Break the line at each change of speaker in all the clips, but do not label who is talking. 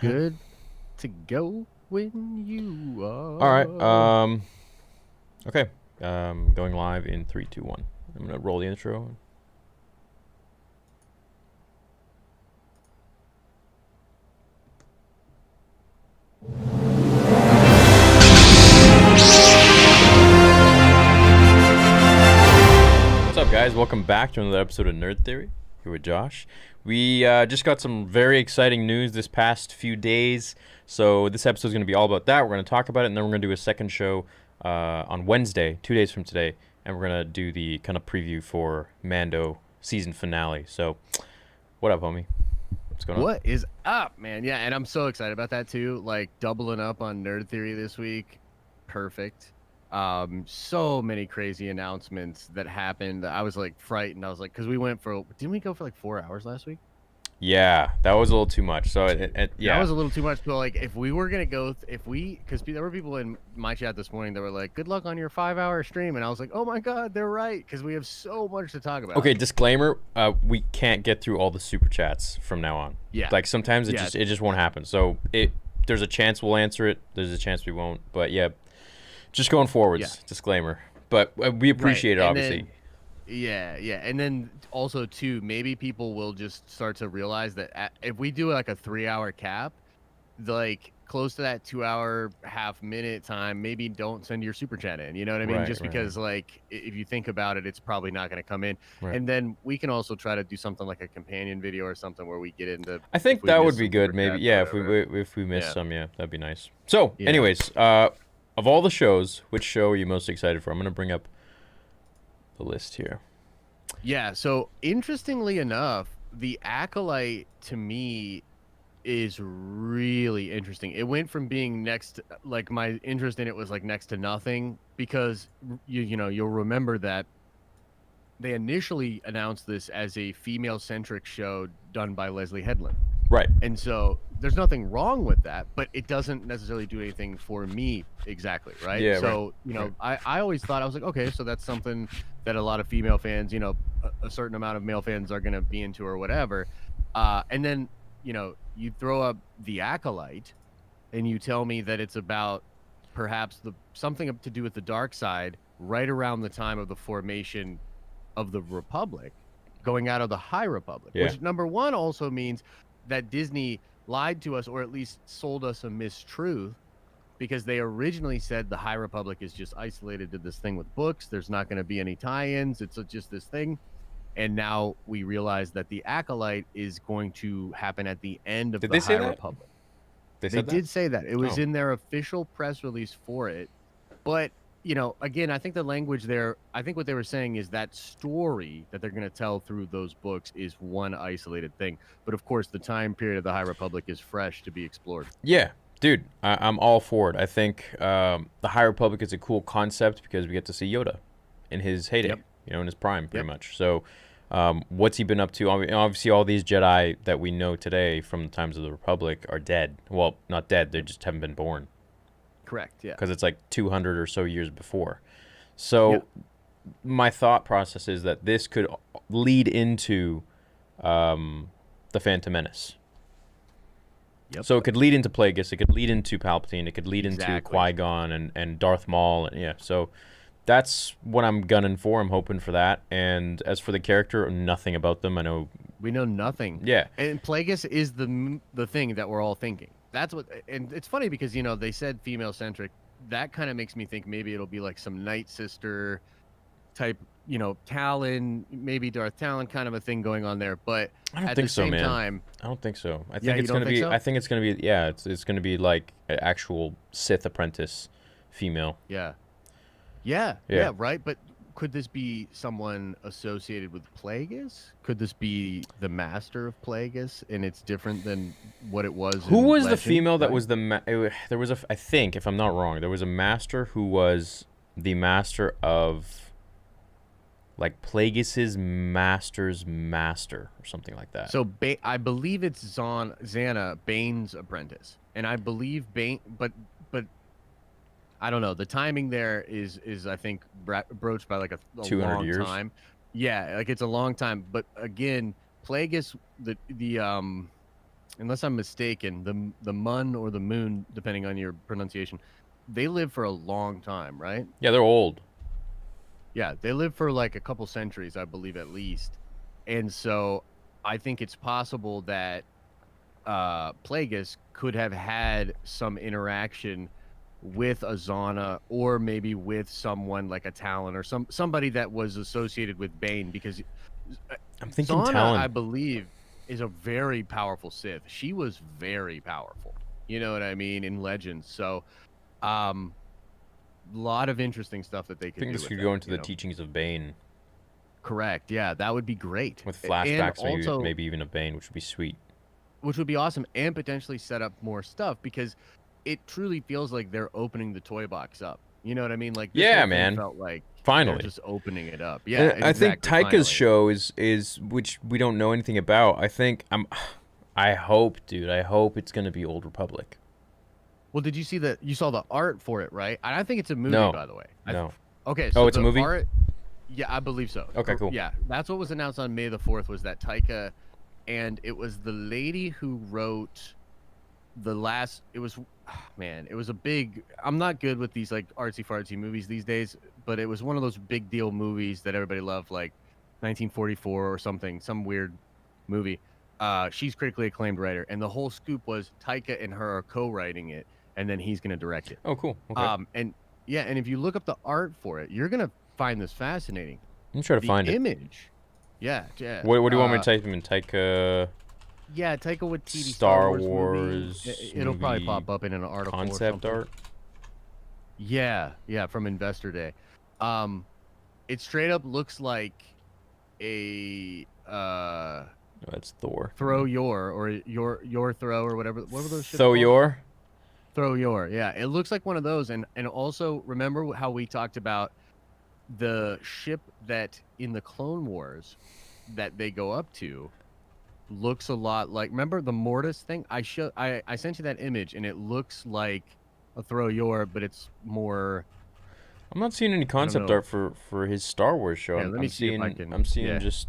good to go when you
All right.
are.
Okay. Going live in three, two, one. I'm gonna roll the intro. What's up, guys? Welcome back to another episode of Nerd Theory. Here with Josh. We just got some very exciting news this past few days. So this episode is going to be all about that. We're going to talk about it, and then we're going to do a second show on Wednesday, 2 days from today, and we're going to do the kind of preview for Mando season finale. So, what up, homie? What's going on?
What is up, man? Yeah, and I'm so excited about that too. Like doubling up on Nerd Theory this week. Perfect. So many crazy announcements that happened. I was like frightened. I was like, because didn't we go for like 4 hours last week?
Yeah, that was a little too much. So,
That
yeah.
was a little too much. But like, if we were gonna go, because there were people in my chat this morning that were like, "Good luck on your 5-hour stream," and I was like, "Oh my god, they're right," because we have so much to talk about.
Okay, disclaimer: we can't get through all the super chats from now on.
Yeah.
Like sometimes it
Yeah.
just won't happen. So there's a chance we'll answer it. There's a chance we won't. But yeah, just going forwards.
Yeah.
Disclaimer. But we appreciate it,
And
obviously.
then, yeah, and then also too, maybe people will just start to realize that if we do like a 3-hour cap, like close to that 2-hour half-minute time, maybe don't send your super chat in. You know what I mean?
Right,
Just
right,
because like if you think about it, it's probably not going to come in.
right.
And then we can also try to do something like a companion video or something where we get into.
I
if
think
we
that
miss
would be
some
good.
super
Maybe,
chats or
yeah.
whatever.
If we miss
Yeah.
some, yeah, that'd be nice. So,
Yeah.
anyways, of all the shows, which show are you most excited for? I'm gonna bring up the list here.
Yeah, so interestingly enough, the Acolyte to me is really interesting. It went from being like my interest in it was like next to nothing because you'll remember that they initially announced this as a female-centric show done by Leslie Headland.
Right.
And so there's nothing wrong with that, but it doesn't necessarily do anything for me exactly, right?
Yeah,
So,
right.
I always thought, I was like, okay, so that's something that a lot of female fans, a certain amount of male fans are going to be into or whatever. And then, you throw up The Acolyte and you tell me that it's about perhaps something to do with the dark side right around the time of the formation of the Republic, going out of the High Republic,
Yeah.
which number one also means that Disney lied to us or at least sold us a mistruth because they originally said the High Republic is just isolated to this thing with books. There's not going to be any tie-ins. It's just this thing. And now we realize that the Acolyte is going to happen at the end of
Did
the
they say
High
that?
Republic.
They
They
said
did
that?
say that. It was
Oh.
in their official press release for it. But, again, I think the language there, I think what they were saying is that story that they're going to tell through those books is one isolated thing. But of course, the time period of the High Republic is fresh to be explored.
Yeah, dude, I'm all for it. I think the High Republic is a cool concept because we get to see Yoda in his heyday,
Yep.
in his prime, pretty
Yep.
much. So, what's he been up to? Obviously, all these Jedi that we know today from the times of the Republic are dead. Well, not dead; they just haven't been born
Correct. Yeah.
because it's like 200 or so years before. So,
Yep.
my thought process is that this could lead into the Phantom Menace.
Yep.
So it could lead into Plagueis, it could lead into Palpatine, it could lead into
Exactly.
Qui-Gon and Darth Maul, and yeah. So that's what I'm gunning for. I'm hoping for that. And as for the character, nothing about them. I know.
We know nothing.
Yeah.
And Plagueis is the thing that we're all thinking. That's what, and it's funny because they said female centric. That kind of makes me think maybe it'll be like some Night Sister type, Talon, maybe Darth Talon kind of a thing going on there. But
I don't
at
think
the
so,
same
man.
time,
I don't think so. I
Yeah,
think
you
it's
don't
gonna
think
be.
so?
I think it's gonna be. Yeah, it's gonna be like an actual Sith apprentice, female.
yeah, right. But could this be someone associated with Plagueis? Could this be the master of Plagueis, and it's different than what it was?
Who
in
was the
Legend,
female that
right?
was there was a? I think, if I'm not wrong, there was a master who was the master of. Like Plagueis's master's master or something like that.
So I believe it's Zana, Bane's apprentice, and I believe Bane, but I don't know. The timing there is I think broached by like a
200
long
years.
time. Yeah, like it's a long time. But again, Plagueis, unless I'm mistaken, the Mun or the Moon, depending on your pronunciation, they live for a long time, right?
Yeah, they're old.
Yeah, they live for like a couple centuries, I believe, at least. And so I think it's possible that Plagueis could have had some interaction with Azana, or maybe with someone like a Talon or somebody that was associated with Bane, because
I'm thinking
Zana, I
Talon.
believe, is a very powerful Sith. She was very powerful. You know what I mean, in Legends. So, um, lot of interesting stuff that they
I
could
think
do
this
with
could
that.
go into
You
the
know,
teachings of Bane
correct. Yeah, that would be great.
with
And
flashbacks,
also,
maybe even a Bane, which would be sweet.
which would be awesome, and potentially set up more stuff, because it truly feels like they're opening the toy box up. You know what I mean? Like this
Yeah,
whole thing
man.
felt like they're
Finally.
just opening it up. Yeah,
And I think
exactly.
Taika's
Finally.
show is which we don't know anything about. I hope, dude. I hope it's gonna be Old Republic.
Well, did you see the? You saw the art for it, right? And I think it's a movie,
No,
by the way.
no.
Okay,
Oh,
so
it's a
the
movie?
art. Yeah, I believe so.
Okay, cool.
Yeah, that's what was announced on May the 4th, was that Taika, and it was the lady who wrote the last. It was, man, it was a big. I'm not good with these like artsy fartsy movies these days, but it was one of those big deal movies that everybody loved, like 1944 or something, some weird movie. She's critically acclaimed writer, and the whole scoop was Taika and her are co-writing it, and then he's gonna direct it.
Oh, cool. Okay.
And yeah, and if you look up the art for it, you're gonna find this fascinating.
I'm trying to
The
find it.
image, yeah, yeah.
What do you want me to type in? Taika
Yeah, Taika Waititi
Star
Wars
Wars
movie. It'll probably
movie
pop up in an article or
concept
something.
art.
Yeah, yeah, from Investor Day. It straight up looks like a
No, that's Thor.
throw your, or your throw, or whatever. What were those ships
Throw
called?
your.
Throw your. Yeah, it looks like one of those. And also, remember how we talked about the ship that in the Clone Wars that they go up to looks a lot like, remember the Mortis thing? I sent you that image, and it looks like a throw your, but it's more.
I'm not seeing any concept
know.
art for his Star Wars show.
Yeah, let me
I'm
see if
seeing
I can-
I'm seeing
yeah.
just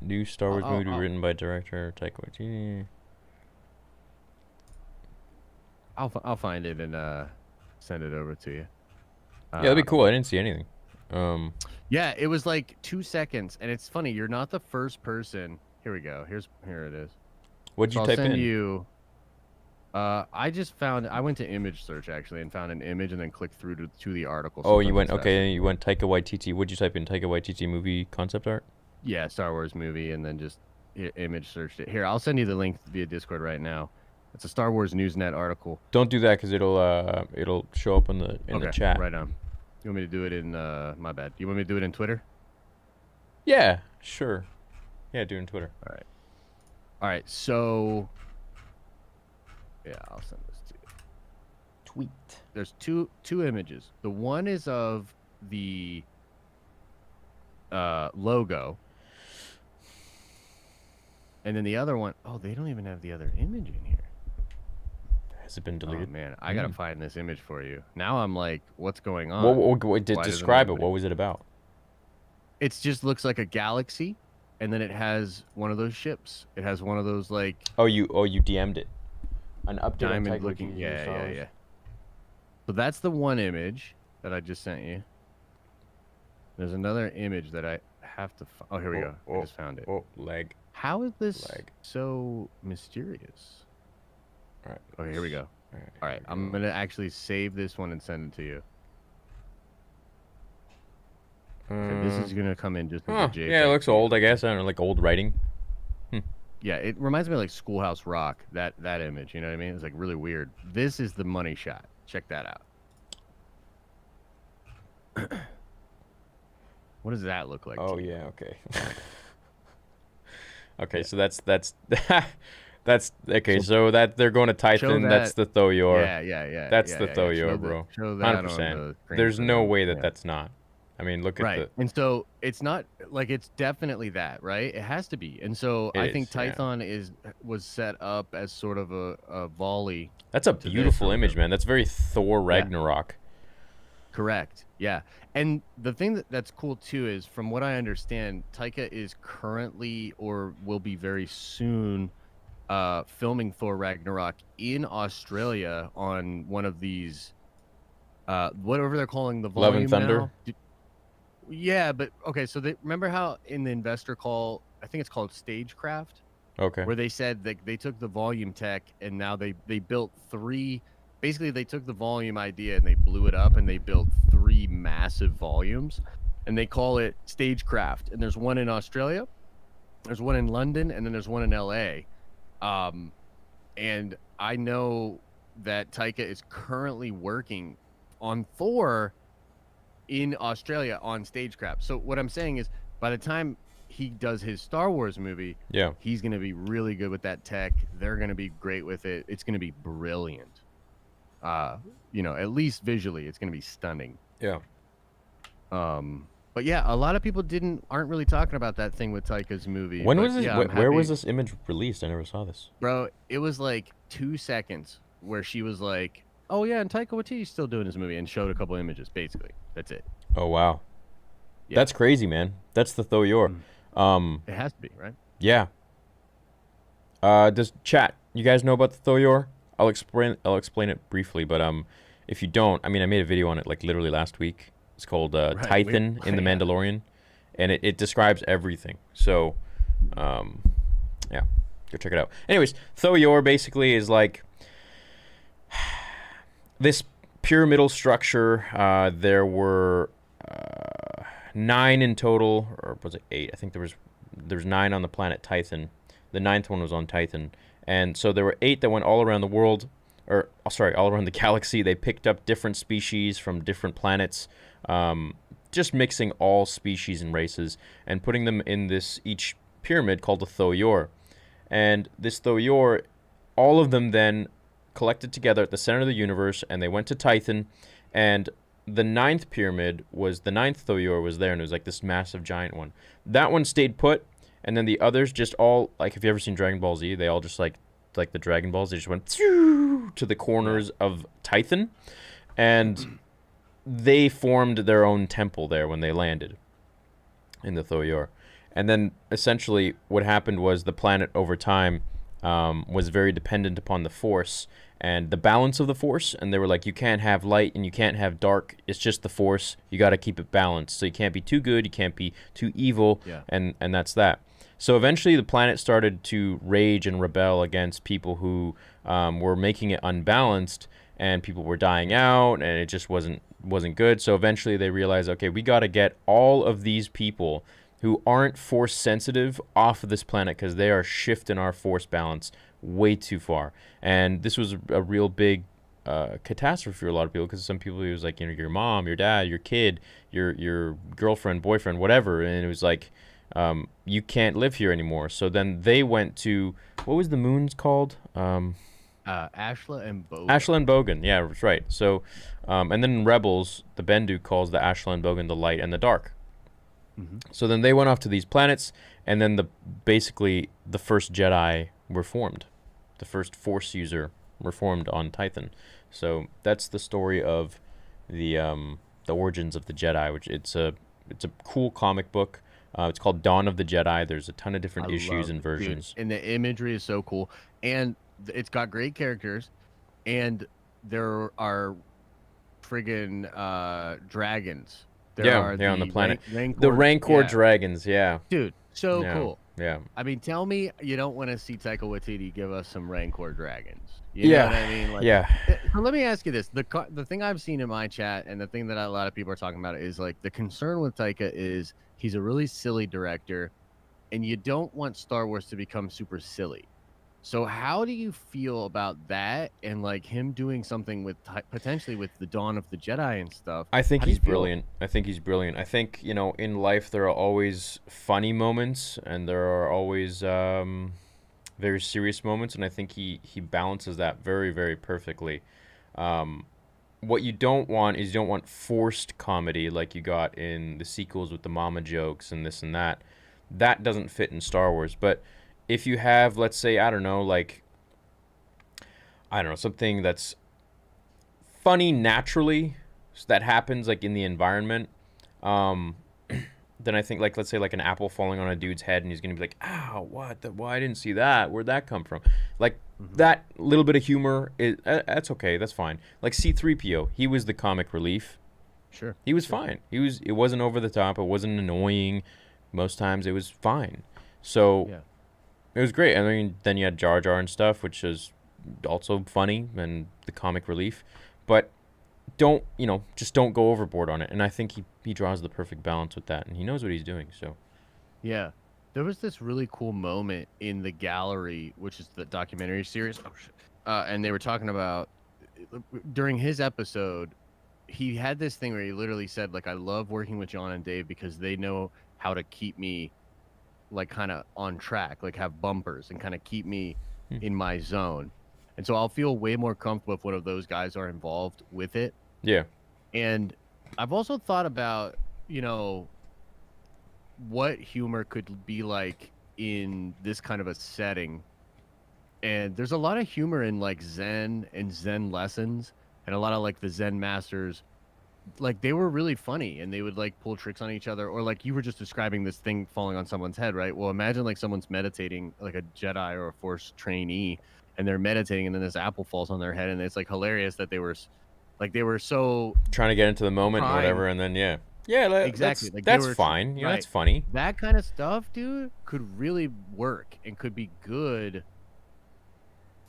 new Star Wars movie
I'll-
written by director Taika Waititi.
I'll find it and send it over to you.
Yeah, that'd be cool. I didn't see anything.
Yeah, it was like 2 seconds, and it's funny. You're not the first person. Here we go. Here it is.
What'd
So
you
I'll
type
send
in?
you. I just found. I went to image search actually and found an image, and then clicked through to the article.
Oh, you
Sometimes
went
it's
okay.
faster.
You went Taika Waititi. What'd you type in? Taika Waititi movie concept art.
Yeah, Star Wars movie, and then just image searched it. Here, I'll send you the link via Discord right now. It's a Star Wars Newsnet article.
Don't do that because it'll show up in the chat.
Right on. You want me to do it in? My bad. You want me to do it in Twitter?
Yeah, sure. Yeah, do it on Twitter.
All right. So. Yeah, I'll send this to you.
Tweet.
There's two images. The one is of the logo, and then the other one, oh, they don't even have the other image in here.
Has it been
Oh
deleted?
man, I gotta find this image for you. Now I'm like, what's going on?
What
Why doesn't
describe it?
anybody-
What was it about?
It just looks like a galaxy, and then it has one of those ships. It has one of those like
Oh, you DM'd it. An update on
diamond
Taika
looking.
Waititi's
Yeah,
Star
yeah,
Wars.
yeah. So that's the one image that I just sent you. There's another image that I have to. Oh, here we go. I just found it.
Oh, leg.
How is this
Lag.
so mysterious?
All right.
Okay, here we go.
All right.
All right, I'm gonna actually save this one and send it to you. Okay, this is gonna come in just as a JPEG.
yeah, it looks old, I guess. I don't know, like old writing.
Yeah, it reminds me of like Schoolhouse Rock. That image, you know what I mean? It's like really weird. This is the money shot. Check that out. What does that look like?
Oh
to you?
yeah, okay. Okay, so that's that's okay. So that they're going to Titan. That's the Thoyor.
Yeah.
That's
yeah,
the
yeah.
Thoyor, bro.
Show that on
100%.
the screen
There's
for
no
them.
way that
Yeah.
that's not. I mean, look at
Right.
the.
And so it's not like, it's definitely that, right? It has to be. And so
It
I think
is, yeah.
Tython was set up as sort of a volley.
That's a
this
beautiful
or
image,
whatever.
man. That's very Thor Ragnarok.
Correct. Yeah. And the thing that's cool too is, from what I understand, Taika is currently, or will be very soon, filming Thor Ragnarok in Australia on one of these whatever they're calling the
Love and
volume
Thunder.
now. Yeah, but okay, so they remember how in the investor call, I think it's called Stagecraft,
Okay.
where they said that they took the volume tech and now they built three, basically they took the volume idea and they blew it up and they built three massive volumes and they call it Stagecraft. And there's one in Australia, there's one in London, and then there's one in LA. And I know that Taika is currently working on Thor in Australia on Stagecraft. So what I'm saying is, by the time he does his Star Wars movie,
Yeah.
he's going to be really good with that tech. They're going to be great with it. It's going to be brilliant. At least visually, it's going to be stunning.
Yeah.
But yeah, a lot of people aren't really talking about that thing with Taika's movie.
When
but
was this?
yeah, I'm
Where was
happy.
this image released? I never saw this.
Bro, it was like 2 seconds where she was like, "Oh yeah, and Taika Waititi's still doing his movie," and showed a couple images. Basically, that's it.
Oh wow.
Yeah.
That's crazy, man. That's the Thoyor.
It has to be, right?
Yeah. Does chat? You guys know about the Thoyor? I'll explain it briefly, but if you don't, I mean, I made a video on it like literally last week. It's called
Right,
Tython in the
yeah.
Mandalorian, and it describes everything. So, yeah, go check it out. Anyways, Thoyor basically is like this pyramidal structure. There were 9 in total, or was it 8? I think there was 9 on the planet Tython. The 9th one was on Tython, and so there were 8 that went all around the world, or sorry, all around the galaxy. They picked up different species from different planets, just mixing all species and races and putting them in this each pyramid called the Thoyor. And this Thoyor, all of them then collected together at the center of the universe, and they went to Tython, and the 9th pyramid was the 9th Thoyor was there, and it was like this massive giant one. That one stayed put, and then the others just all, like, have you ever seen Dragon Ball Z? They all just like the Dragon Balls, they just went to the corners of Tython, and they formed their own temple there when they landed in the Thoyor. And then essentially what happened was the planet over time was very dependent upon the Force and the balance of the Force. And they were like, you can't have light and you can't have dark. It's just the Force. You got to keep it balanced. So you can't be too good. You can't be too evil.
Yeah.
And that's that. So eventually the planet started to rage and rebel against people who were making it unbalanced, and people were dying out, and it just wasn't good. So eventually they realized, okay, we got to get all of these people who aren't force sensitive off of this planet, because they are shifting our force balance way too far. And this was a real big catastrophe for a lot of people, because some people, it was like, your mom, your dad, your kid, your girlfriend, boyfriend, whatever, and it was like, you can't live here anymore. So then they went to, what was the moons called?
Ashla and Bogan.
Ashla and Bogan, yeah, that's right. So, and then Rebels, the Bendu calls the Ashla and Bogan the light and the dark.
Mm-hmm.
So then they went off to these planets, and then basically the first Jedi were formed. The first Force user were formed on Tython. So that's the story of the origins of the Jedi, which it's a cool comic book. It's called Dawn of the Jedi. There's a ton of different issues and versions.
Dude, and the imagery is so cool, and it's got great characters, and there are friggin' dragons. There are
on the planet.
Rancor,
the Rancor
yeah.
dragons, yeah.
Dude, so
Yeah.
cool.
Yeah.
I mean, tell me you don't want to see Taika Waititi give us some Rancor dragons. You know what I mean? Like,
Yeah.
So let me ask you this: the thing I've seen in my chat, and the thing that a lot of people are talking about, is like the concern with Taika is he's a really silly director, and you don't want Star Wars to become super silly. So how do you feel about that, and like him doing something with potentially with the Dawn of the Jedi and stuff?
I think
How do you
he's
feel?
brilliant. I think he's brilliant. I think, in life there are always funny moments, and there are always very serious moments, and I think he balances that very, very perfectly. What you don't want is, you don't want forced comedy like you got in the sequels with the mama jokes and this and that. That doesn't fit in Star Wars. But if you have, let's say, something that's funny naturally, that happens like in the environment, then I think, like, let's say like an apple falling on a dude's head, and he's gonna be like, "Ow, what? Why I didn't see that? Where'd that come from?" Like that little bit of humor is that's okay. That's fine. Like C-3PO, he was the comic relief.
Sure.
He was fine. It wasn't over the top. It wasn't annoying. Most times it was fine. So
Yeah.
it was great. I mean, then you had Jar Jar and stuff, which is also funny and the comic relief. But don't, just don't go overboard on it. And I think he draws the perfect balance with that, and he knows what he's doing. So
Yeah. There was this really cool moment in the gallery, which is the documentary series. Oh, shit. And they were talking about during his episode, he had this thing where he literally said, like, I love working with John and Dave because they know how to keep me like kind of on track, like have bumpers and kind of keep me
Hmm.
in my zone. And so I'll feel way more comfortable if one of those guys are involved with it.
yeah,
And I've also thought about, what humor could be like in this kind of a setting. And there's a lot of humor in like Zen and Zen lessons, and a lot of like the Zen masters, like they were really funny and they would like pull tricks on each other, or like you were just describing this thing falling on someone's head, right? Well, imagine like someone's meditating, like a Jedi or a Force trainee, and they're meditating, and then this apple falls on their head, and it's like hilarious that they were so
trying to get into the moment and whatever,
primed.
and then yeah,
Exactly, like they
that's
were
fine.
right.
That's funny.
That kind of stuff, dude, could really work and could be good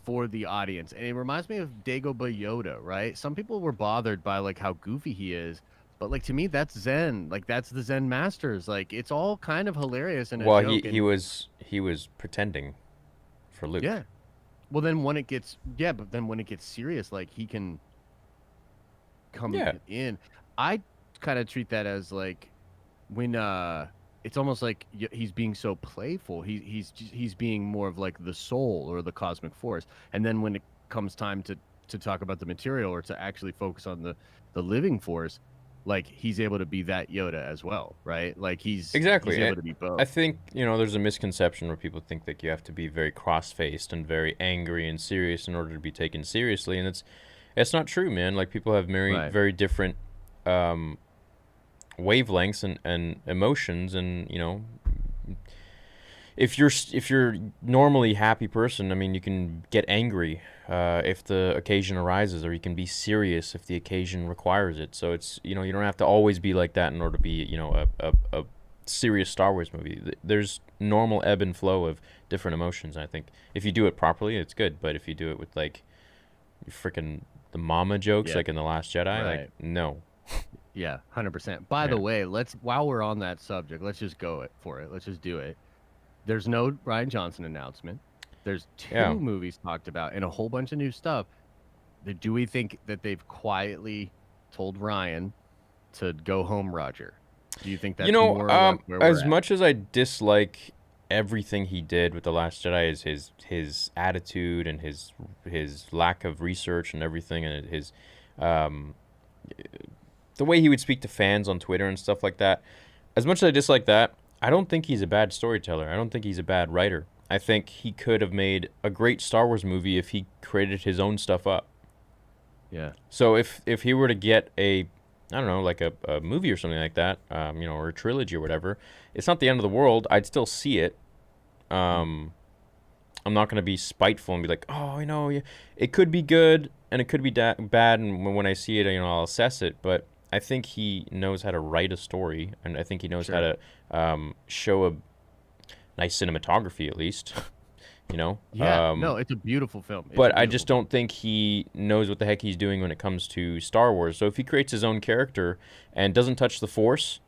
for the audience. And it reminds me of Dagobah Yoda, right? Some people were bothered by like how goofy he is, but like to me that's Zen. Like that's the Zen masters. Like it's all kind of hilarious and a
Well,
joke.
he was pretending for Luke.
Yeah. Well, then when it gets but then when it gets serious, like he can come
Yeah.
in. I kind of treat that as like when it's almost like he's being so playful. He's being more of like the soul or the cosmic force. And then when it comes time to talk about the material or to actually focus on the living force, like he's able to be that Yoda as well, right? Like
Exactly.
he's able
And
to be both.
I think, there's a misconception where people think that you have to be very cross-faced and very angry and serious in order to be taken seriously, and it's not true, man. Like people have very
Right.
very different wavelengths and emotions, and if you're normally a happy person, I mean, you can get angry if the occasion arises, or you can be serious if the occasion requires it. So it's you don't have to always be like that in order to be a serious Star Wars movie. There's normal ebb and flow of different emotions. I think if you do it properly, it's good. But if you do it with like freaking the mama jokes,
Yeah.
like in The Last Jedi,
Right.
like no.
Yeah, 100%. By the way, while we're on that subject, let's just go for it. Let's just do it. There's no Ryan Johnson announcement. There's two
Yeah.
movies talked about and a whole bunch of new stuff. Do we think that they've quietly told Ryan to go home, Roger? Do you think that's more like where we're
as
at?
much as I dislike everything he did with The Last Jedi, is his attitude and his lack of research and everything, and his um the way he would speak to fans on Twitter and stuff like that. As much as I dislike that, I don't think he's a bad storyteller. I don't think he's a bad writer. I think he could have made a great Star Wars movie if he created his own stuff up.
Yeah.
So if he were to get I don't know, like a movie or something like that, or a trilogy or whatever, it's not the end of the world. I'd still see it. I'm not going to be spiteful and be like, oh, yeah, it could be good and it could be bad, and when I see it, I'll assess it. But I think he knows how to write a story, and I think he knows how to show a nice cinematography, at least.
Yeah. No, it's a beautiful film. It's
But
a
I just
beautiful
don't think he knows what the heck he's doing when it comes to Star Wars. So if he creates his own character and doesn't touch the Force,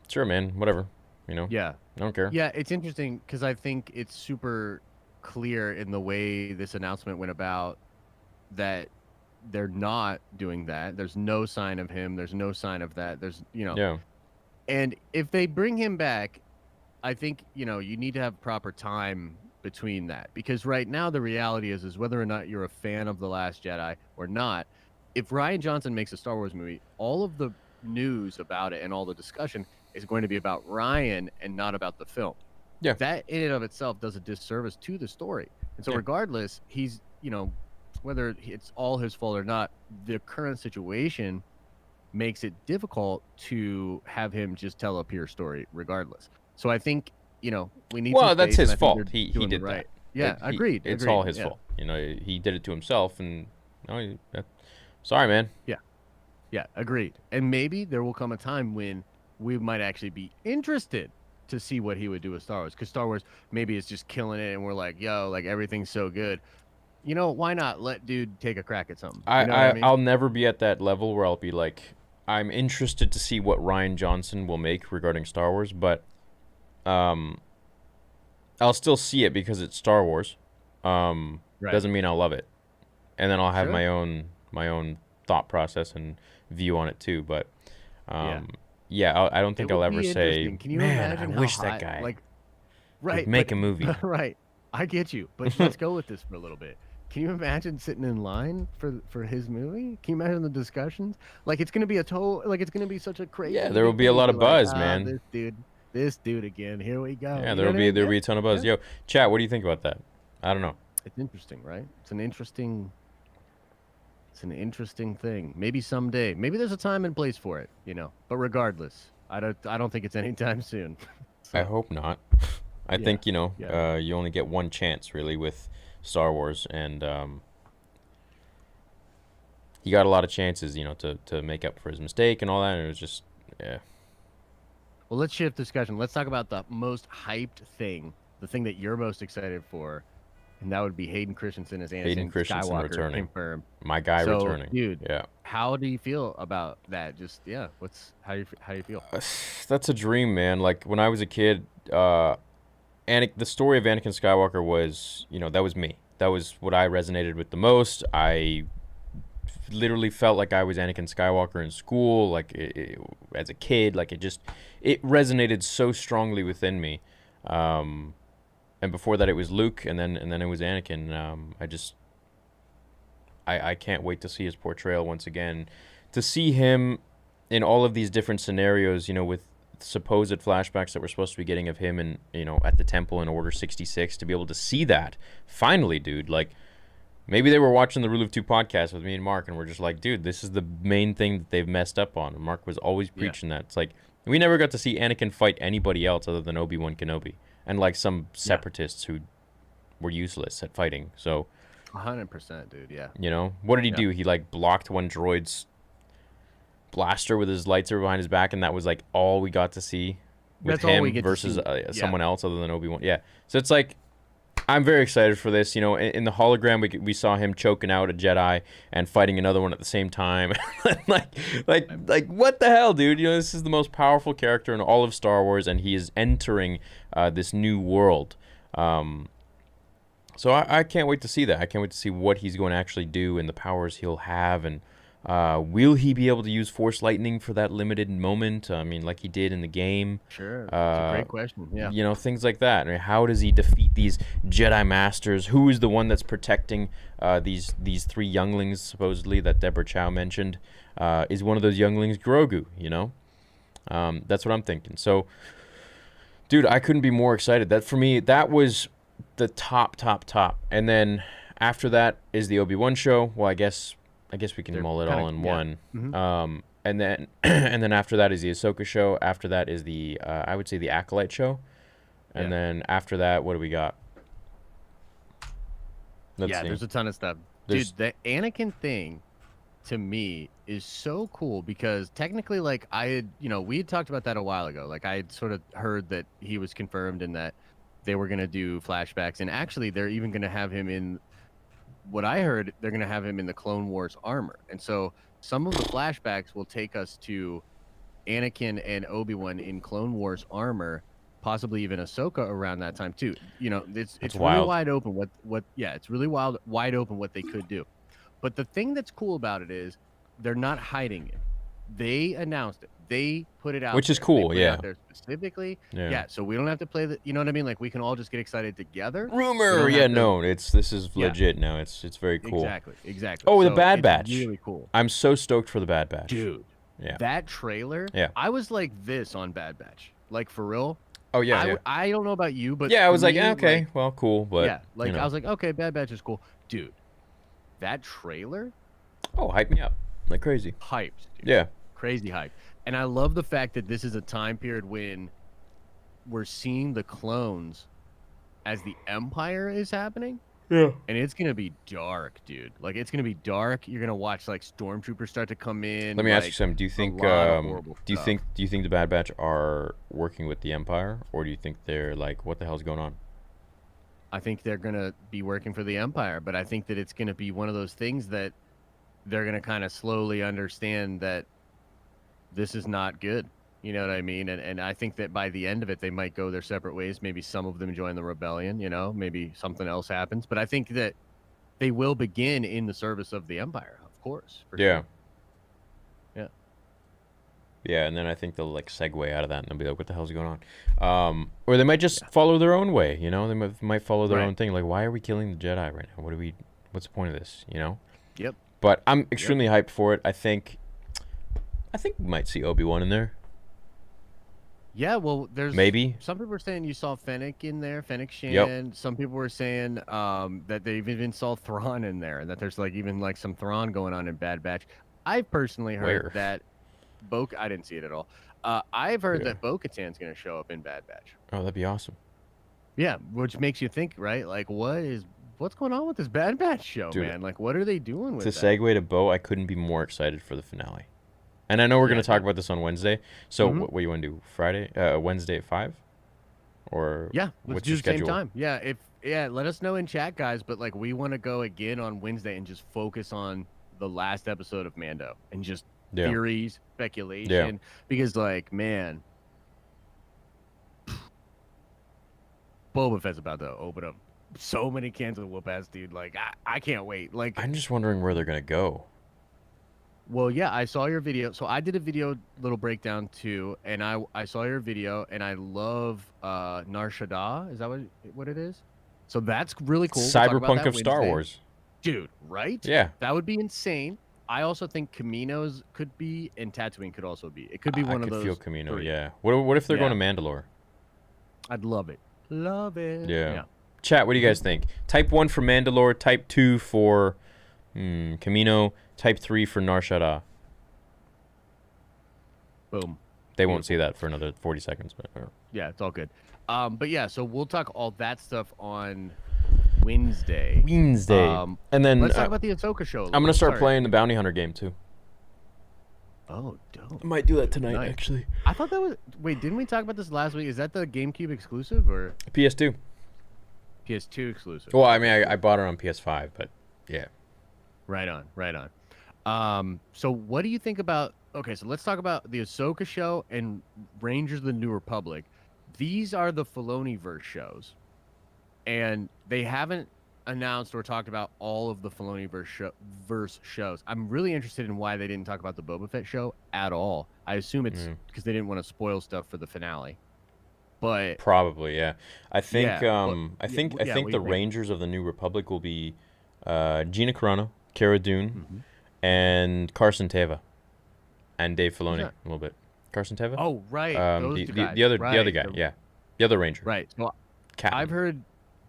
sure, man, whatever.
film. Yeah.
I don't care.
Yeah, it's interesting because I think it's super clear in the way this announcement went about that they're not doing that. There's no sign of him. There's no sign of that.
Yeah.
And if they bring him back, I think, you need to have proper time between that, because right now the reality is whether or not you're a fan of The Last Jedi or not, if Rian Johnson makes a Star Wars movie, all of the news about it and all the discussion is going to be about Ryan and not about the film.
Yeah.
That in and of itself does a disservice to the story. And so
Yeah.
regardless, he's, whether it's all his fault or not, the current situation makes it difficult to have him just tell a pure story regardless. So I think, we need some
Well, that's
space, and
his
I think
fault.
they're
He
doing
did
it right.
that.
Yeah, agreed.
It's
agreed.
all his
Yeah.
fault. He did it to himself, and sorry, man.
Yeah, agreed. And maybe there will come a time when we might actually be interested to see what he would do with Star Wars, because Star Wars maybe is just killing it, and we're like, yo, like everything's so good. Why not let dude take a crack at something? You know what I mean?
I'll never be at that level where I'll be like, I'm interested to see what Rian Johnson will make regarding Star Wars, but I'll still see it because it's Star Wars.
Right.
Doesn't mean I'll love it, and then I'll have
Sure.
my own thought process and view on it too. But
Yeah.
I don't think
It
I'll
would
ever
be
say,
interesting. Can you
man, I
imagine how
wish
high,
that guy
like,
would
right,
make
but-
a movie.
Right. I get you, but let's go with this for a little bit. Can you imagine sitting in line for his movie? Can you imagine the discussions? Like, it's gonna be it's gonna be such a crazy.
Yeah, there will
big
be a
thing.
lot
You'll
of
be like,
buzz, man.
This dude again. Here we go.
Yeah,
You
there'll
know what I
be
mean?
there'll be a ton of buzz.
Yeah.
Yo, chat, what do you think about that? I don't know.
It's interesting, right? It's an interesting thing. Maybe someday. Maybe there's a time and place for it, But regardless, I don't think it's anytime soon.
I hope not. I
Yeah,
think,
yeah.
you only get one chance really with Star Wars, and he got a lot of chances, to make up for his mistake and all that, and it was just, yeah.
Well, let's shift discussion. Let's talk about the most hyped thing, the thing that you're most excited for, and that would be Hayden Christensen as Anakin
Hayden Christensen
Skywalker
returning.
confirmed.
My guy
So,
returning.
dude,
Yeah.
how do you feel about that? Just how you feel?
That's a dream, man. Like, when I was a kid, the story of Anakin Skywalker was, that was me. That was what I resonated with the most. I literally felt like I was Anakin Skywalker in school, like as a kid. Like, it resonated so strongly within me. And before that, it was Luke, and then it was Anakin. I can't wait to see his portrayal once again, to see him in all of these different scenarios, with supposed flashbacks that we're supposed to be getting of him and at the temple in Order 66, to be able to see that finally, dude. Like, maybe they were watching the Rule of Two podcast with me and Mark, and we're just like, dude, this is the main thing that they've messed up on. And Mark was always preaching that. It's like, we never got to see Anakin fight anybody else other than Obi-Wan Kenobi and like some separatists who were useless at fighting. So
100%, dude. Yeah.
What did he do? He like blocked one droid's blaster with his lightsaber behind his back, and that was like all we got to see with
That's all we
him
get to
versus
see.
someone else other than Obi-Wan. Yeah. So it's like, I'm very excited for this. In the hologram, we saw him choking out a Jedi and fighting another one at the same time. like what the hell, dude? This is the most powerful character in all of Star Wars, and he is entering this new world. So I can't wait to see that. I can't wait to see what he's going to actually do and the powers he'll have, and will he be able to use Force Lightning for that limited moment? I mean, like he did in the game.
Sure. That's a great question. Yeah.
Things like that. I mean, how does he defeat these Jedi Masters? Who is the one that's protecting these three younglings, supposedly, that Deborah Chow mentioned? Is one of those younglings Grogu, That's what I'm thinking. So, dude, I couldn't be more excited. That, for me, that was the top. And then after that is the Obi-Wan show. Well, I guess we can mull it all in one.
Mm-hmm.
And then and then after that is the Ahsoka show. After that is the I would say the Acolyte show. And then after that, what do we got? Let's see.
There's a ton of stuff. Dude, the Anakin thing to me is so cool, because technically, like, I had, we had talked about that a while ago. Like, I had sort of heard that he was confirmed and that they were going to do flashbacks, and actually they're even going to have him in, what I heard, they're going to have him in the Clone Wars armor. And so some of the flashbacks will take us to Anakin and Obi-Wan in Clone Wars armor, possibly even Ahsoka around that time too. It's really
wild.
wide open it's really wide open what they could do. But the thing that's cool about it is they're not hiding it. They announced it. They put it out,
which is
there.
cool.
They put it
Yeah.
out there specifically.
Yeah.
So we don't have to play the. You know what I mean? Like, we can all just get excited together.
Rumor.
don't
Yeah.
have to-
No. This is legit now. It's very cool.
Exactly.
Oh, the
So
Bad
it's
Batch.
Really cool,
I'm so stoked for the Bad Batch.
dude.
Yeah.
That trailer.
Yeah.
I was like this on Bad Batch, like, for real.
Oh yeah.
I don't know about you, but
Yeah. I
for
was like,
me,
okay, well, cool, but
yeah, like, I was like, okay, Bad Batch is cool, dude. That trailer,
oh, hype me up like crazy.
hyped. Dude.
Yeah.
crazy hyped. And I love the fact that this is a time period when we're seeing the clones as the Empire is happening.
Yeah.
And it's gonna be dark, dude. Like it's gonna be dark. You're gonna watch like stormtroopers start to come in.
Let me ask you
like,
something. Do you
a
think
lot of horrible
do you
stuff.
think the Bad Batch are working with the Empire, or do you think they're like, what the hell's going on?
I think they're gonna be working for the Empire, but I think that it's gonna be one of those things that they're gonna kind of slowly understand that this is not good. You know what I mean? And I think that by the end of it, they might go their separate ways. Maybe some of them join the rebellion. You know, maybe something else happens. But I think that they will begin in the service of the Empire, of course. For
Yeah.
sure. Yeah.
Yeah, and then I think they'll like segue out of that and they'll be like, what the hell's going on? Or they might just follow their own way, you know? They might follow their
Right.
own thing. Like, why are we killing the Jedi right now? What's the point of this, you know?
Yep.
But I'm extremely hyped for it. I think we might see Obi-Wan in there.
Yeah, well, there's
Maybe.
some people were saying you saw Fennec in there, Fennec Shan.
Yep.
Some people were saying that they even saw Thrawn in there, and that there's like even like some Thrawn going on in Bad Batch. I personally heard
Where?
that I didn't see it at all. I've heard
Yeah.
that Bo-Katan's going to show up in Bad Batch.
Oh, that'd be awesome.
Yeah, which makes you think, right? Like, what's going on with this Bad Batch show,
Dude,
man? Like, what are they doing with
To
that?
segue to Bo, I couldn't be more excited for the finale. And I know we're
Yeah,
going to talk
dude.
about this on Wednesday. So
Mhm.
what you want to do? Friday? Wednesday at 5? Or
Yeah, let's
what's
do
your
the same
schedule?
time. Yeah, let us know in chat, guys. But like, we want to go again on Wednesday and just focus on the last episode of Mando and just
Yeah.
theories, speculation. Because like, man, Boba Fett's about to open up so many cans of whoop ass, dude. Like, I can't wait. Like,
I'm just wondering where they're going to go.
well, yeah, I saw your video. So I did a video little breakdown too, and I saw your video, and I love Nar Shaddaa. Is that what it is? So that's really cool. We'll talk about
Cyberpunk
that
of Star
Wednesday.
Wars.
Dude, right?
Yeah.
That would be insane. I also think Caminos could be, and Tatooine could also be. It could be one
I
of
could
those.
feel Camino,
three.
yeah. What if they're
Yeah.
going to Mandalore?
I'd love it. Love it.
Yeah. Chat, what do you guys think? Type 1 for Mandalore, type 2 for Camino, type 3 for Nar Shaddaa.
Boom.
They won't see that for another 40 seconds, but
Yeah, it's all good. But yeah, so we'll talk all that stuff on Wednesday.
Wednesday. And then
Let's talk about the Ahsoka show.
I'm going to start playing the Bounty Hunter game too.
Oh, dope.
I might do that tonight,
Nice.
actually.
I thought that was. Wait, didn't we talk about this last week? Is that the GameCube exclusive or
PS2.
PS2 exclusive?
Well, I mean, I bought it on PS5, but yeah.
Right on, right on. So what do you think about? Okay, so let's talk about the Ahsoka show and Rangers of the New Republic. These are the Filoni-verse shows, and they haven't announced or talked about all of the Filoni-verse shows. I'm really interested in why they didn't talk about the Boba Fett show at all. I assume it's because they didn't want to spoil stuff for the finale. But
Probably, yeah. I think
Yeah, but-
I
yeah,
think
what
I
do
think
you
the
think?
Rangers of the New Republic will be Gina Carano, Cara Dune,
Mhm.
and Carson Teva, and Dave Filoni
that?
a little bit. Carson Teva?
oh, right, those
the,
two
the,
guys.
the other
right,
guy,
the-
yeah. The other Ranger.
Right. So
Captain.
I've heard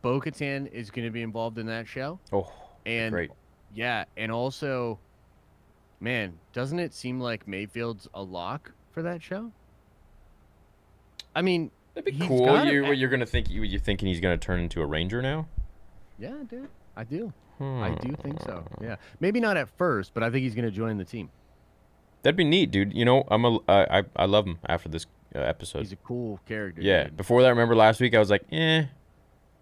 Bo-Katan is going to be involved in that show.
Oh,
And
great.
yeah, and also, man, doesn't it seem like Mayfield's a lock for that show? I mean,
That'd be
he's
cool.
gotta
You're gonna think you're thinking he's gonna turn into a Ranger now?
yeah, dude, I do. I do think so.
Hmm.
Yeah, maybe not at first, but I think he's going to join the team.
That'd be neat, dude. You know, I love him after this episode.
He's a cool character.
Yeah.
dude.
Before that, remember last week I was like, eh.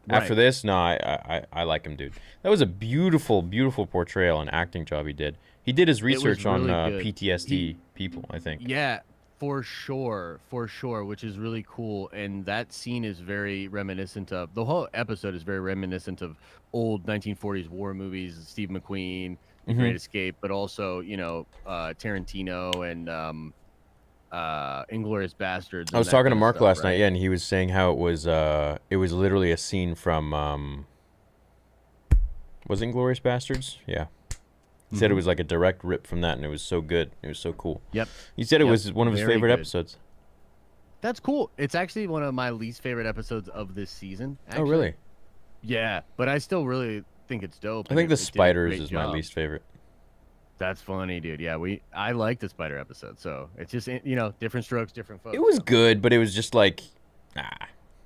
After
Right.
this, no, I like him, dude. That was a beautiful, beautiful portrayal and acting job he did. He did his
was
research on
really good.
PTSD people, I think.
Yeah, for sure, which is really cool. And that scene is very reminiscent of the whole episode is very reminiscent of old 1940s war movies, Steve McQueen, The
Mhm.
Great Escape, but also Tarantino and Inglourious Bastards.
I was talking to Mark last night, yeah, and he was saying how it was literally a scene from was it Inglourious Bastards? Yeah. He said it
Mhm.
was like a direct rip from that, and it was so good. It was so cool.
Yep.
He said it
Yep,
was one of his
very
favorite
good.
episodes.
That's cool. It's actually one of my least favorite episodes of this season. Actually.
Oh, really?
Yeah, but I still really think it's dope.
I
and
think the
it did a
spiders
great
is my
job.
least favorite.
That's funny, dude. Yeah, I like the spider episode, so it's just different strokes, different folks.
It was
So.
good, but it was just like,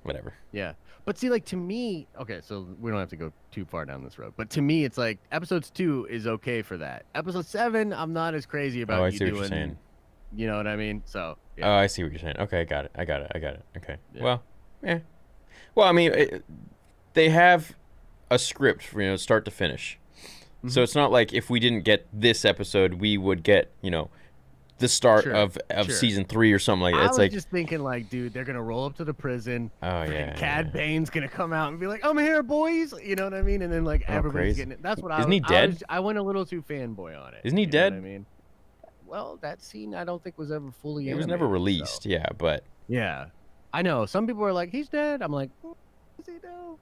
whatever.
Yeah, but see, like to me, okay, so we don't have to go too far down this road, but to me, it's like episodes 2 is okay for that. Episode 7, I'm not as crazy about
Oh, I
you
see what
doing.
you're saying.
You know what I mean? So
Oh,
yeah,
I see what you're saying. Okay, I got it. Okay.
Yeah.
Well, yeah. Well, I mean, they have a script for, start to finish. So it's not like if we didn't get this episode, we would get, the start
Sure,
of
sure.
season 3 or something like that.
I
It's
was
like,
just thinking, like, dude, they're gonna roll up to the prison.
oh yeah.
Cad Bane's gonna come out and be like, "I'm here, boys." You know what I mean? And then like everybody's
crazy.
getting it. That's what
Isn't
I.
he dead?
I went a little too fanboy on it.
Isn't he
you know
dead?
what I mean, well, that scene I don't think was ever fully.
It was never
animated,
released,
so.
yeah, but
Yeah, I know. Some people are like, "He's dead." I'm like, "Is he though?"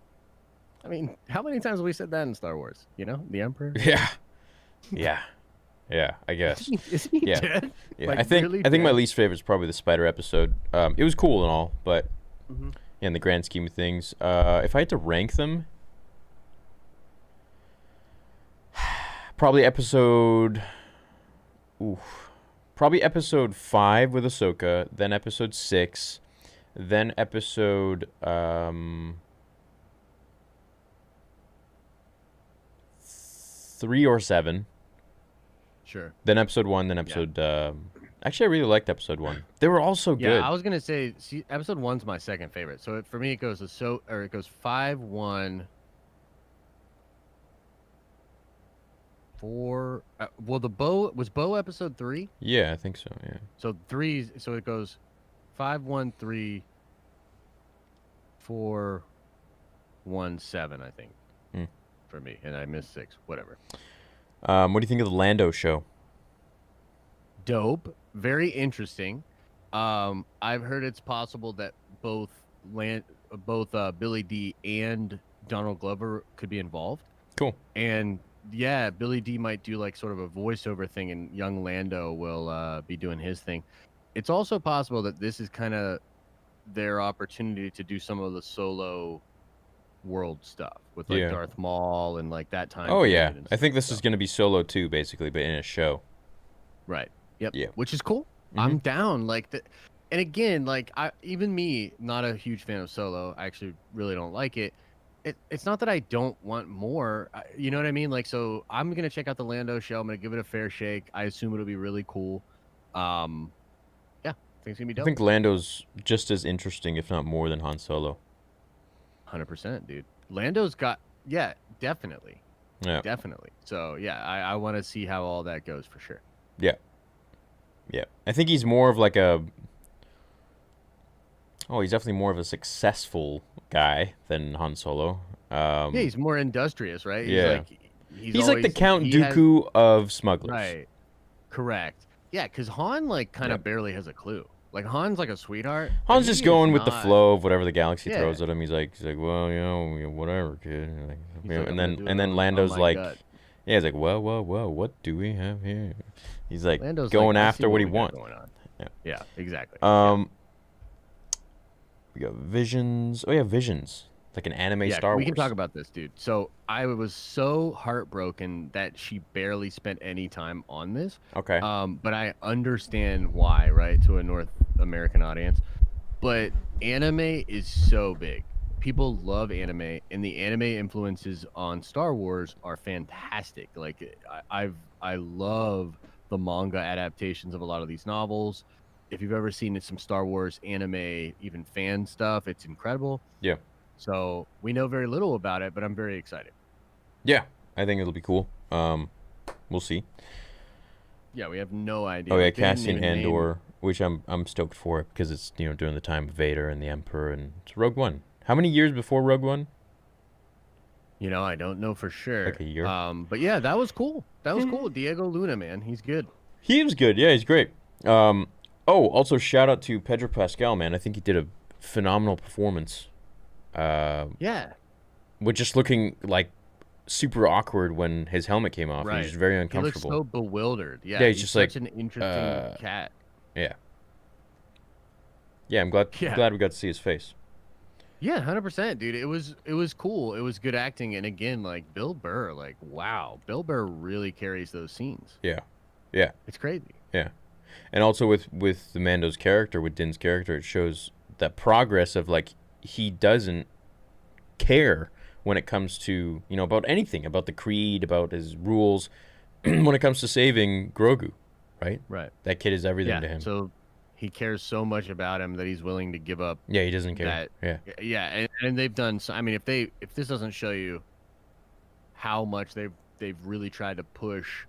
I mean, how many times have we said that in Star Wars? The Emperor.
yeah, I guess.
Isn't he
Yeah.
dead?
Yeah,
Like,
I think
really
my
dead?
least favorite is probably the spider episode. It was cool and all, but
Mhm.
in the grand scheme of things, if I had to rank them, probably episode, probably episode 5 with Ahsoka, then episode 6, then episode 3 or 7.
Sure.
Then episode 1, then episode. Actually, I really liked episode 1. They were all so
Yeah,
good.
I was gonna say, see, episode 1's my second favorite. So for me, it goes it goes 5, 1, 4. Well, was Bo episode 3.
Yeah, I think so. Yeah.
So 3. So it goes 5, 1, 3, 4, 1, 7. I think for me, and I missed 6. Whatever.
What do you think of the Lando show?
Dope. Very interesting. I've heard it's possible that both Billy D and Donald Glover could be involved.
Cool.
And yeah, Billy D might do like sort of a voiceover thing, and young Lando will be doing his thing. It's also possible that this is kind of their opportunity to do some of the solo world stuff with like
Yeah.
Darth Maul and like that time.
Oh
period
yeah,
and
I think
stuff,
this
so.
is going to be Solo 2 basically, but in a show.
Right. Yep.
Yeah.
Which is cool. I'm down. Like the, and again, like even me, not a huge fan of Solo. I actually really don't like it. It's not that I don't want more. You know what I mean? Like, so I'm gonna check out the Lando show. I'm gonna give it a fair shake. I assume it'll be really cool. Yeah, I think it's gonna be
I
dope.
think Lando's just as interesting, if not more, than Han Solo.
100%, dude. Lando's got definitely.
Yeah.
Definitely. So yeah, I want to see how all that goes for sure.
Yeah. Yeah. I think he's more of like a. Oh, he's definitely more of a successful guy than Han Solo.
Yeah, he's more industrious, right?
Yeah. He's like the
always-
Count
he has-
Dooku of smugglers.
Right. Correct. Yeah, because Han like kind of
Yep.
barely has a clue. Like Han's like a sweetheart. but
Han's
he
just
is
going with the
not-
flow of whatever the galaxy
Yeah.
throws at him. He's like, well, whatever, kid. Like,
He's
you know,
like,
and
"I'm
then
gonna do
and
it
then
on
Lando's
my
like,
gut."
yeah, he's like, well, what do we have here? He's like
Lando's
going
like, "Let's see
after what he
we got
wants.
going on."
Yeah.
Yeah, exactly.
We got Visions. Oh yeah, Visions. Like an anime
Yeah,
Star Wars.
we can talk about this, dude. So I was so heartbroken that she barely spent any time on this.
Okay.
But I understand why, right, to a North American audience. But anime is so big. People love anime, and the anime influences on Star Wars are fantastic. Like I love the manga adaptations of a lot of these novels. If you've ever seen some Star Wars anime, even fan stuff, it's incredible.
Yeah.
So we know very little about it, but I'm very excited.
Yeah, I think it'll be cool. We'll see.
Yeah, we have no idea.
Oh yeah,
Like, they didn't
Cassian
even name-
Andor, which I'm stoked for because it's during the time of Vader and the Emperor and it's Rogue One. How many years before Rogue One?
I don't know for sure.
Like a year?
But yeah, that was cool. That was cool. Diego Luna, man, he's good.
He was good. Yeah, he's great. Oh, also shout out to Pedro Pascal, man. I think he did a phenomenal performance.
Yeah,
With just looking like super awkward when his helmet came off.
right.
He was just very
He looks
uncomfortable.
so bewildered. Yeah,
Yeah, he's just
such
like,
an interesting cat.
Yeah. Yeah, I'm glad
Yeah.
glad we got to see his face.
Yeah, 100%, dude. It was cool. It was good acting, and again, like Bill Burr, like wow, Bill Burr really carries those scenes.
Yeah, yeah,
It's crazy.
yeah. And also with the Mando's character, with Din's character, it shows that progress of like he doesn't care when it comes to about anything, about the creed, about his rules. When it comes to saving Grogu, right?
Right.
That kid is everything
Yeah.
to him.
So he cares so much about him that he's willing to give up
Yeah, he doesn't care.
that.
Yeah,
Yeah, and they've done. So, I mean, if this doesn't show you how much they've really tried to push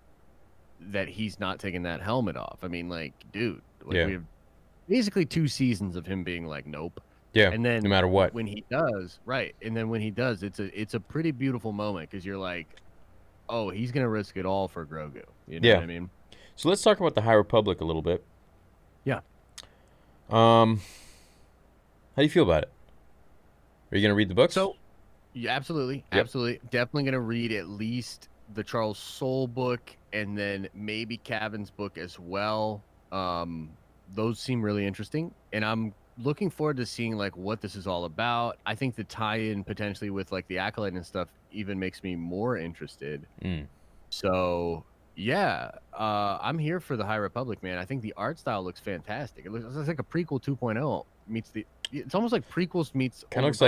that he's not taking that helmet off. I mean, like, dude, like
Yeah.
we have basically 2 seasons of him being like, nope.
yeah.
And then
No matter what.
when he does, right, and then when he does, it's a pretty beautiful moment because you're like, oh, he's gonna risk it all for Grogu. You know
Yeah.
what I mean?
So let's talk about the High Republic a little bit.
Yeah.
How do you feel about it? Are you gonna read the books?
So, yeah, absolutely,
Yep.
absolutely, definitely gonna read at least the Charles Soule book and then maybe Cavan's book as well. Those seem really interesting, and I'm looking forward to seeing like what this is all about. I think the tie-in potentially with like the Acolyte and stuff even makes me more interested.
Mm.
So yeah, I'm here for the High Republic, man. I think the art style looks fantastic. It looks it's like a prequel 2.0 meets the. It's almost like prequels meets
Kind of
Old
looks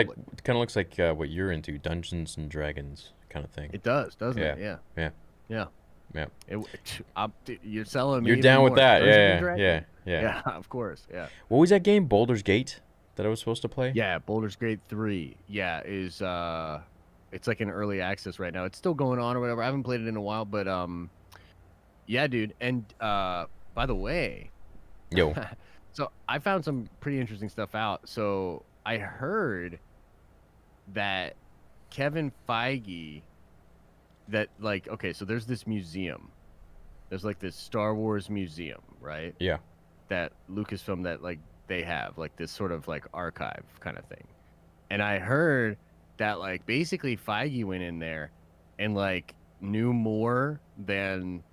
like
Republic.
what you're into, Dungeons and Dragons kind of thing.
It does, doesn't
Yeah.
it? Yeah,
Yeah.
yeah.
Yeah.
You're selling me.
You're
even
down with
more.
that.
Dungeons and
Yeah,
Dragons?
yeah.
Yeah, of course. Yeah,
What was that game? Baldur's Gate that I was supposed to play?
yeah. Baldur's Gate 3. Yeah, is it's like in early access right now. It's still going on or whatever. I haven't played it in a while, but yeah, dude. And by the way,
Yo.
so I found some pretty interesting stuff out. So I heard that Kevin Feige, that like, okay, so there's this museum. There's like this Star Wars museum, right?
Yeah.
That Lucasfilm that like they have like this sort of like archive kind of thing. And I heard that like basically Feige went in there and like knew more than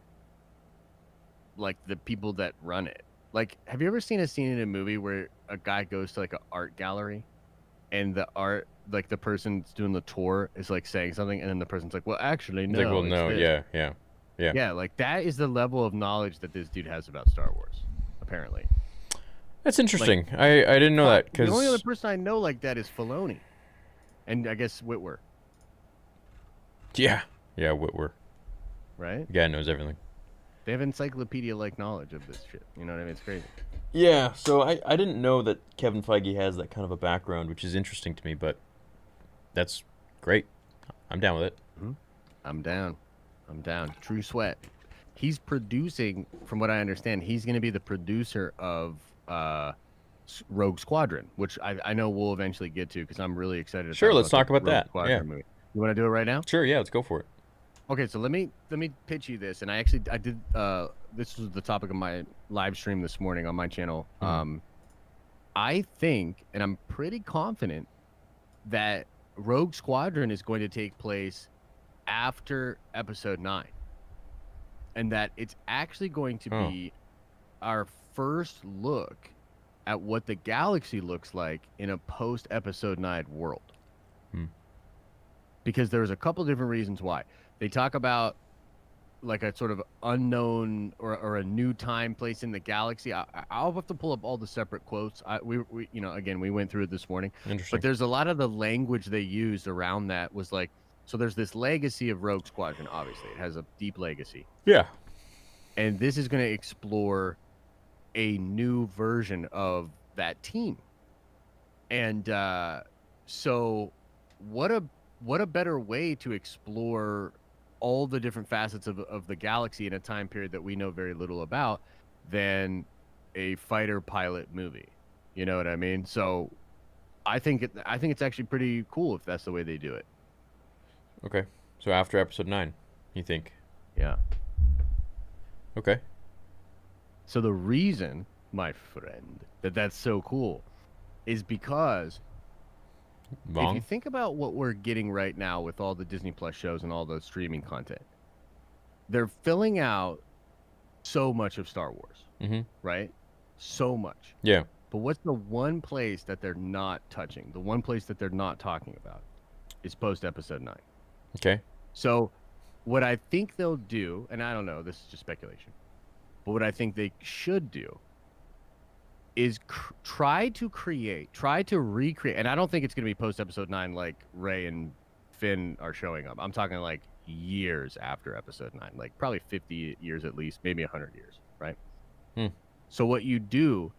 like the people that run it. Like, have you ever seen a scene in a movie where a guy goes to like an art gallery and the art, like the person's doing the tour is like saying something and then the person's like, well, actually,
It's
no.
like, well,
it's
no,
this."
yeah, yeah. Yeah.
Yeah, like that is the level of knowledge that this dude has about Star Wars, apparently.
That's interesting. I didn't know that
The only other
because
person I know like that is Filoni. And I guess Whitwer,
yeah, Whitwer.
right?
The guy knows everything.
They have encyclopedia-like knowledge of this shit. You know what I mean? It's crazy.
Yeah, so I didn't know that Kevin Feige has that kind of a background, which is interesting to me, but that's great. I'm down with it.
I'm down. I'm down. True Sweat. He's producing, from what I understand, he's going to be the producer of Rogue Squadron, which I know we'll eventually get to because I'm really excited to
Sure, let's talk
the
about
Rogue
that.
Squadron
Yeah.
movie. You want to do it right now?
Sure, yeah, let's go for it.
Okay, so let me pitch you this, and I did this was the topic of my live stream this morning on my channel. I think, and I'm pretty confident that Rogue Squadron is going to take place after Episode 9, and that it's actually going to be our first look at what the galaxy looks like in a post Episode 9 world. Because there's a couple different reasons why. They talk about like a sort of unknown or a new time place in the galaxy. I'll have to pull up all the separate quotes. We again, we went through it this morning.
Interesting.
But there's a lot of the language they used around that was like, so there's this legacy of Rogue Squadron, obviously. It has a deep legacy.
Yeah.
And this is going to explore a new version of that team. And so what a better way to explore all the different facets of the galaxy in a time period that we know very little about than a fighter pilot movie. You know what I mean? So I think it's actually pretty cool if that's the way they do it.
Okay. So after Episode 9, you think?
Yeah.
Okay.
So the reason, my friend, that that's so cool is because if you
Wrong?
think about what we're getting right now with all the Disney Plus shows and all the streaming content, they're filling out so much of Star Wars,
Mm-hmm.
right? So much.
Yeah.
But what's the one place that they're not touching? The one place that they're not talking about is post episode 9.
Okay.
So, what I think they'll do, and I don't know, this is just speculation, but what I think they should do is try to recreate, and I don't think it's going to be post episode 9 like Ray and Finn are showing up. I'm talking like years after episode 9, like probably 50 years at least, maybe 100 years, right? So what you do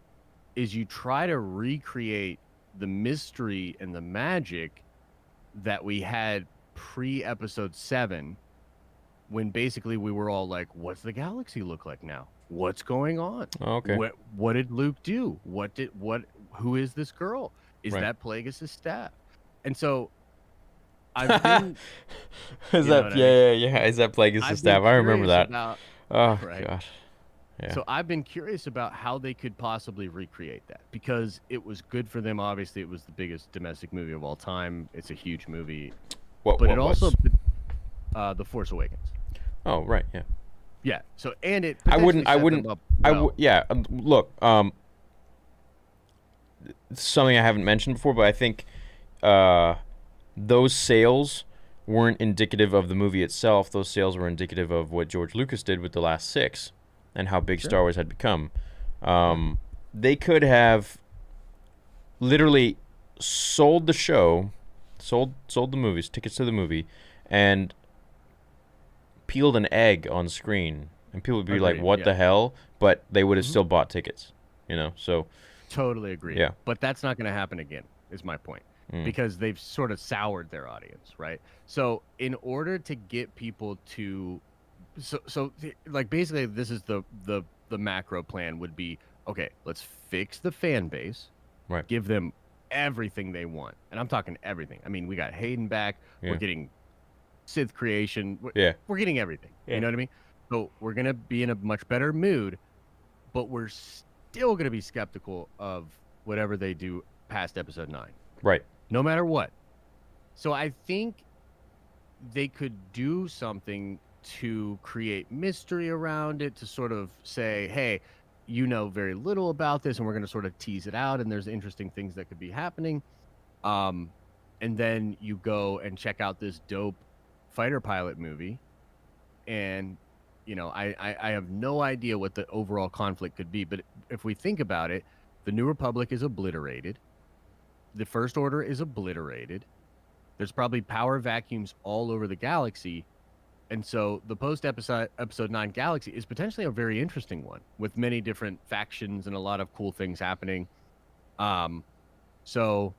is you try to recreate the mystery and the magic that we had pre-episode 7, when basically we were all like, what's the galaxy look like now? What's going on?
Oh, okay.
What did Luke do? Who is this girl? Is
Right.
that Plagueis' staff? And so I've been
Is
You know
that
what I mean?
yeah? Is that Plagueis'
I've
staff?
been
I remember
curious
that.
about-
Oh
Right.
god. Yeah.
So I've been curious about how they could possibly recreate that, because it was good for them. Obviously, it was the biggest domestic movie of all time. It's a huge movie,
what
but
what
it also
was?
The Force Awakens.
Oh right, yeah.
Yeah. So and it.
I wouldn't-
potentially set them up well.
Yeah. Look, something I haven't mentioned before, but I think those sales weren't indicative of the movie itself. Those sales were indicative of what George Lucas did with the last 6 and how big
Sure.
Star Wars had become. They could have literally sold the show, sold the movies, tickets to the movie, and peeled an egg on screen, and people would be like,
Agreed,
"What
yeah.
the hell?" But they would have
Mhm.
still bought tickets, you know. So
Totally agree.
Yeah.
But that's not going to happen again, is my point. Because they've sort of soured their audience, right? So in order to get people to, like basically this is the macro plan would be, okay, let's fix the fan base,
Right.
give them everything they want, and I'm talking everything. I mean, we got Hayden back,
Yeah.
we're getting Sith creation,
Yeah.
we're getting everything.
Yeah.
You know what I mean? So we're gonna be in a much better mood, but we're still gonna be skeptical of whatever they do past episode 9,
Right.
no matter what. So I think they could do something to create mystery around it, to sort of say, hey, you know very little about this, and we're going to sort of tease it out, and there's interesting things that could be happening. And then you go and check out this dope fighter pilot movie, and I have no idea what the overall conflict could be, but if we think about it, the New Republic is obliterated. The First Order is obliterated. There's probably power vacuums all over the galaxy. And so the episode 9 galaxy is potentially a very interesting one, with many different factions and a lot of cool things happening. So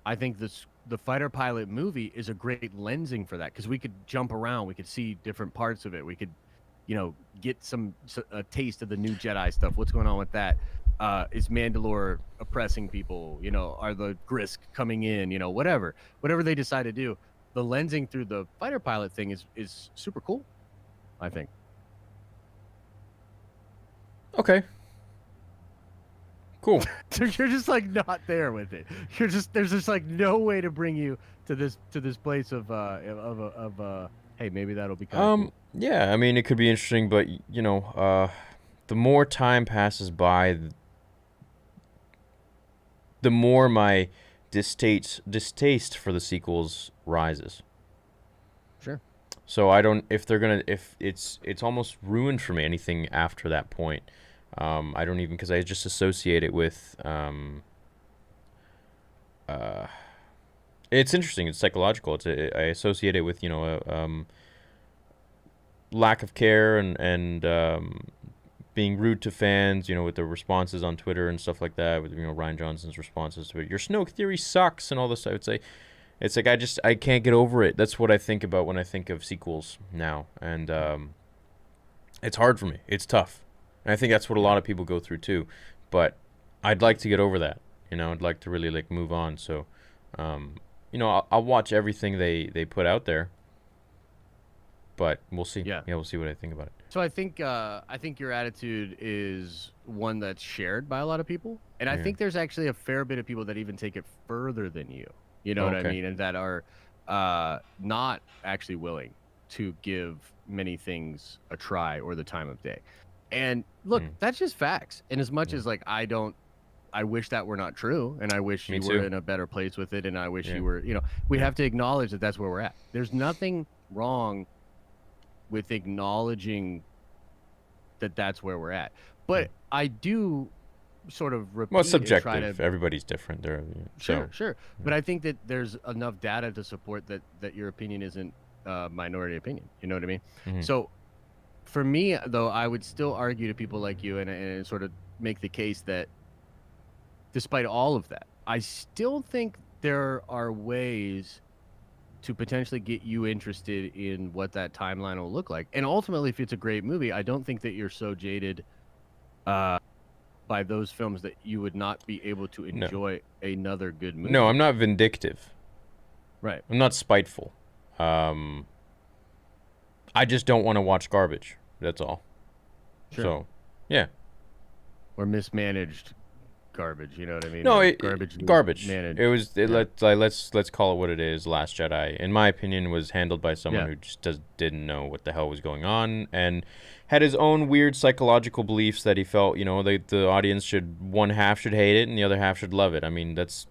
I think the fighter pilot movie is a great lensing for that, because we could jump around, we could see different parts of it, we could get a taste of the new Jedi stuff. What's going on with that? Is Mandalore oppressing people? Are the Grisk coming in? Whatever they decide to do, the lensing through the fighter pilot thing is super cool, I think.
Okay. Cool.
So you're just like not there with it. There's just like no way to bring you to this place of hey, maybe that'll be kind of cool.
Yeah, I mean, it could be interesting, but the more time passes by, the more my distaste for the sequels rises.
Sure.
So I don't, if it's almost ruined for me, anything after that point. I don't even, because I just associate it with it's interesting, it's psychological. I associate it with lack of care and being rude to fans, with the responses on Twitter and stuff like that, with Ryan Johnson's responses to it. Your Snoke theory sucks and all this. I would say it's like I can't get over it. That's what I think about when I think of sequels now, and it's hard for me. It's tough, and I think that's what a lot of people go through too. But I'd like to get over that. I'd like to really move on. So, I'll watch everything they put out there. But we'll see.
Yeah,
we'll see what I think about it.
So I think your attitude is one that's shared by a lot of people, and I think there's actually a fair bit of people that even take it further than you. You know what I mean, and that are not actually willing to give many things a try or the time of day. And look, that's just facts. And as much as I don't I wish that were not true, and I wish
Me
you
too.
were in a better place with it, and I wish
Yeah.
you were, we
Yeah.
have to acknowledge that that's where we're at. There's nothing wrong with acknowledging that that's where we're at. But I do sort of repeat
Well, it's
and try
subjective.
to
Everybody's different.
sure. But I think that there's enough data to support that your opinion isn't a minority opinion. You know what I mean?
Mhm.
So for me, though, I would still argue to people like you and sort of make the case that despite all of that, I still think there are ways to potentially get you interested in what that timeline will look like. And ultimately, if it's a great movie, I don't think that you're so jaded by those films that you would not be able to
No.
enjoy another good movie.
No, I'm not vindictive.
Right.
I'm not spiteful. I just don't want to watch garbage. That's all.
Sure.
So, yeah.
Or mismanaged garbage. You know what I mean?
No,
Like
garbage.
managed.
It was.
Yeah.
Let's call it what it is. Last Jedi, in my opinion, was handled by someone
Yeah.
who just didn't know what the hell was going on and had his own weird psychological beliefs that he felt. The audience one half should hate it and the other half should love it. I mean, that's.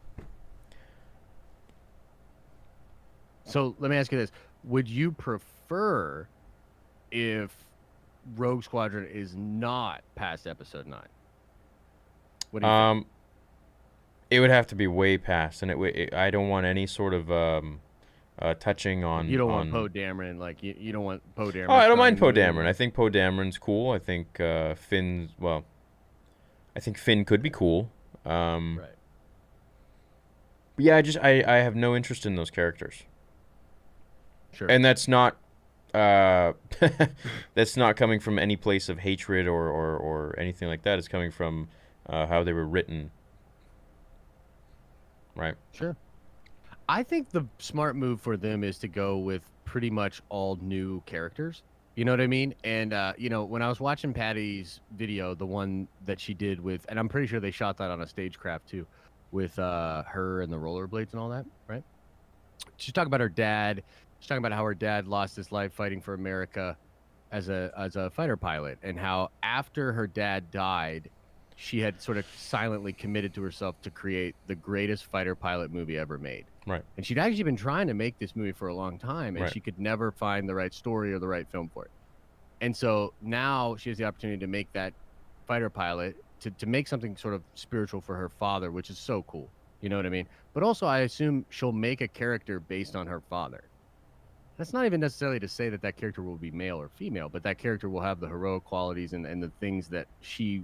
So let me ask you this: would you prefer if Rogue Squadron is not past Episode 9? What do you think?
It would have to be way past, and I don't want any sort of touching on.
You don't
on...
want Poe Dameron, like you don't want Poe Dameron.
Oh, I don't mind Poe
starring in the
Dameron.
movie.
I think Poe Dameron's cool. I think Finn's well. I think Finn could be cool.
Right.
But yeah, I have no interest in those characters,
Sure.
and that's not that's not coming from any place of hatred or anything like that. It's coming from how they were written. Right.
Sure. I think the smart move for them is to go with pretty much all new characters. You know what I mean? And when I was watching Patty's video, the one that she did with, and I'm pretty sure they shot that on a stagecraft too, with her and the rollerblades and all that, right? She's talking about her dad. She's talking about how her dad lost his life fighting for America as a fighter pilot, and how after her dad died, she had sort of silently committed to herself to create the greatest fighter pilot movie ever made.
Right.
And she'd actually been trying to make this movie for a long time, and
Right.
she could never find the right story or the right film for it. And so now she has the opportunity to make that fighter pilot, to make something sort of spiritual for her father, which is so cool. You know what I mean? But also, I assume she'll make a character based on her father. That's not even necessarily to say that that character will be male or female, but that character will have the heroic qualities and the things that she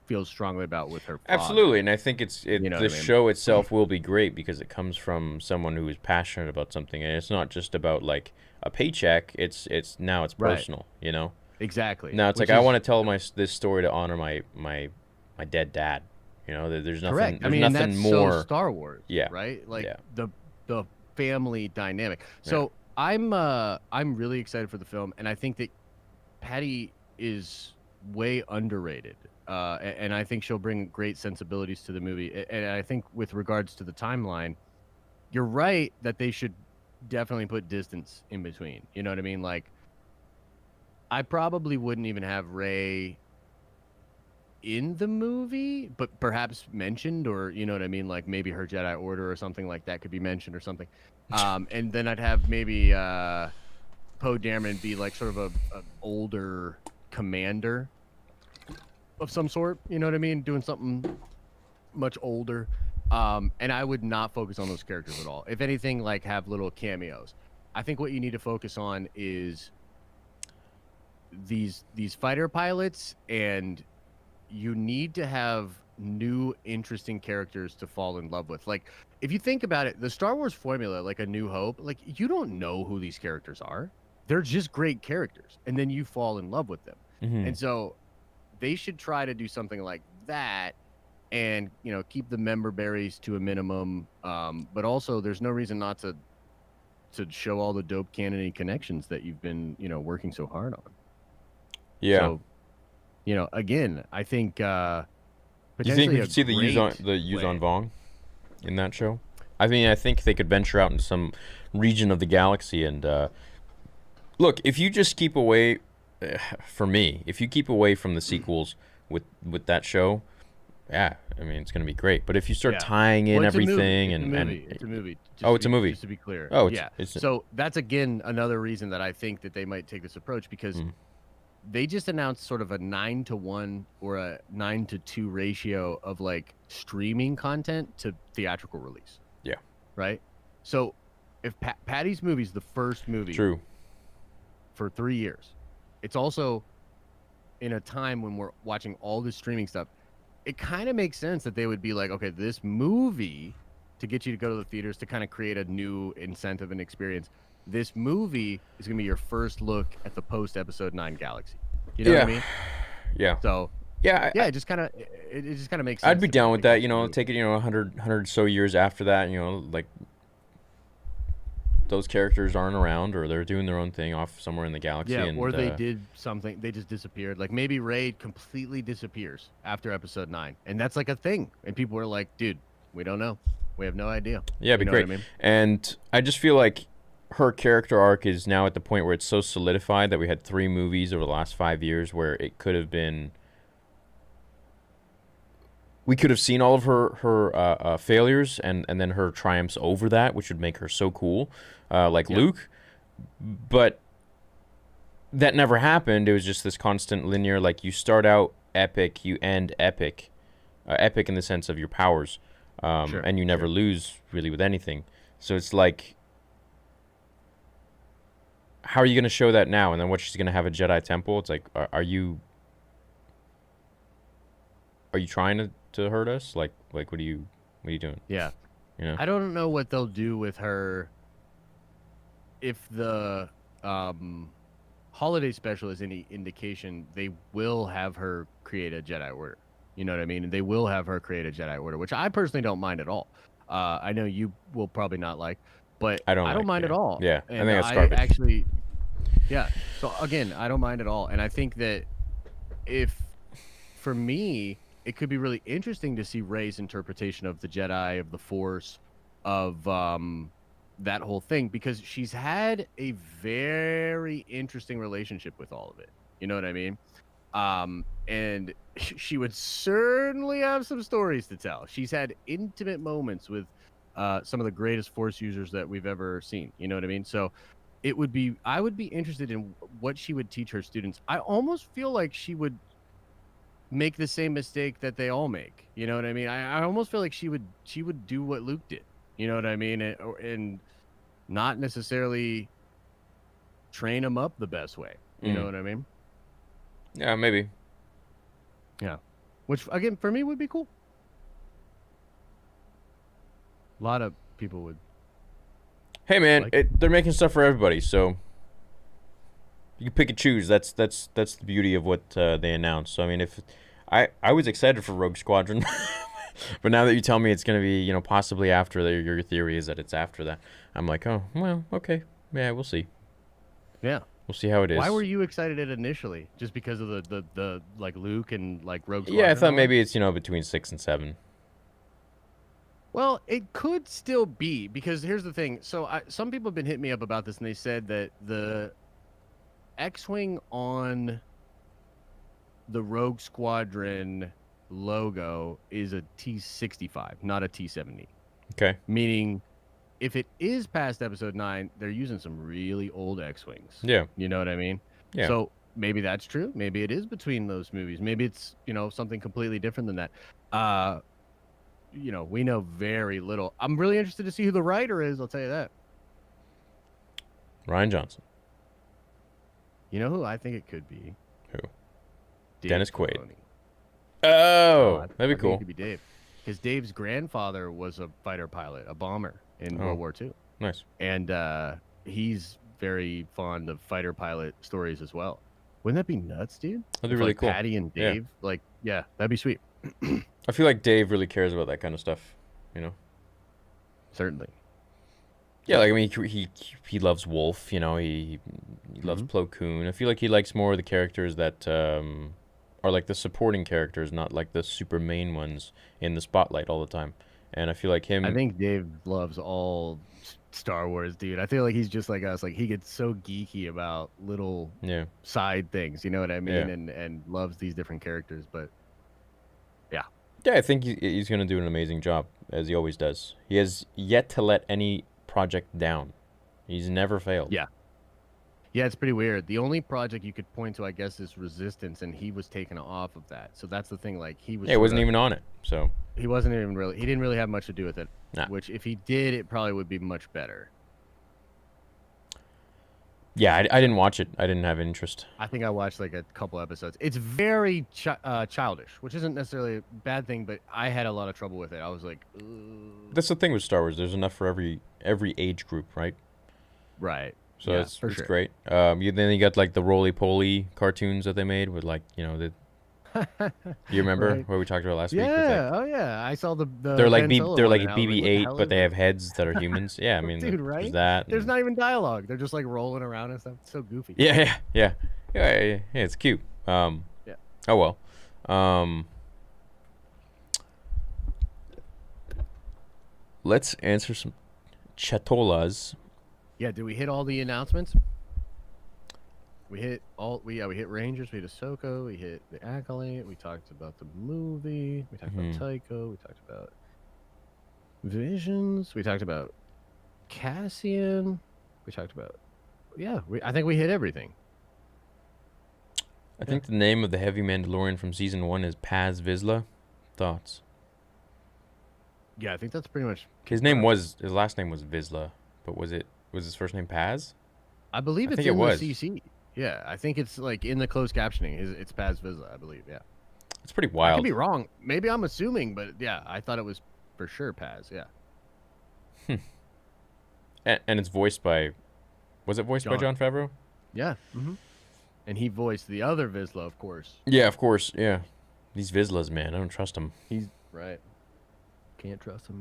feels strongly about with her father.
Absolutely, and I think
You know
the
what I mean?
show itself will be great because it comes from someone who is passionate about something, and it's not just about like a paycheck. It's now it's
Right.
personal, you know.
Exactly.
Now it's
Which
like I
is
want to tell this story to honor my dead dad. You know, there's nothing.
correct.
There's
I mean, and
nothing
that's
more.
so Star Wars.
Yeah.
Right. Like
Yeah.
the family dynamic. So I'm really excited for the film, and I think that Patty is way underrated. And I think she'll bring great sensibilities to the movie. And I think with regards to the timeline, you're right that they should definitely put distance in between. You know what I mean? Like, I probably wouldn't even have Rey in the movie, but perhaps mentioned, or you know what I mean? Like maybe her Jedi Order or something like that could be mentioned or something. And then I'd have maybe Poe Dameron be like sort of a older commander of some sort, you know what I mean? Doing something much older. And I would not focus on those characters at all. If anything, like have little cameos. I think what you need to focus on is these fighter pilots, and you need to have new interesting characters to fall in love with. Like if you think about it, the Star Wars formula, like A New Hope, like you don't know who these characters are. They're just great characters, and then you fall in love with them.
Mhm.
And so they should try to do something like that, and keep the member berries to a minimum. But also, there's no reason not to show all the dope canon connections that you've been working so hard on.
Yeah.
So, again, I think
Do you
potentially
think we
a
could see the
great
Yuzon
way.
Vong in that show? I think they could venture out into some region of the galaxy and look. If you just keep away, for me, if you keep away from the sequels with that show, yeah, I mean, it's gonna be great. But if you start
Yeah.
tying in
Well, it's a movie.
everything
It's a
and
movie. It's a movie.
oh, it's a movie.
Just to be clear.
Oh,
Yeah.
it's
So that's again another reason that I think that they might take this approach because
Mm.
they just announced sort of a 9-to-1 or a 9-to-2 ratio of like streaming content to theatrical release.
Yeah.
Right. So if Patty's movie is the first movie
true.
for 3 years, it's also in a time when we're watching all this streaming stuff. It kind of makes sense that they would be like, okay, this movie to get you to go to the theaters to kind of create a new incentive and experience. This movie is going to be your first look at the post episode 9 galaxy. You know what I mean?
Yeah.
So
Yeah.
yeah, it just kind of makes sense.
I'd be
to me,
down with
like,
that.
that's
You
the
know,
movie.
take it. You know, 100 so years after that. You know, like those characters aren't around, or they're doing their own thing off somewhere in the galaxy.
Yeah,
and,
or they did something. They just disappeared. Like maybe Rey completely disappears after episode 9, and that's like a thing. And people are like, "Dude, we don't know. We have no idea."
Yeah, it'd be
You know
great.
what I mean?
And I just feel like her character arc is now at the point where it's so solidified that we had 3 movies over the last 5 years where it could have been. We could have seen all of her failures and then her triumphs over that, which would make her so cool, like
Yeah.
Luke. But that never happened. It was just this constant linear, like you start out epic, you end epic. Epic in the sense of your powers,
Sure,
and you never
sure.
lose really with anything. So it's like, how are you going to show that now? And then what, she's going to have a Jedi temple? It's like, are you trying to hurt us? Like what are you doing?
Yeah.
You know?
I don't know what they'll do with her if the holiday special is any indication. They will have her create a Jedi Order. You know what I mean? And they will have her create a Jedi Order, which I personally don't mind at all. I know you will probably not like, but
I don't
I don't
like,
mind
yeah.
at all.
Yeah, I
And
think that's garbage.
actually, yeah. So again, I don't mind at all. And I think that if, for me, it could be really interesting to see Rey's interpretation of the Jedi, of the Force, of that whole thing, because she's had a very interesting relationship with all of it. You know what I mean? And she would certainly have some stories to tell. She's had intimate moments with some of the greatest Force users that we've ever seen. You know what I mean? So I would be interested in what she would teach her students. I almost feel like she would make the same mistake that they all make. You know what I mean? I almost feel like she would do what Luke did. You know what I mean? And not necessarily train him up the best way. You know what I mean?
Yeah, maybe.
Yeah. Which again for me would be cool. A lot of people would.
Hey man,
Like-
they're making stuff for everybody, so you can pick and choose. That's the beauty of what they announced. So I mean, if I was excited for Rogue Squadron, but now that you tell me it's gonna be, you know, possibly after your theory is that it's after that, I'm like, oh well, okay, yeah, we'll see.
Yeah.
We'll see how it is.
Why were you excited initially? Just because of the like Luke and like Rogue Squadron?
Yeah, I
and
thought
all that?
maybe it's, you know, between 6 and 7.
Well, it could still be, because here's the thing. So some people have been hitting me up about this, and they said that the X-wing on the Rogue Squadron logo is a T-65, not a T-70.
Okay.
Meaning, if it is past Episode 9, they're using some really old X-wings.
Yeah.
You know what I mean?
Yeah.
So maybe that's true. Maybe it is between those movies. Maybe it's, you know, something completely different than that. You know, we know very little. I'm really interested to see who the writer is. I'll tell you that.
Ryan Johnson.
You know who I think it could be?
Who?
Dave
Dennis Quaid.
Filoni.
Oh,
I
that'd
think
be
it
cool.
could be Dave, because Dave's grandfather was a fighter pilot, a bomber in
Oh.
World War II,
Nice.
and he's very fond of fighter pilot stories as well. Wouldn't that be nuts, dude?
That'd be
If,
really
like,
cool.
Patty and
Yeah.
Dave, like, yeah, that'd be sweet.
I feel like Dave really cares about that kind of stuff, you know?
Certainly.
Yeah, like I mean, he loves Wolf, you know. He loves
Mhm.
Plo Koon. I feel like he likes more of the characters that are like the supporting characters, not like the super main ones in the spotlight all the time. And I feel like him.
I think Dave loves all Star Wars, dude. I feel like he's just like us. Like, he gets so geeky about little
Yeah.
side things, you know what I mean?
Yeah.
And loves these different characters. But yeah,
Yeah, I think he's going to do an amazing job, as he always does. He has yet to let any project down. He's never failed.
Yeah. Yeah, it's pretty weird. The only project you could point to, I guess, is Resistance, and he was taken off of that. So that's the thing. Like he was.
Yeah, he wasn't even on it, so.
He wasn't even really. He didn't really have much to do with it.
Nah.
Which, if he did, it probably would be much better.
Yeah, I didn't watch it. I didn't have interest.
I think I watched like a couple episodes. It's very childish, which isn't necessarily a bad thing, but I had a lot of trouble with it. I was like, ugh.
That's the thing with Star Wars. There's enough for every age group, right?
Right.
So
Yeah,
it's
for sure.
great. Then you got like the roly poly cartoons that they made with like the. You remember
Right.
what we talked about last week? With,
Yeah.
like,
Oh yeah. I saw the.
they're like
Ben Solo
they're
one,
like
and I was what the
BB-8,
hell
but
is
they
this?
have heads that are humans. Yeah, I mean,
Dude,
there's
right?
that.
There's
and-
not even dialogue. They're just like rolling around and stuff. It's so goofy.
Yeah. It's cute.
Yeah.
Oh well. Let's answer some chatolas.
Yeah. Did we hit all the announcements? We hit all. We hit Rangers. We hit Ahsoka. We hit the Acolyte. We talked about the movie. We talked about Tycho. We talked about Visions. We talked about Cassian. We talked about. Yeah. I think we hit everything.
I think the name of the heavy Mandalorian from season 1 is Paz Vizsla. Thoughts?
Yeah, I think that's pretty much.
His last name was Vizsla, but was his first name Paz?
I believe
I
it's
think it
in
was.
the CC. Yeah, I think it's like in the closed captioning. It's Paz Vizsla, I believe. Yeah.
It's pretty
I
wild.
could be wrong. Maybe I'm assuming, but yeah, I thought it was for sure Paz. Yeah.
And it's voiced by. Was it voiced by Jon Favreau?
Yeah. And he voiced the other Vizsla, of course.
Yeah, of course. Yeah. These Vizslas, man, I don't trust them.
He's right. Can't trust him,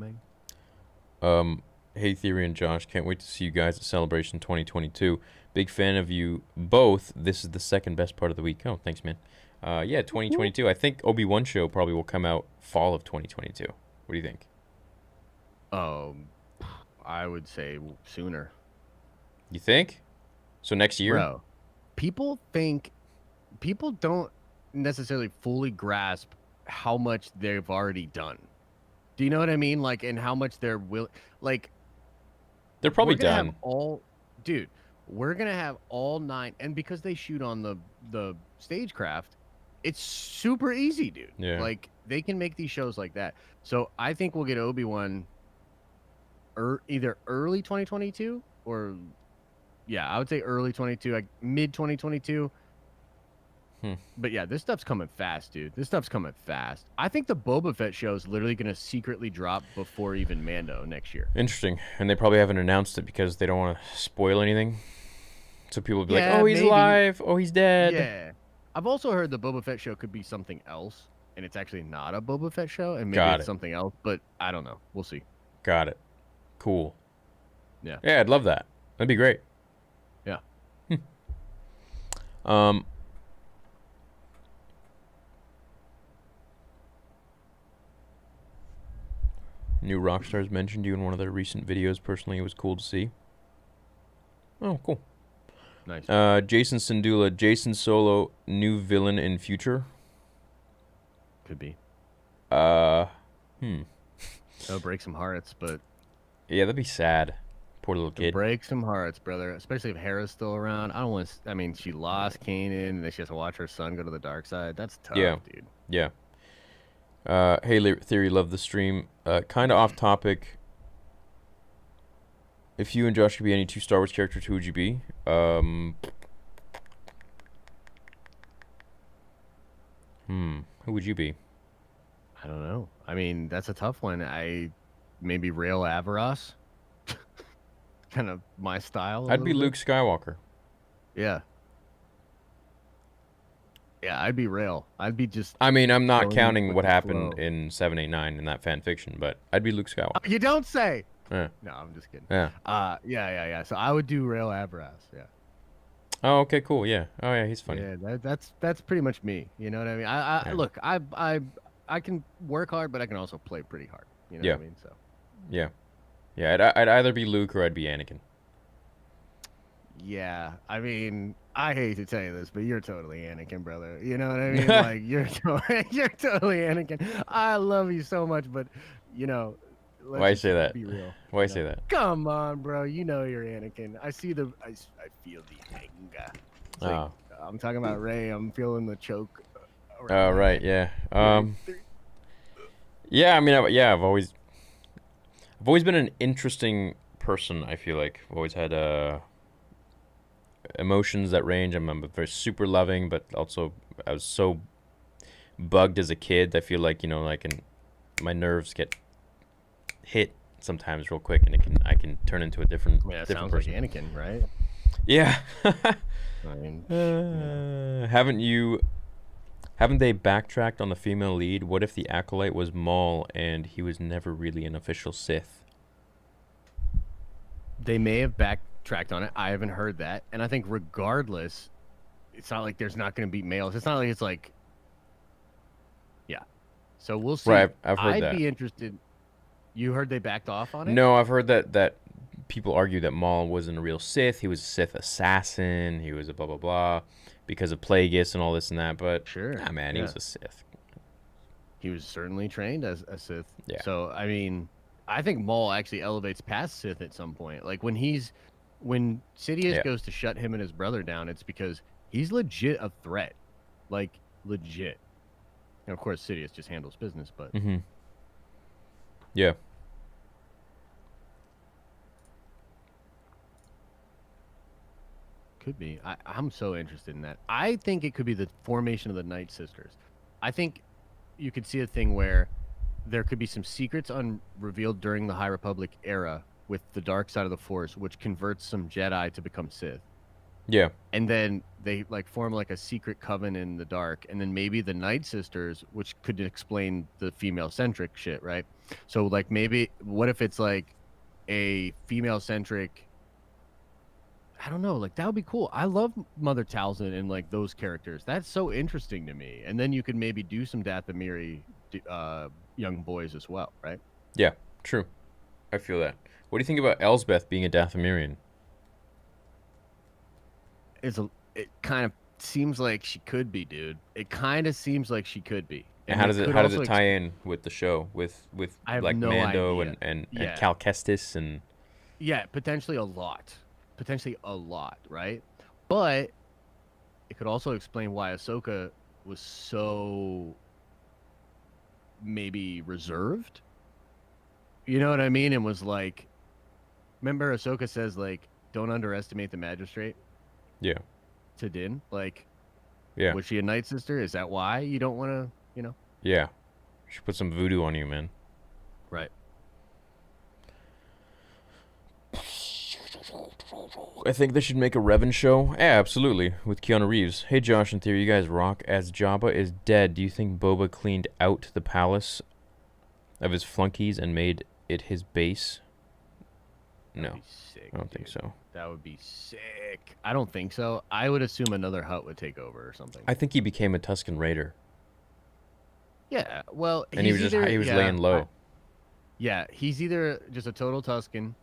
man.
Hey, Theory and Josh, can't wait to see you guys at Celebration 2022. Big fan of you both. This is the second best part of the week. Oh, thanks, man. Yeah, 2022. I think Obi-Wan show probably will come out fall of 2022. What do you think?
I would say sooner.
You think? So next year?
Bro, people don't necessarily fully grasp how much they've already done. Do you know what I mean? Like, and how much they're like.
They're probably
we're gonna
done.
have dude, we're gonna have all 9, and because they shoot on the stagecraft, it's super easy, dude.
Yeah.
Like they can make these shows like that. So I think we'll get Obi-Wan either early 2022 or I would say early 22, like mid 2022. But yeah, this stuff's coming fast, dude. This stuff's coming fast. I think the Boba Fett show is literally going to secretly drop before even Mando next year.
Interesting. And they probably haven't announced it because they don't want to spoil anything. So people will be like,
Yeah,
oh, he's
maybe.
alive. Oh, he's dead.
Yeah. I've also heard the Boba Fett show could be something else, and it's actually not a Boba Fett show, and maybe
Got
it's
it.
something else, but I don't know. We'll see.
Got it. Cool.
Yeah.
Yeah, I'd love that. That'd be great.
Yeah.
New Rockstars mentioned you in one of their recent videos. Personally, it was cool to see. Oh, cool.
Nice.
Jason Sindula, Jason Solo, new villain in future.
Could be.
Hmm.
That'll break some hearts, but
Yeah, that'd be sad. Poor little kid.
break some hearts, brother. Especially if Hera's still around. I don't want to. I mean, she lost Kanan, and then she has to watch her son go to the dark side. That's tough,
Yeah.
dude.
Yeah. Hey, Theory, love the stream. Kind of off topic. If you and Josh could be any two Star Wars characters, who would you be? Who would you be?
I don't know. I mean, that's a tough one. Maybe Rail Avaros. Kind of my style.
I'd be Luke Skywalker.
Yeah. Yeah, I'd be Rail. I'd be just.
I mean, I'm not
Going
counting
with
what
the
happened
flow.
in 789 in that fan fiction, but I'd be Luke Skywalker.
You don't say.
Yeah.
No, I'm just kidding.
Yeah.
Yeah. So I would do Rail Avaros. Yeah.
Oh, okay, cool. Yeah. Oh, yeah, he's funny.
Yeah, that's pretty much me. You know what I mean? I
Yeah.
look, I can work hard, but I can also play pretty hard. You know
Yeah.
what I mean? So.
Yeah. Yeah, I'd either be Luke or I'd be Anakin.
Yeah, I mean, I hate to tell you this, but you're totally Anakin, brother. You know what I mean? Like you're totally Anakin. I love you so much, but you know, let's
Why you
just
say that?
be real.
Why you
You
say
know,
that?
come on, bro. You know you're Anakin. I feel the anger. It's like
Oh.
I'm talking about Ray. I'm feeling the choke around
Oh,
my
right.
neck.
Yeah.
Three.
Yeah. I mean, I've always been an interesting person. I feel like I've always had emotions that range. I'm very super loving, but also I was so bugged as a kid. I feel like my nerves get hit sometimes real quick, and I can turn into a different
Yeah, it
different
sounds like
person.
Anakin, right?
Yeah.
I mean,
Haven't they backtracked on the female lead? What if the acolyte was Maul and he was never really an official Sith?
they may have backtracked on it. I haven't heard that, and I think regardless, it's not like there's not going to be males. It's not like it's like, yeah. So we'll see.
Right, I've heard
I'd
that.
be interested. You heard they backed off on it?
No, I've heard that people argue that Maul wasn't a real Sith. He was a Sith assassin. He was a blah blah blah because of Plagueis and all this and that. But
Sure.
nah, man, he
Yeah.
was a Sith.
He was certainly trained as a Sith.
Yeah.
So I mean, I think Maul actually elevates past Sith at some point. Like when Sidious
Yeah.
goes to shut him and his brother down, it's because he's legit a threat. Like legit. And of course Sidious just handles business, but
Mm-hmm. Yeah.
could be. I'm so interested in that. I think it could be the formation of the Night Sisters. I think you could see a thing where there could be some secrets unrevealed during the High Republic era with the dark side of the Force, which converts some Jedi to become Sith.
Yeah.
And then they like form like a secret coven in the dark, and then maybe the Night Sisters, which could explain the female centric shit, right? So like maybe what if it's like a female centric, I don't know, like that would be cool. I love Mother Talzin and like those characters. That's so interesting to me. And then you could maybe do some Dathomiri young boys as well, right?
Yeah. True. I feel that. What do you think about Elsbeth being a Dathomirian?
It kind of seems like she could be, dude. It kind of seems like she could be.
And how
they
does it
could
how does
also
it tie in with the show with
I have
like
no
Mando
idea.
and
Yeah.
Cal Kestis and
Yeah, potentially a lot. Potentially a lot, right? But it could also explain why Ahsoka was so maybe reserved. You know what I mean? And was like, remember Ahsoka says like, don't underestimate the magistrate
yeah.
to Din. Like,
Yeah.
was she a Night Sister? Is that why you don't want to,
Yeah. She put some voodoo on you, man.
Right.
I think they should make a Revan show. Yeah, absolutely. With Keanu Reeves. Hey, Josh and Theory, you guys rock. As Jabba is dead, do you think Boba cleaned out the palace of his flunkies and made it his base?
That'd
No,
be sick,
I don't think
dude.
so.
That would be sick. I don't think so. I would assume another Hut would take over or something.
I think he became a Tusken Raider,
Yeah, well,
and he was just he was laying low.
Yeah, he's either just a total Tuscan.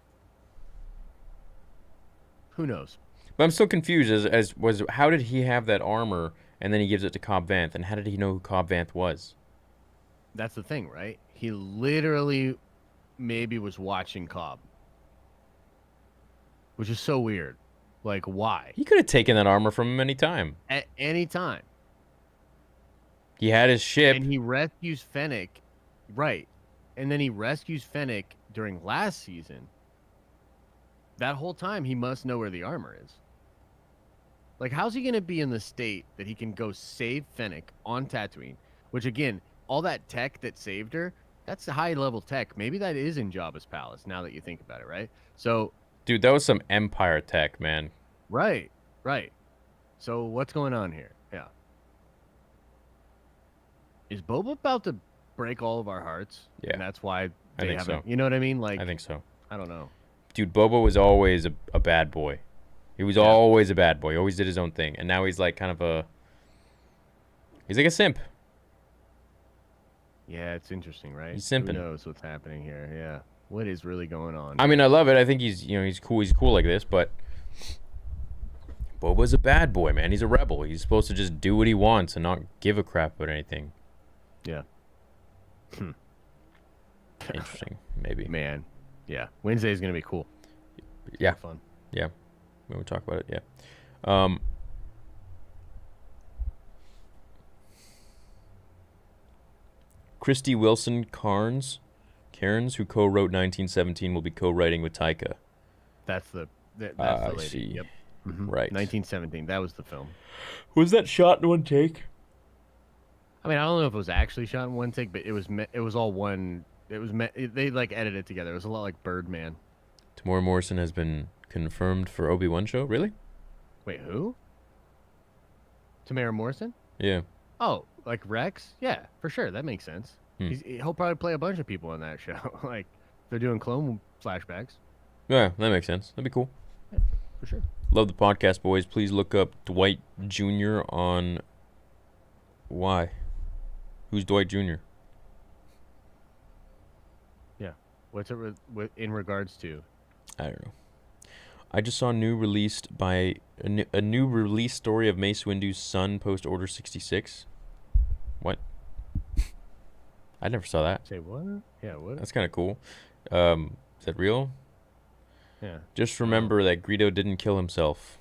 Who knows?
But I'm still confused as was how did he have that armor and then he gives it to Cobb Vanth, and how did he know who Cobb Vanth was?
That's the thing, right? He literally maybe was watching Cobb, which is so weird. Like, why?
He could have taken that armor from him any time.
At any time.
He had his ship.
And he rescues Fennec, right? And then he rescues Fennec during last season. That whole time, he must know where the armor is. Like, how's he going to be in the state that he can go save Fennec on Tatooine? Which, again, all that tech that saved her, that's high-level tech. Maybe that is in Jabba's palace, now that you think about it, right? So,
Dude, that was some Empire tech, man.
right. So, what's going on here? Yeah. Is Boba about to break all of our hearts?
Yeah.
And that's why
I
they
think
haven't,
so.
you know what I mean? Like,
I think so.
I don't know.
Dude, Boba was always a bad boy. He was always a bad boy. Always did his own thing. And now he's like kind of he's like a simp.
Yeah, it's interesting, right?
He's simping.
Who knows what's happening here? Yeah. What is really going on?
I mean, I love it. I think he's cool. He's cool like this, but Boba's a bad boy, man. He's a rebel. He's supposed to just do what he wants and not give a crap about anything.
Yeah.
Interesting, maybe.
Man, yeah. Wednesday is gonna be cool.
Yeah.
Fun.
Yeah. When we talk about it, yeah. Christy Wilson Cairns, who co-wrote 1917, will be co-writing with Taika.
That's the lady.
I see.
Yep.
Right.
1917. That was the film.
Was that shot in one take?
I mean, I don't know if it was actually shot in one take, but it was all one. They like edited it together. It was a lot like Birdman.
Tamora Morrison has been confirmed for Obi-Wan show. Really?
Wait, who? Tamara Morrison?
Yeah.
Oh, like Rex? Yeah, for sure. That makes sense.
Hmm.
He'll probably play a bunch of people in that show. Like, they're doing clone flashbacks.
Yeah, that makes sense. That'd be cool.
For sure.
Love the podcast, boys. Please look up Dwight Jr. on... Why? Who's Dwight Jr.?
Yeah. What's it in regards to?
I don't know. I just saw a new release story of Mace Windu's son post Order 66. What? I never saw that.
Say what? Yeah, what?
That's kind of cool. Is that real?
Yeah.
Just remember that Greedo didn't kill himself.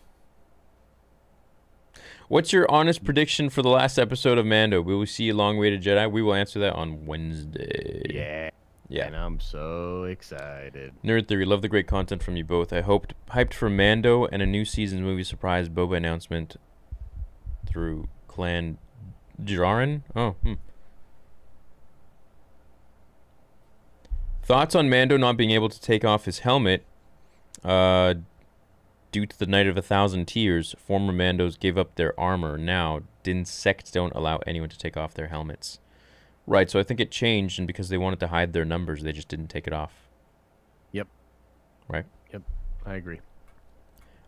What's your honest prediction for the last episode of Mando? Will we see a long-awaited Jedi? We will answer that on Wednesday.
Yeah.
Yeah.
And I'm so excited.
Nerd Theory, love the great content from you both. I hyped for Mando and a new season's movie surprise Boba announcement through Clan Djarin. Thoughts on Mando not being able to take off his helmet due to the Night of 1,000 Tears. Former Mandos gave up their armor. Now, Din Sect don't allow anyone to take off their helmets. Right, so I think it changed, and because they wanted to hide their numbers, they just didn't take it off.
Yep.
Right?
Yep, I agree.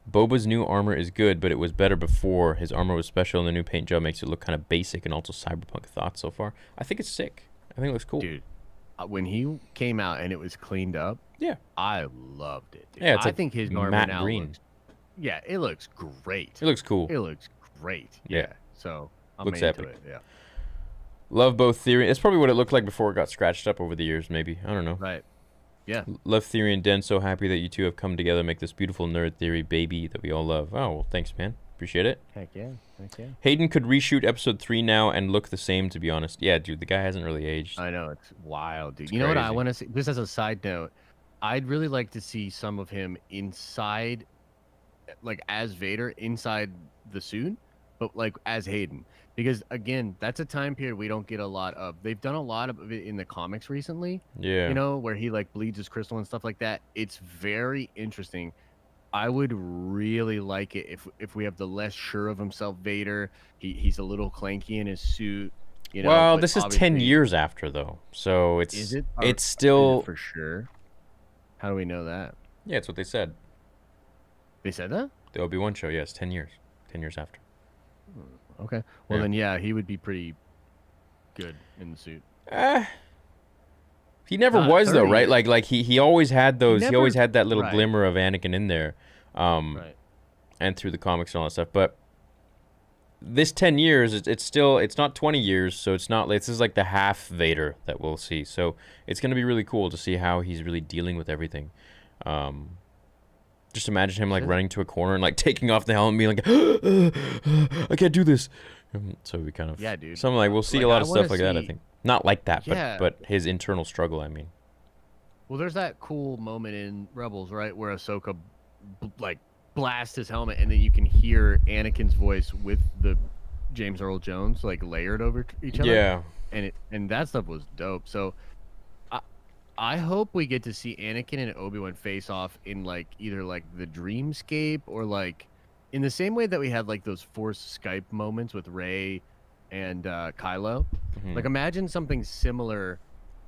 Boba's new armor is good, but it was better before. His armor was special, and the new paint job makes it look kind of basic and also cyberpunk thoughts so far. I think it's sick. I think it looks cool.
Dude, when he came out and it was cleaned up,
yeah,
I loved it. Dude.
Yeah, it's
I
like
think his armor
matte
now
green.
looks... Yeah, it looks great.
It looks cool.
It looks great.
Yeah.
Yeah. So I'm
Looks
into
epic.
it. Yeah.
Love both Theory. It's probably what it looked like before it got scratched up over the years, maybe. I don't know.
Right. Yeah.
Love Theory and Den. So happy that you two have come together to make this beautiful Nerd Theory baby that we all love. Oh, well, thanks, man. Appreciate it.
Heck yeah. Heck yeah.
Hayden could reshoot episode 3 now and look the same, to be honest. Yeah, dude, the guy hasn't really aged.
I know. It's wild, dude.
It's
You know what I
crazy.
want to see? Just as a side note, I'd really like to see some of him inside, like as Vader inside the suit, but like as Hayden. Because again, that's a time period we don't get a lot of. They've done a lot of it in the comics recently.
Yeah.
You know, where he like bleeds his crystal and stuff like that. It's very interesting. I would really like it if we have the less sure of himself Vader. He's a little clanky in his suit. You know,
well,
but
this is 10
obviously-
years after, though. So it's
Is it?
it's
Is it
still...
for sure. How do we know that?
Yeah, it's what they said.
They said that?
The Obi-Wan show, yes, 10 years. 10 years after.
Okay. Well,
Yeah.
then, yeah, he would be pretty good in the suit.
He never
Not
was, though,
30
right?
years.
Like he always had those... He
never-
always had that little
right.
glimmer of Anakin in there.
Right.
And through the comics and all that stuff. But this 10 years, it's still... It's not 20 years, so it's not... This is like the half Vader that we'll see. So it's going to be really cool to see how he's really dealing with everything. Just imagine him like running to a corner and like taking off the helmet and being like, I can't do this. So we kind of...
Yeah, dude.
Something like... We'll see
Like,
a lot
I
of
wanna
stuff like that, I
see-
think. Not like that,
Yeah.
but his internal struggle, I mean.
Well, there's that cool moment in Rebels, right, where Ahsoka like blasts his helmet, and then you can hear Anakin's voice with the James Earl Jones like layered over each other.
Yeah.
And that stuff was dope. So I hope we get to see Anakin and Obi-Wan face off in like either like the dreamscape or like in the same way that we had like those Force Skype moments with Rey and Kylo.
Mhm.
Like imagine something similar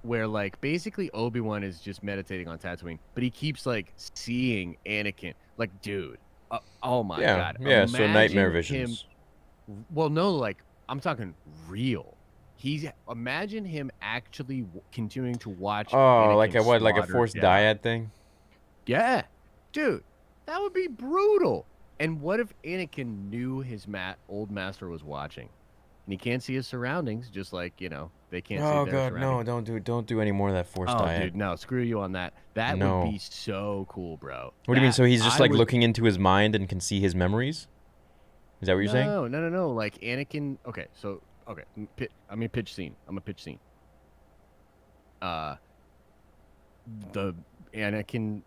where like basically Obi-Wan is just meditating on Tatooine, but he keeps like seeing Anakin. Like, dude, oh my god.
Yeah, so nightmare
Imagine him-
visions.
well, no, like I'm talking real. Imagine him actually continuing to watch.
Oh, like
Anakin
like a
slaughter
forced
Jedi.
dyad thing?
Yeah, dude, that would be brutal. And what if Anakin knew his old master was watching, and he can't see his surroundings, just like they can't see
Oh
their
God, no!
surroundings.
Don't do any more of that Force
Oh,
diet.
dude, no, screw you on that. That would
No.
be so cool, bro.
What do you mean?
That
So he's just
I
like
would.
looking into his mind and can see his memories? Is that what you're saying?
No, no, no, no. Like Anakin. Okay, so okay, I mean pitch scene. I'm a pitch scene. Uh, the Anakin.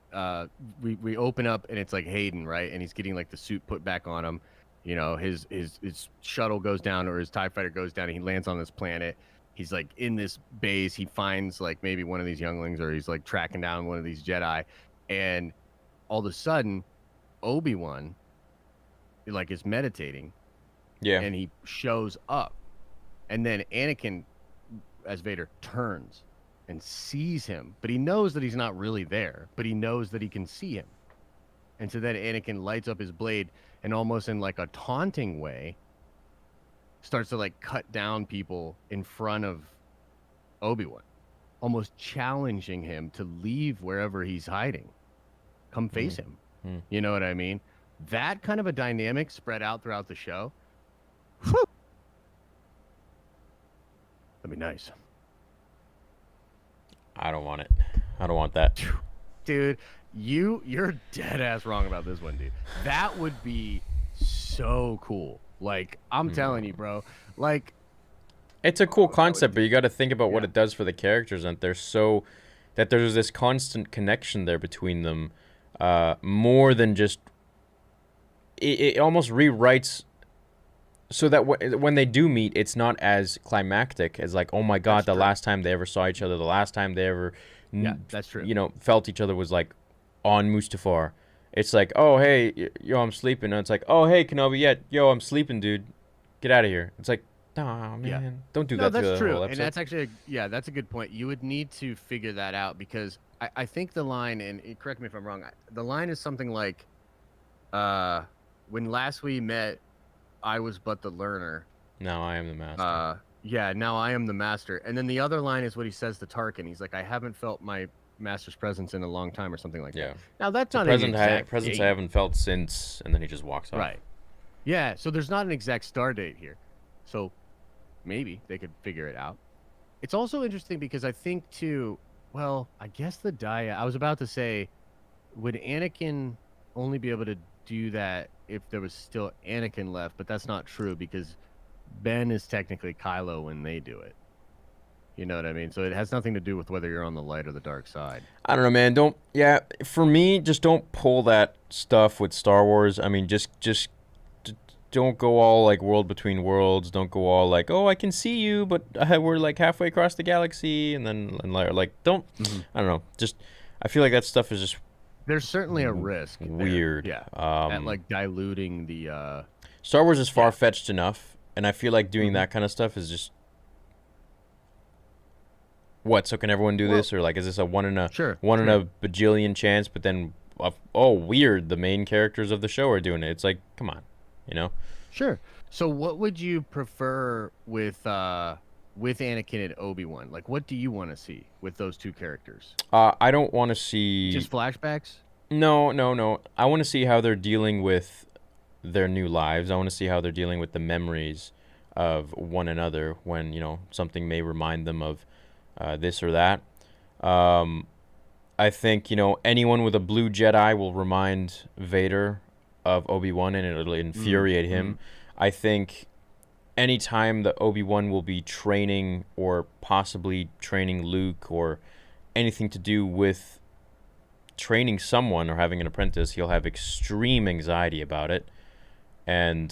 We open up and it's like Hayden, right? And he's getting like the suit put back on him. His shuttle goes down or his TIE fighter goes down and he lands on this planet. He's like in this base. He finds like maybe one of these younglings or he's like tracking down one of these Jedi, and all of a sudden, Obi-Wan like is meditating
Yeah.
and he shows up, and then Anakin as Vader turns and sees him, but he knows that he's not really there, but he knows that he can see him. And so then Anakin lights up his blade and almost in like a taunting way starts to like cut down people in front of Obi-Wan, almost challenging him to leave wherever he's hiding. Come face him.
Hmm.
You know what I mean? That kind of a dynamic spread out throughout the show. Whew. That'd be nice.
I don't want it. I don't want that.
Dude, you're dead ass wrong about this one, dude. That would be so cool. Like, I'm telling you, bro. Like,
It's a cool concept, but you got to think about what
Yeah.
it does for the characters, and there's this constant connection there between them, more than just. It almost rewrites, so that when they do meet, it's not as climactic as like, oh my God,
That's
the
true.
last time they ever saw each other, the last time they ever,
Yeah, that's true.
felt each other was like on Mustafar. It's like, oh hey, yo, I'm sleeping, and it's like, oh hey, Kenobi, yeah, yo, I'm sleeping, dude, get out of here. It's like, oh man,
Yeah.
don't do
No,
that to
that's
the
true.
whole
And
episode.
that's actually, that's a good point. You would need to figure that out because I think the line, and correct me if I'm wrong, the line is something like, when last we met, I was but the learner.
No, I am the master.
Yeah, now I am the master. And then the other line is what he says to Tarkin. He's like, I haven't felt my master's presence in a long time or something like
Yeah.
that. Now, that's
The
not an exact
presence
date.
I haven't felt since, and then he just walks off.
Right. Yeah, so there's not an exact star date here. So maybe they could figure it out. It's also interesting because I think too, well, I guess the dyad, I was about to say, would Anakin only be able to do that if there was still Anakin left, but that's not true because Ben is technically Kylo when they do it. You know what I mean? So it has nothing to do with whether you're on the light or the dark side.
I don't know, man. For me, just don't pull that stuff with Star Wars. I mean, just don't go all like World Between Worlds. Don't go all like, oh, I can see you, but we're like halfway across the galaxy, and then like don't. I don't know. Just I feel like that stuff is just
There's certainly a risk. there.
weird.
Yeah. At like diluting the
Star Wars is far fetched enough, and I feel like doing that kind of stuff is just. What? So can everyone do this, or like, is this a one in a
Sure,
in a bajillion chance? But then, oh, weird! The main characters of the show are doing it. It's like, come on, you know?
Sure. So what would you prefer with Anakin and Obi-Wan? Like what do you want to see with those two characters?
I don't want to see.
Just flashbacks?
No, no, no. I want to see how they're dealing with their new lives. I want to see how they're dealing with the memories of one another when something may remind them of this or that. I think anyone with a blue Jedi will remind Vader of Obi-Wan, and it'll infuriate him. I think anytime that Obi-Wan will be training or possibly training Luke or anything to do with training someone or having an apprentice, he'll have extreme anxiety about it and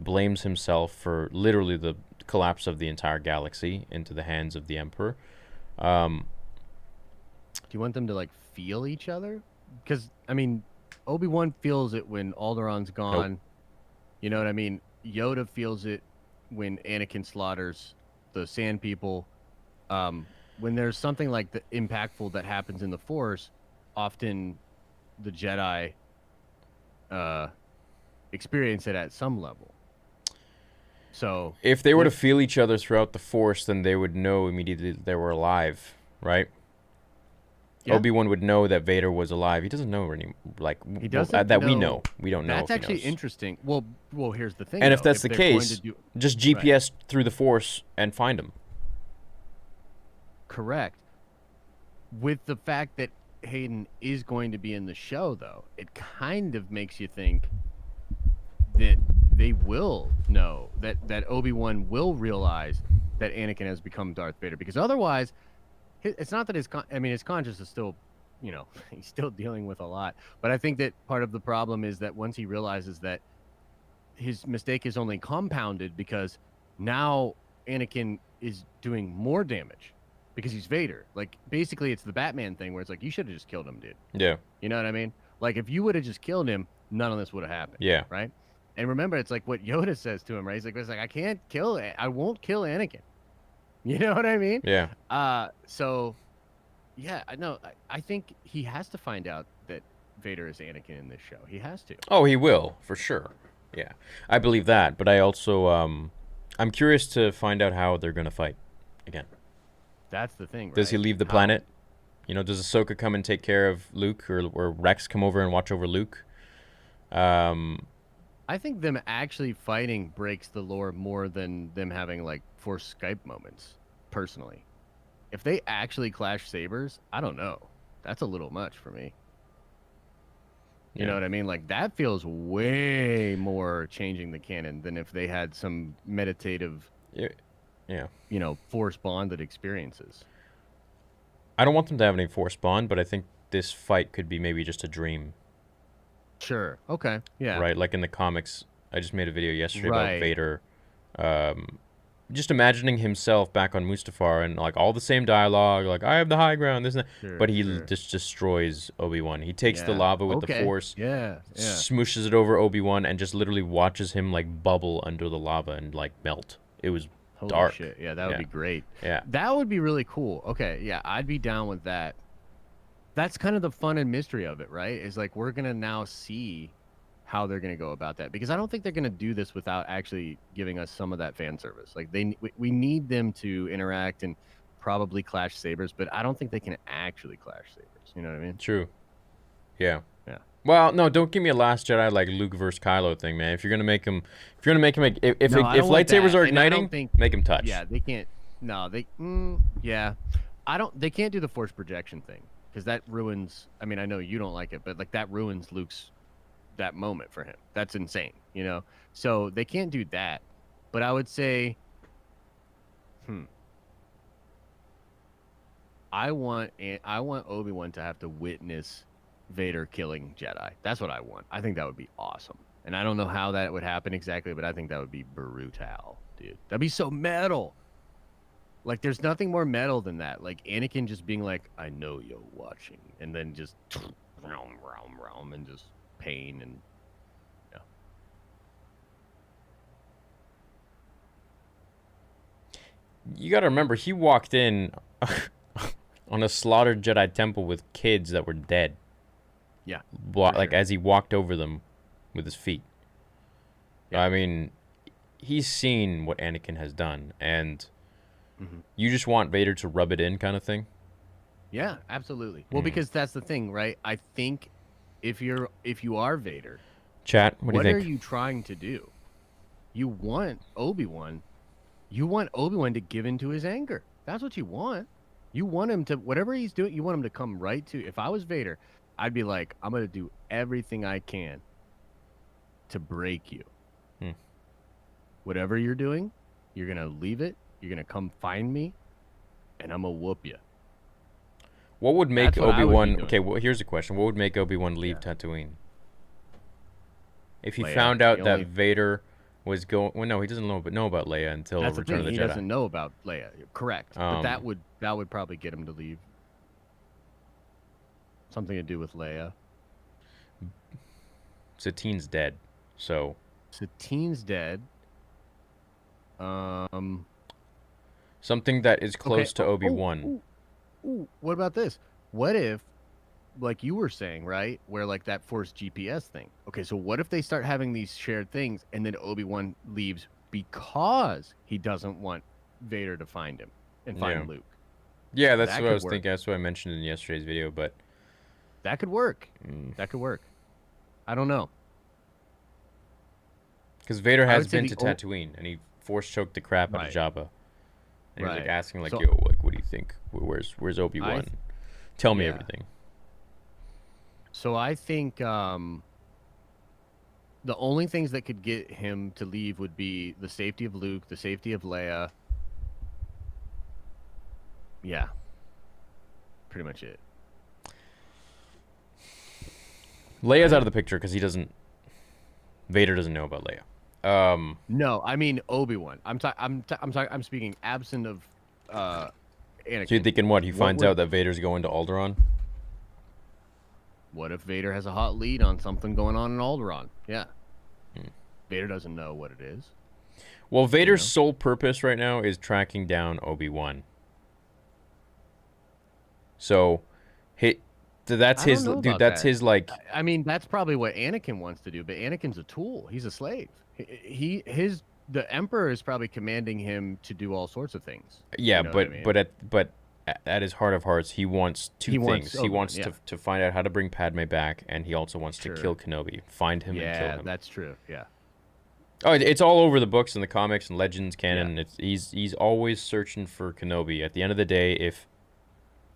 blames himself for literally the collapse of the entire galaxy into the hands of the Emperor.
Do you want them to like feel each other? Because I mean, Obi-Wan feels it when Alderaan's gone. You know what I mean? Yoda feels it when Anakin slaughters the Sand People. When there's something like the impactful that happens in the Force, often the Jedi experience it at some level. So
if they were to feel each other throughout the Force, then they would know immediately they were alive, right?
Yeah.
Obi-Wan would know that Vader was alive. He doesn't know any like
He doesn't
that we
know.
know. We don't know.
That's
if
actually
he knows.
interesting. Well, here's the thing.
And
though.
if that's the
they're going
case,
to do,
just
Right.
GPS through the Force and find him.
Correct. With the fact that Hayden is going to be in the show, though, it kind of makes you think that they will know that Obi-Wan will realize that Anakin has become Darth Vader, because otherwise, it's not that his conscience is still, he's still dealing with a lot. But I think that part of the problem is that once he realizes that his mistake is only compounded because now Anakin is doing more damage because he's Vader. Like, basically, it's the Batman thing where it's like, you should have just killed him, dude.
Yeah.
You know what I mean? Like, if you would have just killed him, none of this would have happened.
Yeah.
Right? And remember, it's like what Yoda says to him, right? He's like, I won't kill Anakin. You know what I mean?
Yeah.
So, yeah, I think he has to find out that Vader is Anakin in this show. He has to.
Oh, he will, for sure. Yeah. I believe that, but I also I'm curious to find out how they're going to fight again.
That's the thing, right?
Does he leave the planet? Does Ahsoka come and take care of Luke, or Rex come over and watch over Luke?
I think them actually fighting breaks the lore more than them having like Force Skype moments, personally. If they actually clash sabers, I don't know. That's a little much for me. You know what I mean? Like, that feels way more changing the canon than if they had some meditative,
Yeah.
Force bonded experiences.
I don't want them to have any Force bond, but I think this fight could be maybe just a dream.
Sure. Okay. Yeah.
Right, like in the comics. I just made a video yesterday
Right.
about Vader, just imagining himself back on Mustafar and like all the same dialogue, like I have the high ground, this and that.
Sure,
But he
sure.
just destroys Obi-Wan. He takes the
Yeah.
lava with the
Okay.
Force,
Yeah. Yeah.
smooshes it over Obi-Wan, and just literally watches him like bubble under the lava and like melt. It was
Holy
dark.
shit. Yeah, that would
Yeah.
be great.
Yeah.
That would be really cool. Okay, yeah, I'd be down with that. That's kind of the fun and mystery of it, right? Is like, we're gonna now see how they're gonna go about that, because I don't think they're gonna do this without actually giving us some of that fan service. Like, we need them to interact and probably clash sabers, but I don't think they can actually clash sabers. You know what I mean?
True. Yeah.
Yeah.
Well, no, don't give me a Last Jedi like Luke versus Kylo thing, man. If you're gonna make him, if
No, I don't want
lightsabers
that,
are
and I don't
igniting,
think-
make him touch.
Yeah, they can't. No, yeah. They can't do the force projection thing, because that ruins. I mean, I know you don't like it, but like, that ruins Luke's that moment for him. That's insane, So they can't do that. But I would say, I want Obi-Wan to have to witness Vader killing Jedi. That's what I want. I think that would be awesome. And I don't know how that would happen exactly, but I think that would be brutal, dude. That'd be so metal. Like, there's nothing more metal than that. Like, Anakin just being like, I know you're watching. And then just and just pain and
You gotta remember, he walked in on a slaughtered Jedi temple with kids that were dead.
Yeah.
Like,
sure.
as he walked over them with his feet.
Yeah.
I mean, he's seen what Anakin has done, and
Mhm.
you just want Vader to rub it in, kind of thing.
Yeah, absolutely. Well, because that's the thing, right? I think if you are Vader,
Chat, what do you
are
think?
you trying to do? You want Obi-Wan to give in to his anger. That's what you want. You want him to, whatever he's doing, you want him to come right to. If I was Vader, I'd be like, I'm going to do everything I can to break you. Whatever you're doing, you're going to leave it. You're going to come find me, and I'm going to whoop you.
What would make
That's what I would be
Obi-Wan...
doing.
Okay, well, here's a question. What would make Obi-Wan leave
Yeah.
Tatooine? If he
Leia.
found out
The
that
only-
Vader was going... Well, no, he doesn't know about Leia until
That's the
Return
thing.
of
He
the Jedi.
doesn't know about Leia. Correct. But that
Um,
would probably get him to leave. Something to do with Leia.
Satine's dead, so...
Satine's dead.
Something that is close
Okay.
to Obi-Wan.
Ooh, what about this? What if, like you were saying, right, where like that Force GPS thing? Okay, so what if they start having these shared things, and then Obi-Wan leaves because he doesn't want Vader to find him and find
Yeah.
Luke?
Yeah, that's
That
what I
could
was
work.
thinking. That's what I mentioned in yesterday's video. But
That could work.
mm,
That could work. I don't know.
because Vader
I
has
would say
been
the
to
only
Tatooine and he force choked the crap out of
right,
Jabba, and he was like
right.
asking like,
So
"Yo, like, what do you think? Where's Obi
I,
Wan?
th-
Tell me
yeah.
everything."
So I think the only things that could get him to leave would be the safety of Luke, the safety of Leia. Yeah, pretty much it.
Leia's out
Right?
of the picture because he doesn't. Vader doesn't know about Leia.
No, I mean Obi-Wan. I'm speaking absent of uh
So you're
Anakin.
thinking what? He
What
finds
would
out that Vader's going to Alderaan.
what if Vader has a hot lead on something going on in Alderaan? Yeah.
Hmm.
Vader doesn't know what it is,
Well,
you
Vader's
know?
sole purpose right now is tracking down Obi-Wan. So, he, that's
I don't
his
know
dude.
about
That's
that.
his like.
I mean, that's probably what Anakin wants to do, but Anakin's a tool. He's a slave. The Emperor is probably commanding him to do all sorts of things.
Yeah,
You know what I mean?
but at his heart of hearts, he wants two
He
things.
wants
He
Obi-Wan,
wants
yeah.
to find out how to bring Padme back, and he also wants to
Sure.
kill Kenobi, find him and kill
Yeah,
him.
that's true. Yeah.
Oh, it's all over the books and the comics and Legends
Yeah.
canon. He's always searching for Kenobi. At the end of the day, if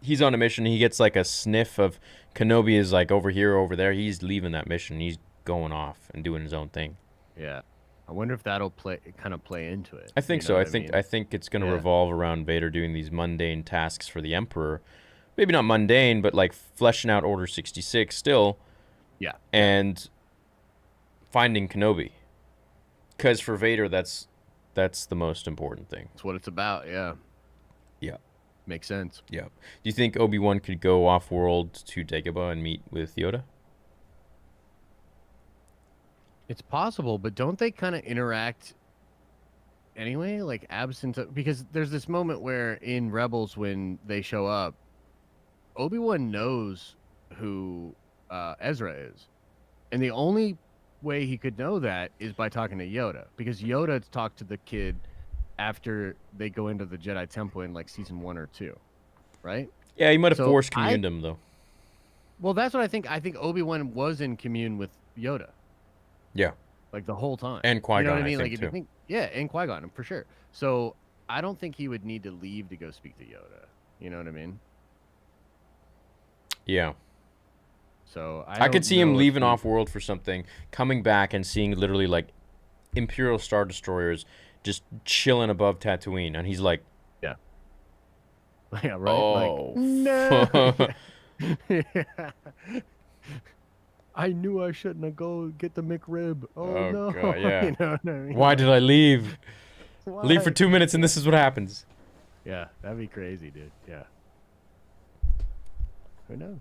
he's on a mission, he gets like a sniff of Kenobi is like over here, over there. He's leaving that mission. He's going off and doing his own thing.
Yeah. I wonder if that'll kind of play into it.
I think
You
so.
know
I
what
think
mean?
I think it's going to
Yeah.
revolve around Vader doing these mundane tasks for the Emperor. Maybe not mundane, but like fleshing out Order 66 still
Yeah.
and finding Kenobi. Cuz for Vader that's the most important thing.
That's what it's about. Yeah.
Yeah.
Makes sense.
Yeah. Do you think Obi-Wan could go off-world to Dagobah and meet with Yoda?
It's possible, but don't they kind of interact anyway? Like absent of, because there's this moment where in Rebels when they show up, Obi-Wan knows who Ezra is. And the only way he could know that is by talking to Yoda, because Yoda talked to the kid after they go into the Jedi Temple in like season 1 or 2, right?
Yeah, he might have
So
force
I,
communed him though.
well, that's what I think. I think Obi-Wan was in commune with Yoda
Yeah.
like the whole time.
And
You know
Qui-Gon,
what I
I
mean? Like
think
if you
too.
think, yeah, and Qui-Gon for sure. So I don't think he would need to leave to go speak to Yoda. You know what I mean?
Yeah.
So
I could
don't
see him
know if
leaving
he-
off world for something, coming back and seeing literally like Imperial Star Destroyers just chilling above Tatooine, and he's like,
Yeah. Yeah, right?
"Oh,
Like, no. Yeah. I knew I shouldn't have go get the McRib. Oh,
Oh,
no.
God, yeah.
You know what I mean?
why did I leave? Leave for
Why?
2 minutes, and this is what happens."
Yeah, that'd be crazy, dude. Yeah. Who knows?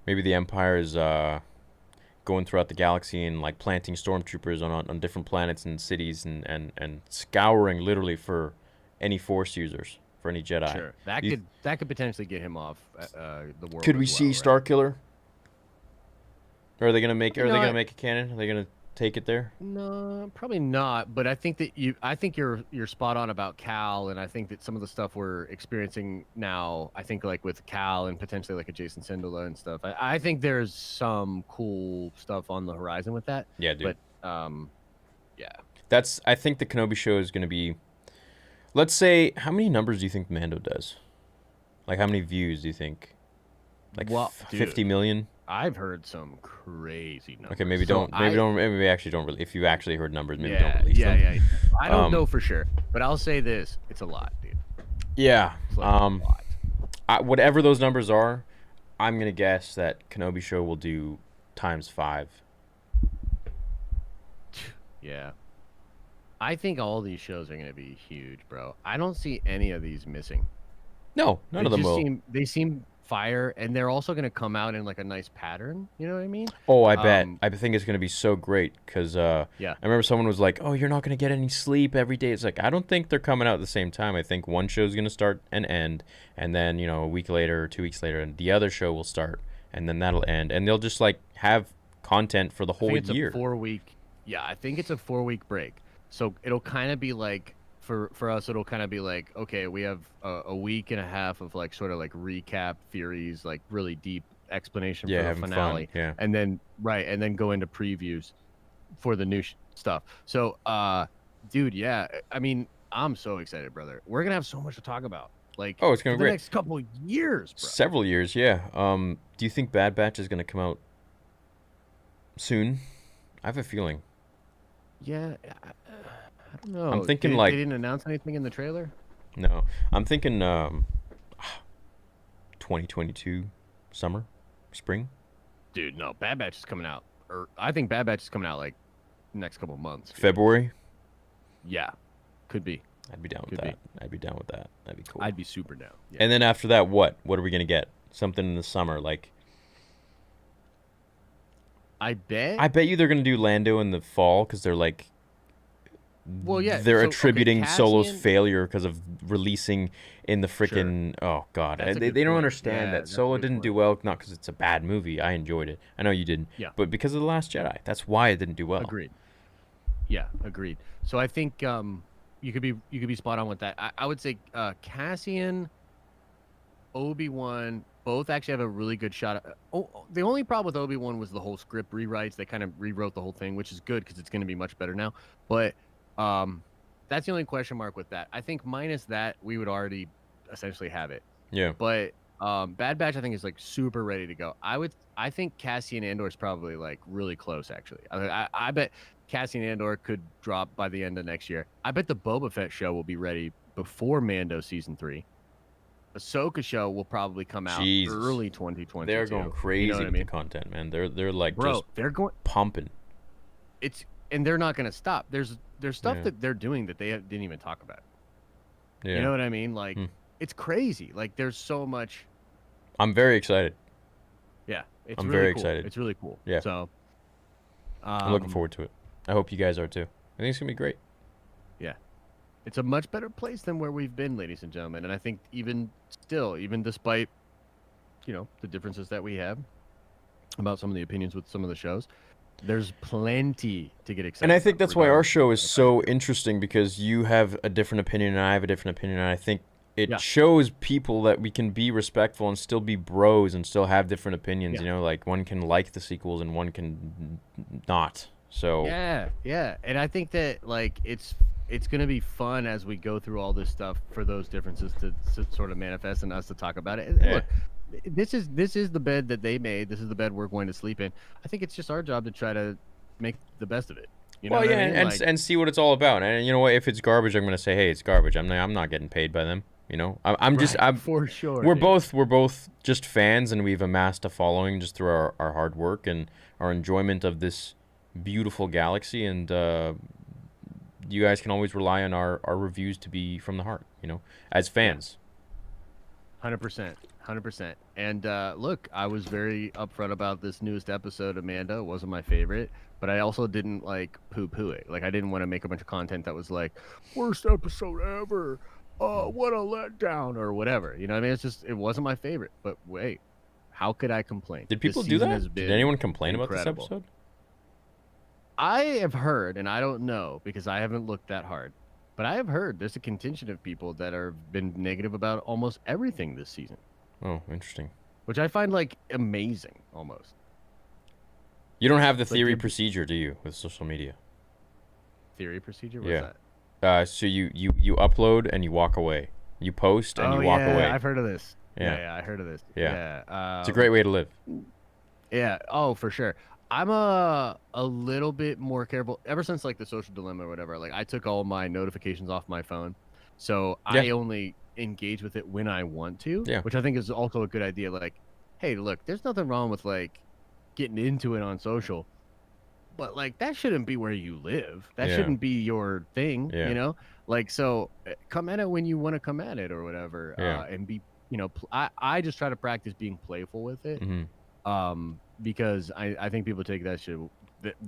Maybe the Empire is going throughout the galaxy and like planting stormtroopers on different planets and cities and scouring literally for any Force users, for any Jedi.
Sure. That
You-
could potentially get him off the world.
Could we
as
see
well, right?
Starkiller? Or are they gonna make?
You
Are
know,
they gonna
I-
make a canon? Are they gonna take it there?
No, probably not. But I think that I think you're spot on about Cal, and I think that some of the stuff we're experiencing now, I think like with Cal and potentially like a Jason Sindola and stuff. I think there's some cool stuff on the horizon with that.
Yeah, dude.
But yeah,
That's. I think the Kenobi show is gonna be. Let's say, how many numbers do you think Mando does? Like, how many views do you think? Like
Well,
50
dude.
million?
I've heard some crazy numbers.
Okay, maybe
So
don't. Maybe actually don't. Really, if you actually heard numbers, maybe
Yeah,
don't release them.
yeah. I don't
Um,
know for sure, but I'll say this: it's a lot, dude.
Yeah.
It's like a lot.
Whatever those numbers are, I'm gonna guess that Kenobi show will do ×5.
Yeah. I think all these shows are going to be huge, bro. I don't see any of these missing.
No, none of them will.
They seem fire, and they're also going to come out in like a nice pattern. You know what I mean?
Oh, I bet.
Um,
I think it's gonna be so great because
Yeah.
I remember someone was like, "Oh, you're not gonna get any sleep every day." It's like I don't think they're coming out at the same time. I think one show's gonna start and end, and then a week later or 2 weeks later, and the other show will start, and then that'll end, and they'll just like have content for the
I
whole
think it's
year.
a 4-week. Yeah, I think it's a 4-week break. So it'll kind of be like for us, it'll kind of be like, okay, we have a week and a half of like sort of like recap theories, like really deep explanation
Yeah,
for the
having
finale,
fun. Yeah.
and then and then go into previews for the new stuff. So, dude, yeah, I mean, I'm so excited, brother. We're gonna have so much to talk about, like
Oh, it's
for
gonna be
the
great.
next couple years, bro.
Several years, yeah. Do you think Bad Batch is gonna come out soon? I have a feeling.
Yeah, I don't know.
I'm thinking
They
like
didn't announce anything in the trailer.
no. I'm thinking 2022 summer, spring.
Dude, no, Bad Batch is coming out, or I think Bad Batch is coming out like next couple months. Dude.
February.
Yeah, could be.
I'd be down with
Could be.
that. I'd be down with that. That'd be cool.
I'd be super down. Yeah.
And then after that, what? What are we gonna get? Something in the summer, like
I bet.
I bet you they're gonna do Lando in the fall because they're like,
Well, yeah.
they're
so,
attributing
okay,
Solo's
Cassian,
failure because of releasing in the freaking. Oh God,
That's a
they
good
don't
point.
understand
Yeah,
that
that's a
Solo
good
didn't
point.
do well, not because it's a bad movie. I enjoyed it. I know you didn't.
Yeah.
But because of the Last Jedi, that's why it didn't do well.
Agreed. Yeah, agreed. So I think you could be spot on with that. I would say Cassian, Obi-Wan both actually have a really good shot. The only problem with Obi-Wan was the whole script rewrites. They kind of rewrote the whole thing, which is good because it's going to be much better now. But that's the only question mark with that. I think minus that, we would already essentially have it.
Yeah.
But Bad Batch, I think, is like super ready to go. I think Cassian Andor is probably like really close, actually. I bet Cassian Andor could drop by the end of next year. I bet the Boba Fett show will be ready before Mando season 3. Ahsoka show will probably come out
Jesus.
early 2022.
They're going crazy
You know what I
with
mean?
the content, man. They're like
Bro,
just
they're going.
pumping.
And they're not going to stop. There's stuff
Yeah.
that they're doing that they didn't even talk about.
Yeah.
You know what I mean? Like,
Hmm.
it's crazy. Like, there's so much.
I'm very excited.
Yeah, it's
I'm
really
very
cool.
excited.
It's really cool.
Yeah.
So,
I'm looking forward to it. I hope you guys are too. I think it's gonna be great.
It's a much better place than where we've been, ladies and gentlemen. And I think even still, even despite, the differences that we have about some of the opinions with some of the shows, there's plenty to get excited
And I think
about,
that's why our
regardless
show
of
is
how
so
you feel.
interesting because you have a different opinion and I have a different opinion, and I think it
Yeah.
shows people that we can be respectful and still be bros and still have different opinions.
Yeah.
You know, like one can like the sequels and one can not. So
Yeah. And I think that, like, it's going to be fun as we go through all this stuff for those differences to sort of manifest and us to talk about it. And
Yeah.
look, this is the bed that they made. This is the bed we're going to sleep in. I think it's just our job to try to make the best of it. You know
well,
what
yeah,
I mean?
and
Like,
and see what it's all about. And you know what? If it's garbage, I'm gonna say, hey, it's garbage. I'm not getting paid by them. You know, I'm just
right, for sure.
we're
dude.
both just fans, and we've amassed a following just through our hard work and our enjoyment of this beautiful galaxy. And you guys can always rely on our reviews to be from the heart. You know, as fans.
100%. And look, I was very upfront about this newest episode. Amanda, it wasn't my favorite, but I also didn't like poo-poo it. Like, I didn't want to make a bunch of content that was like, worst episode ever. What a letdown or whatever. You know what I mean? It's just, it wasn't my favorite. But wait, how could I complain?
Did
This
people do
season
that?
has
Did
been
anyone complain about
incredible.
this episode?
I have heard, and I don't know because I haven't looked that hard, but I have heard there's a contingent of people that are been negative about almost everything this season,
Oh, interesting.
which I find like amazing almost.
You don't have the
Like,
theory
did-
procedure, do you, with social media?
Theory procedure? What's
Yeah.
that?
So you upload and you walk away. You post and
Oh,
you walk
yeah,
away.
I've heard of this.
Yeah.
Yeah, I heard of this.
Yeah.
Yeah.
It's a great way to live.
Yeah. Oh, for sure. I'm a little bit more careful ever since like the social dilemma or whatever. Like, I took all my notifications off my phone, so I
Yeah.
only engage with it when I want to.
Yeah.
Which I think is also a good idea. Like, hey, look, there's nothing wrong with like getting into it on social, but like that shouldn't be where you live. That
Yeah.
shouldn't be your thing.
Yeah.
You know, like, so come at it when you want to come at it or whatever.
Yeah.
And be, I just try to practice being playful with it.
Hmm.
Because I think people take that shit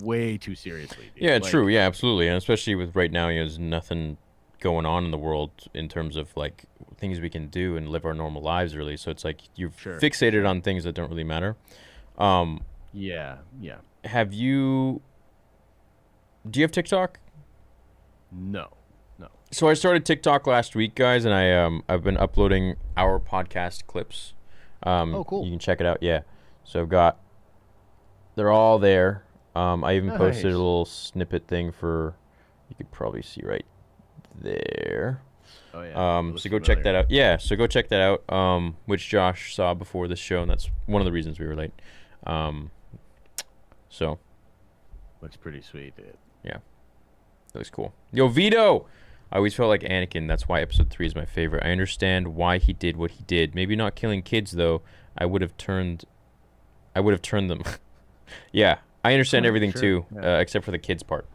way too seriously. Dude.
Yeah,
Like,
true. Yeah, absolutely. And especially with right now, there's nothing going on in the world in terms of like things we can do and live our normal lives, really. So it's like you're
Sure.
fixated on things that don't really matter.
Yeah.
Do you have TikTok?
No.
So I started TikTok last week, guys, and I've been uploading our podcast clips.
Oh, cool.
You can check it out. Yeah. So I've got they're all there. I even posted a
Nice.
little snippet thing for you could probably see right there.
Oh yeah. It
So
looks
go check
familiar.
that out. Yeah, so go check that out. Which Josh saw before this show, and that's one of the reasons we were late. So
Looks pretty sweet, dude.
that looks cool. Yo, Vito! I always felt like Anakin. That's why episode 3 is my favorite. I understand why he did what he did. Maybe not killing kids though. I would have turned them. Yeah, I understand everything
Sure,
too,
yeah.
except for the kids part.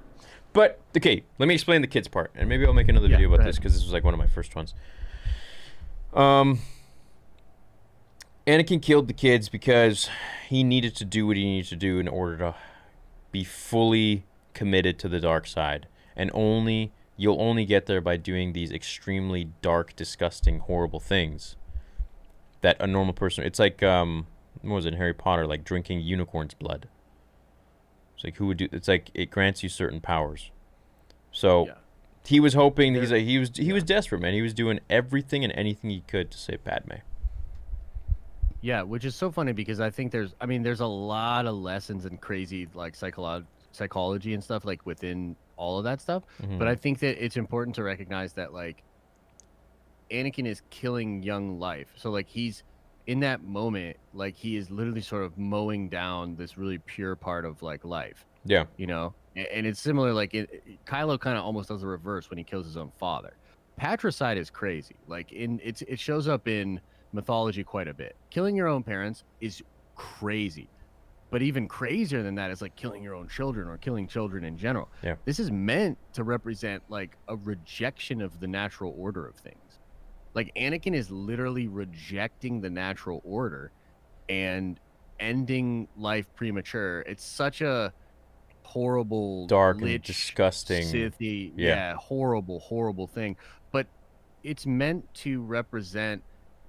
But okay, let me explain the kids part, and maybe I'll make another
Yeah,
video
go
about
ahead.
this because this was like one of my first ones. Anakin killed the kids because he needed to do what he needed to do in order to be fully committed to the dark side, and you'll only get there by doing these extremely dark, disgusting, horrible things that a normal person. It's like what was it in Harry Potter? Like drinking unicorn's blood. It's like who would do? It's like it grants you certain powers. So
Yeah.
he was hoping.
There-
He was desperate, man. He was doing everything and anything he could to save Padme.
Yeah, which is so funny because I think there's a lot of lessons and crazy like psychology and stuff like within all of that stuff.
Mhm.
But I think that it's important to recognize that like Anakin is killing young life. So like he's in that moment, like he is literally sort of mowing down this really pure part of like life,
Yeah.
you know? And it's similar, like Kylo kind of almost does the reverse when he kills his own father. Patricide is crazy. Like it shows up in mythology quite a bit. Killing your own parents is crazy. But even crazier than that is like killing your own children or killing children in general.
Yeah.
This is meant to represent like a rejection of the natural order of things. Like Anakin is literally rejecting the natural order and ending life premature. It's such a horrible,
Dark and
lich,
disgusting.
Sithy,
Yeah.
horrible thing. But it's meant to represent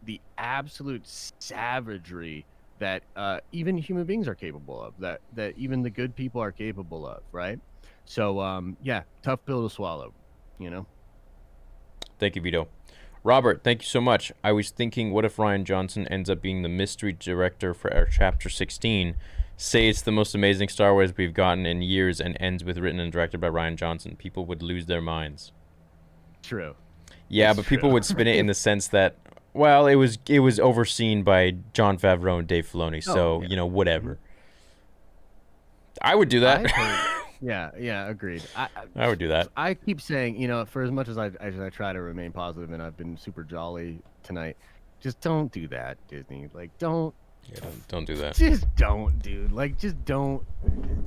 the absolute savagery that even human beings are capable of, that even the good people are capable of, right? So yeah, tough pill to swallow, you know.
Thank you, Vito. Robert, thank you so much. I was thinking, what if Ryan Johnson ends up being the mystery director for our Chapter 16? Say it's the most amazing Star Wars we've gotten in years and ends with written and directed by Ryan Johnson. People would lose their minds.
True.
Yeah,
That's
but people
true.
would spin it in the sense that, well, it was overseen by Jon Favreau and Dave Filoni, so,
yeah.
whatever. I would do that.
Yeah, agreed.
I would do that.
I keep saying, for as much as I try to remain positive, and I've been super jolly tonight, just don't do that, Disney. Like, don't.
Yeah, don't do that.
Just don't, dude. Like, just don't.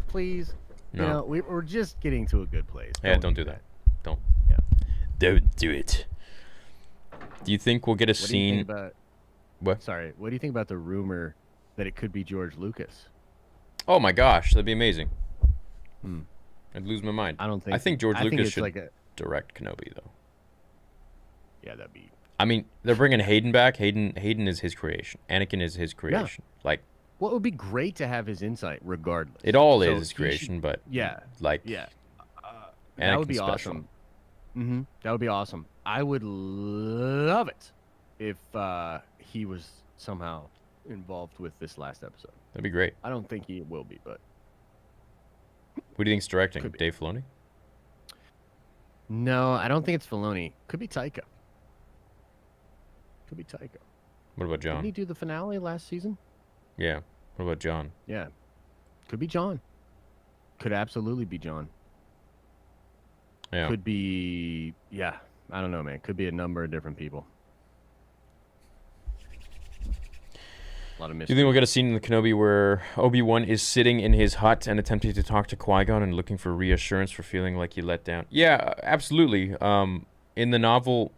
Please.
No.
We're just getting to a good place.
Yeah, don't do that. Don't.
Yeah.
Don't do it. Do you think we'll get a
What do you
scene?
think about?
What?
Sorry. What do you think about the rumor that it could be George Lucas?
Oh my gosh, that'd be amazing.
Hmm.
I'd lose my mind.
I don't think.
I think George
I think
Lucas
it's
should
like a.
direct Kenobi though.
Yeah, that'd be.
I mean, they're bringing Hayden back. Hayden is his creation. Anakin is his creation. Like,
What would be great to have his insight, regardless.
it all
So
is his
he
creation,
should-
but
Yeah.
like,
Yeah. That would be
Anakin's special.
awesome. That would be awesome. I would love it if he was somehow involved with this last episode.
That'd be great.
I don't think he will be, but
Who do you think's directing?
Could be.
Dave Filoni?
no, I don't think it's Filoni. Could be Taika. Could be Taika.
What about
Didn't he
John?
do the finale last season?
Yeah. What about John?
Yeah. Could be John. Could absolutely be John.
Yeah.
Could be, yeah. I don't know, man. Could be a number of different people. A lot of
Do you
mystery.
think we'll get a scene in the Kenobi where Obi-Wan is sitting in his hut and attempting to talk to Qui-Gon and looking for reassurance for feeling like he let down? Yeah, absolutely. In the novel,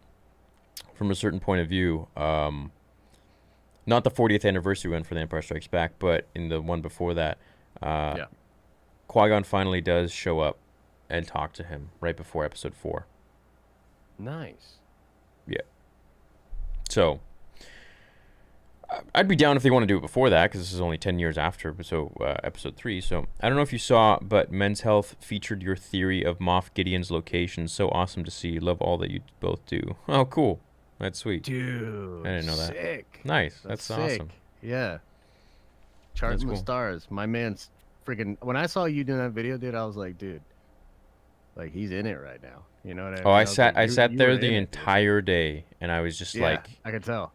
from a certain point of view, not the 40th anniversary one for The Empire Strikes Back, but in the one before that,
Yeah.
Qui-Gon finally does show up and talk to him right before Episode 4.
Nice.
So, I'd be down if they want to do it before that, because this is only 10 years after episode 3. So I don't know if you saw, but Men's Health featured your theory of Moff Gideon's location. So awesome to see. Love all that you both do. Oh, cool. That's sweet.
Dude,
I didn't know that.
Sick.
Nice. That's
sick.
awesome.
Yeah. Charting
cool.
the stars. My man's freaking. When I saw you doing that video, dude, I was like, dude, like he's in it right now. You know what I mean?
Oh, I
was
sat
like,
I sat there
were
the
in it, dude.
entire day, and I was just
Yeah,
like
I could tell.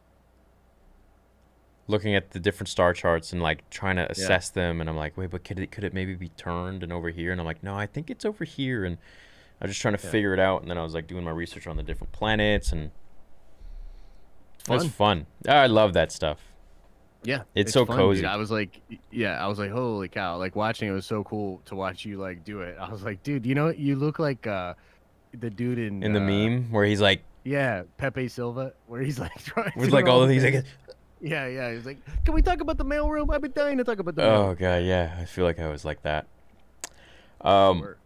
looking at the different star charts and like trying to assess them, and I'm like, wait, but could it maybe be turned and over here? And I'm like, no, I think it's over here, and I was just trying to figure it out, and then I was like doing my research on the different planets, and it was fun. I love that stuff.
Yeah,
It's so
fun,
cozy.
dude. I was like, holy cow! Like watching it was so cool to watch you like do it. I was like, dude, you know, you look like the dude in
In the meme where he's like,
yeah, Pepe Silva, where he's like trying
with
to
like all of these,
things.
like,
Yeah, he's like, can we talk about the mailroom? I've been dying to talk about the
oh
mailroom.
god, yeah, I feel like I was like that.
Sure.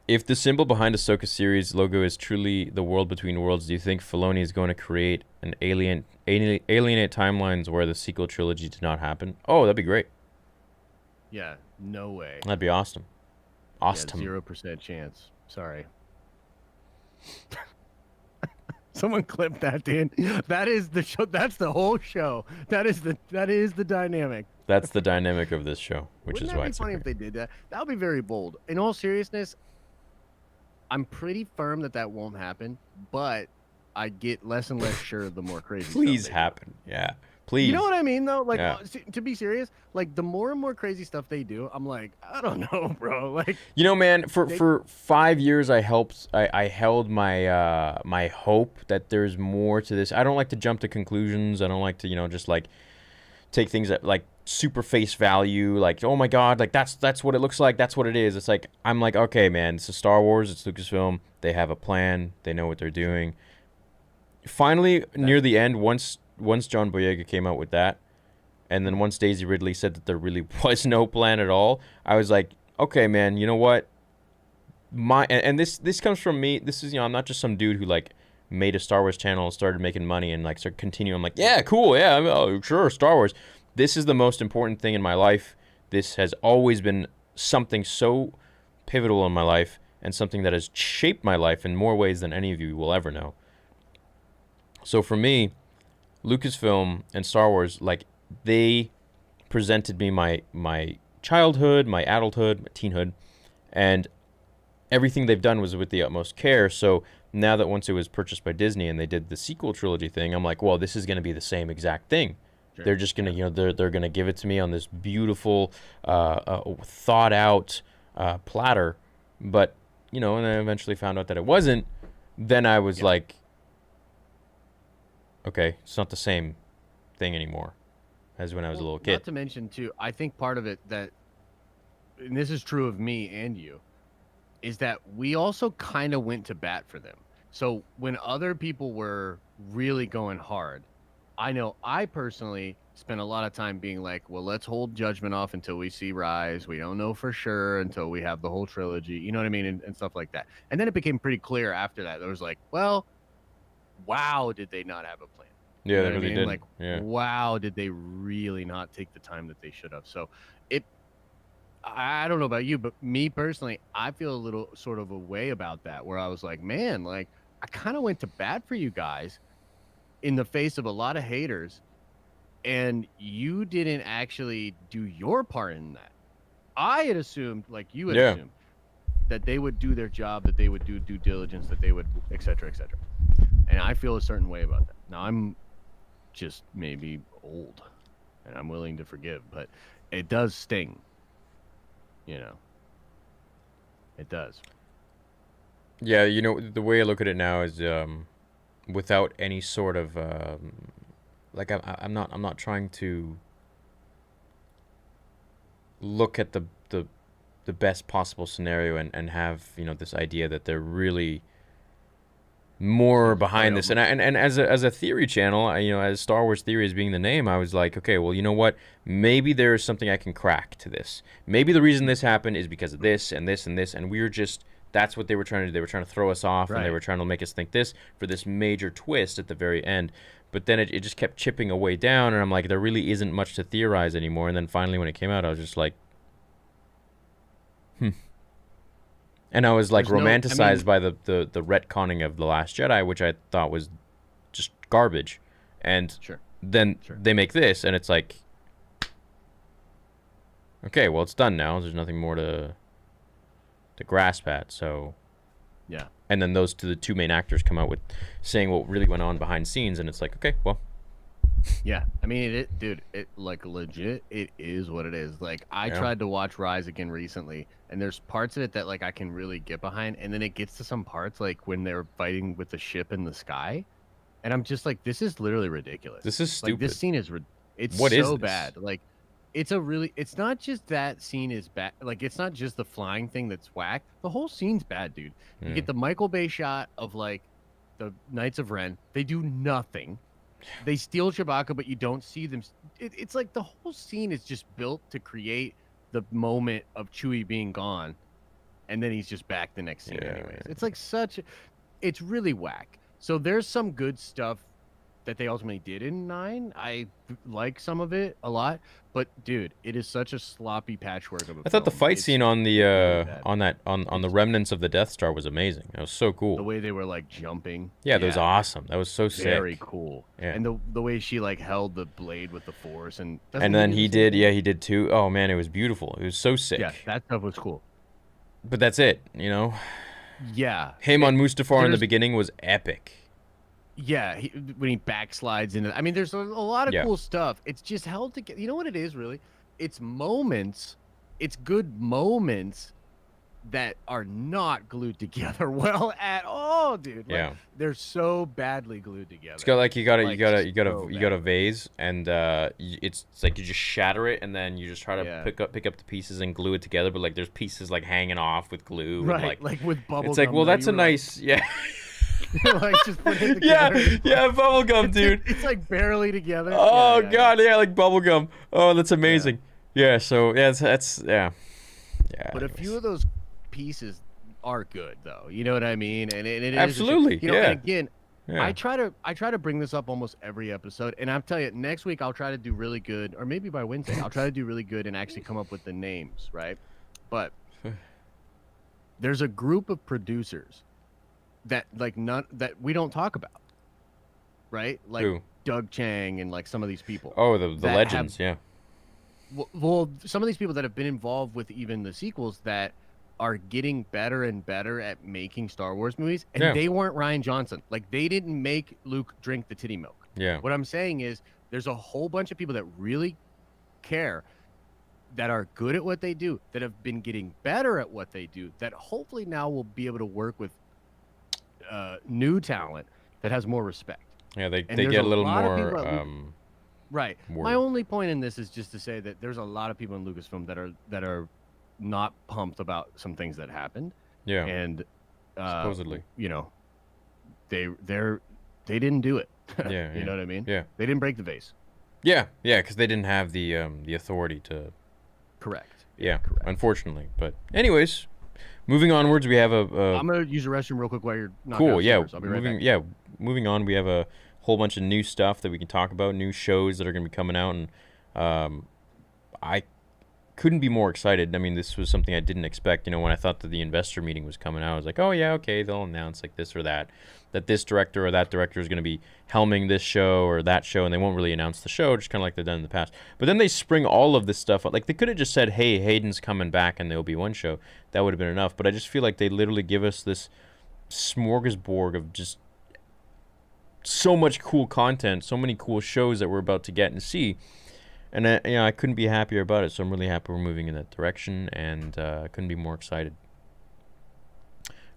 If the symbol behind Ahsoka series logo is truly the world between worlds, do you think Filoni is going to create an alienate timelines where the sequel trilogy did not happen? Oh, that'd be great.
Yeah, no way.
That'd be awesome. Awesome.
0% chance. Sorry. Someone clip that, Dan. That is the show. That's the whole show. That is the dynamic.
That's the dynamic of this show, which
Wouldn't
is
that
why
be
it's
funny
so
if
great.
they did that? That would be very bold. In all seriousness, I'm pretty firm that won't happen, but I get less and less sure the more crazy.
Please
stuff they do.
happen. Yeah. Please.
You know what I mean, though? Like,
Yeah.
to be serious, like the more and more crazy stuff they do, I'm like, I don't know, bro. Like,
You know, man, for
They-
5 years I held my my hope that there's more to this. I don't like to jump to conclusions. I don't like to, just like take things at like super face value, like, oh my god, like that's what it looks like, that's what it is. It's like, I'm like, okay, man, it's a Star Wars, it's Lucasfilm, they have a plan, they know what they're doing. Finally, near the end, once John Boyega came out with that, and then once Daisy Ridley said that there really was no plan at all, I was like, okay, man, you know what? And this comes from me. This is, I'm not just some dude who like made a Star Wars channel and started making money and like started continuing. I'm like, yeah, cool, yeah, oh, sure, Star Wars. This is the most important thing in my life. This has always been something so pivotal in my life and something that has shaped my life in more ways than any of you will ever know. So for me, Lucasfilm and Star Wars, like, they presented me my childhood, my adulthood, my teenhood, and everything they've done was with the utmost care. So now that once it was purchased by Disney and they did the sequel trilogy thing, I'm like, well, this is going to be the same exact thing.
Sure.
They're just going to, they're going to give it to me on this beautiful, thought out platter. But, and I eventually found out that it wasn't. Then I was like, okay, it's not the same thing anymore as when I was a little kid.
Not to mention, too, I think part of it that, and this is true of me and you, is that we also kind of went to bat for them. So when other people were really going hard, I know I personally spent a lot of time being like, well, let's hold Judgment off until we see Rise. We don't know for sure until we have the whole trilogy. You know what I mean? And stuff like that. And then it became pretty clear after that. There was like, well, wow, did they not have a plan?
Yeah,
You know
they
what I
really
mean?
did.
Like,
Yeah.
wow, did they really not take the time that they should have? So I don't know about you, but me personally, I feel a little sort of a way about that, where I was like, man, like I kind of went to bat for you guys in the face of a lot of haters, and you didn't actually do your part in that. I had assumed, like you had assumed, that they would do their job, that they would do due diligence, that they would, et cetera, et cetera. And I feel a certain way about that. Now, I'm just maybe old, and I'm willing to forgive, but it does sting. It does.
Yeah, the way I look at it now is without any sort of like I'm not trying to look at the best possible scenario and have this idea that they're really more behind this. And as a theory channel, as Star Wars Theory as being the name, I was like, okay, well, you know what? Maybe there's something I can crack to this. Maybe the reason this happened is because of this and this and this, and we're just That's what they were trying to do. They were trying to throw us off, and they
Right.
were trying to make us think this for this major twist at the very end. But then it just kept chipping away down, and I'm like, there really isn't much to theorize anymore. And then finally, when it came out, I was just like, and I was like
There's no- I
romanticized
mean-
by the retconning of The Last Jedi, which I thought was just garbage. And
Sure.
then
Sure.
they make this, and it's like, okay, well, it's done now. There's nothing more to grasp at. So,
Yeah.
and then the two main actors come out with saying what really went on behind scenes, and it's like, okay, well,
Yeah, I mean, dude, it like legit, it is what it is. Like, I
Yeah.
tried to watch Rise again recently, and there's parts of it that like I can really get behind, and then it gets to some parts like when they're fighting with the ship in the sky, and I'm just like, this is literally ridiculous.
this is stupid.
Like, this scene is, it's
What is
so
this?
bad. Like, it's not just that scene is bad. Like, it's not just the flying thing that's whack. The whole scene's bad, dude. You
Mm.
get the Michael Bay shot of like the Knights of Ren. They do nothing. They steal Chewbacca, but you don't see them. It's like the whole scene is just built to create the moment of Chewie being gone, and then he's just back the next scene.
Yeah,
Anyways,
yeah.
it's like it's really whack. So there's some good stuff that they ultimately did in 9. I like some of it a lot, but dude, it is such a sloppy patchwork of a
I thought the
film.
fight
It's
scene on the
really bad.
on the remnants of the Death Star was amazing. That was so
the
cool.
way they were like jumping.
Yeah, that was awesome. That was so sick.
Very cool.
Yeah.
And the way she like held the blade with the force and doesn't
And then
do
he
the same
did,
thing?
yeah, he did too. Oh man, it was beautiful. It was so sick.
Yeah, that stuff was cool.
But that's it, you know.
Yeah.
Him on Mustafar in the
there's-
beginning was epic.
Yeah, when he backslides into I mean there's a lot of
Yeah.
cool stuff. It's just held together. You know what it is really? It's moments. It's good moments that are not glued together well at all, dude. Like,
Yeah.
they're so badly glued together.
It's got like you got
Like, so
a vase, and it's like you just shatter it, and then you just try to
Yeah.
pick up the pieces and glue it together. But like there's pieces like hanging off with glue. And,
Right,
like
with bubble
it's like,
gum,
well,
though,
that's
you
a
were like-
nice, yeah,
like just put it
yeah,
together.
yeah, bubblegum, dude.
It's like barely together.
Oh
Yeah,
god, yeah, like bubblegum. Oh, that's amazing. Yeah, so yeah, that's yeah. Yeah.
But a
anyways.
few of those pieces are good, though. You know what I mean? And it is
Absolutely,
You know,
yeah.
and again,
Yeah.
I try to bring this up almost every episode, and I'm telling you, next week I'll try to do really good, or maybe by Wednesday I'll try to do really good and actually come up with the names, right? But there's a group of producers that that we don't talk about, right? Like
Who?
Doug Chang and like some of these people.
Oh, the
that
legends, yeah.
Well, some of these people that have been involved with even the sequels that are getting better and better at making Star Wars movies, and
Yeah.
they weren't Ryan Johnson. Like, they didn't make Luke drink the titty milk.
Yeah.
What I'm saying is there's a whole bunch of people that really care, that are good at what they do, that have been getting better at what they do, that hopefully now will be able to work with new talent that has more respect.
Yeah, they
there's
get
a
a little
lot of
more
people at Lu- Right.
Word.
My only point in this is just to say that there's a lot of people in Lucasfilm that are not pumped about some things that happened,
yeah.
and
Supposedly.
you know, they didn't do it.
Yeah,
You
yeah.
know what I mean?
Yeah.
They didn't break the vase.
Yeah, yeah, because they didn't have the authority to.
Correct.
Yeah,
correct.
unfortunately. But anyways, moving onwards, we have a
I'm gonna use the restroom real quick while you're not
cool. Yeah,
downstairs. I'll be right
moving.
back.
Yeah, moving on. We have a whole bunch of new stuff that we can talk about, new shows that are going to be coming out, and I couldn't be more excited. I mean, this was something I didn't expect. You know, when I thought that the investor meeting was coming out, I was like, oh yeah, okay, they'll announce like this or that this director or that director is going to be helming this show or that show, and they won't really announce the show, just kind of like they've done in the past. But then they spring all of this stuff up. Like, they could have just said, hey, Hayden's coming back and there'll be one show. That would have been enough. But I just feel like they literally give us this smorgasbord of just so much cool content, so many cool shows that we're about to get and see. And I couldn't be happier about it. So I'm really happy we're moving in that direction, and I couldn't be more excited.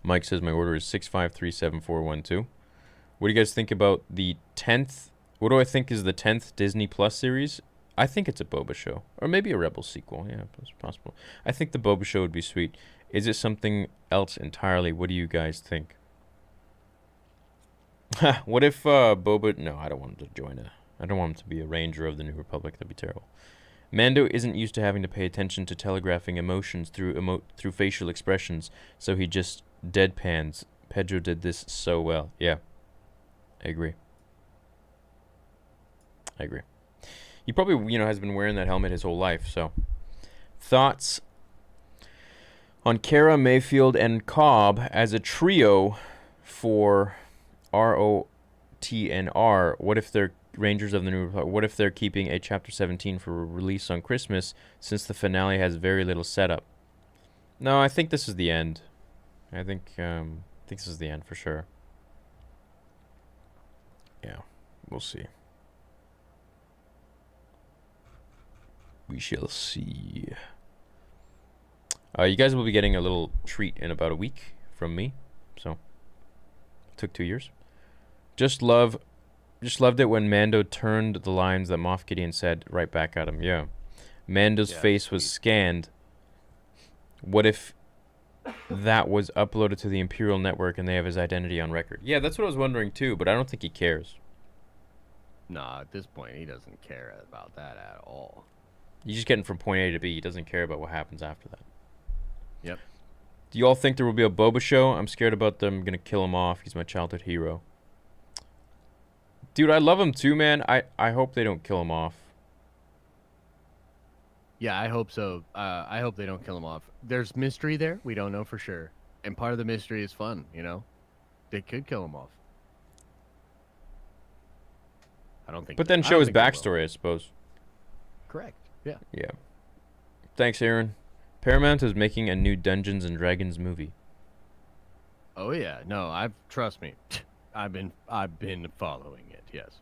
Mike says my order is 6537412. What do you guys think about the 10th? What do I think is the 10th Disney Plus series? I think it's a Boba show, or maybe a Rebels sequel. Yeah, it's possible. I think the Boba show would be sweet. Is it something else entirely? What do you guys think? What if Boba? No, I don't want him to join I don't want him to be a ranger of the New Republic. That'd be terrible. Mando isn't used to having to pay attention to telegraphing emotions through facial expressions, so he just deadpans. Pedro did this so well. Yeah, I agree. I agree. He probably, has been wearing that helmet his whole life. So, thoughts on Kara, Mayfield, and Cobb as a trio for ROTNR? What if they're Rangers of the New Republic? What if they're keeping a Chapter 17 for release on Christmas, since the finale has very little setup? No, I think this is the end. I think this is the end for sure. Yeah, we'll see. We shall see. You guys will be getting a little treat in about a week from me. So, it took 2 years. Just loved it when Mando turned the lines that Moff Gideon said right back at him. Yeah. Mando's face was scanned. What if that was uploaded to the Imperial Network and they have his identity on record? Yeah, that's what I was wondering too, but I don't think he cares.
Nah, at this point, he doesn't care about that at all.
He's just getting from point A to B. He doesn't care about what happens after that.
Yep.
Do you all think there will be a Boba show? I'm scared about them gonna kill him off. He's my childhood hero. Dude, I love him too, man. I hope they don't kill him off.
Yeah, I hope so. I hope they don't kill him off. There's mystery there. We don't know for sure. And part of the mystery is fun, They could kill him off. I don't think.
But then show his backstory, I suppose.
Correct. Yeah.
Yeah. Thanks, Aaron. Paramount is making a new Dungeons and Dragons movie.
Oh yeah. No, trust me. I've been following it. Yes.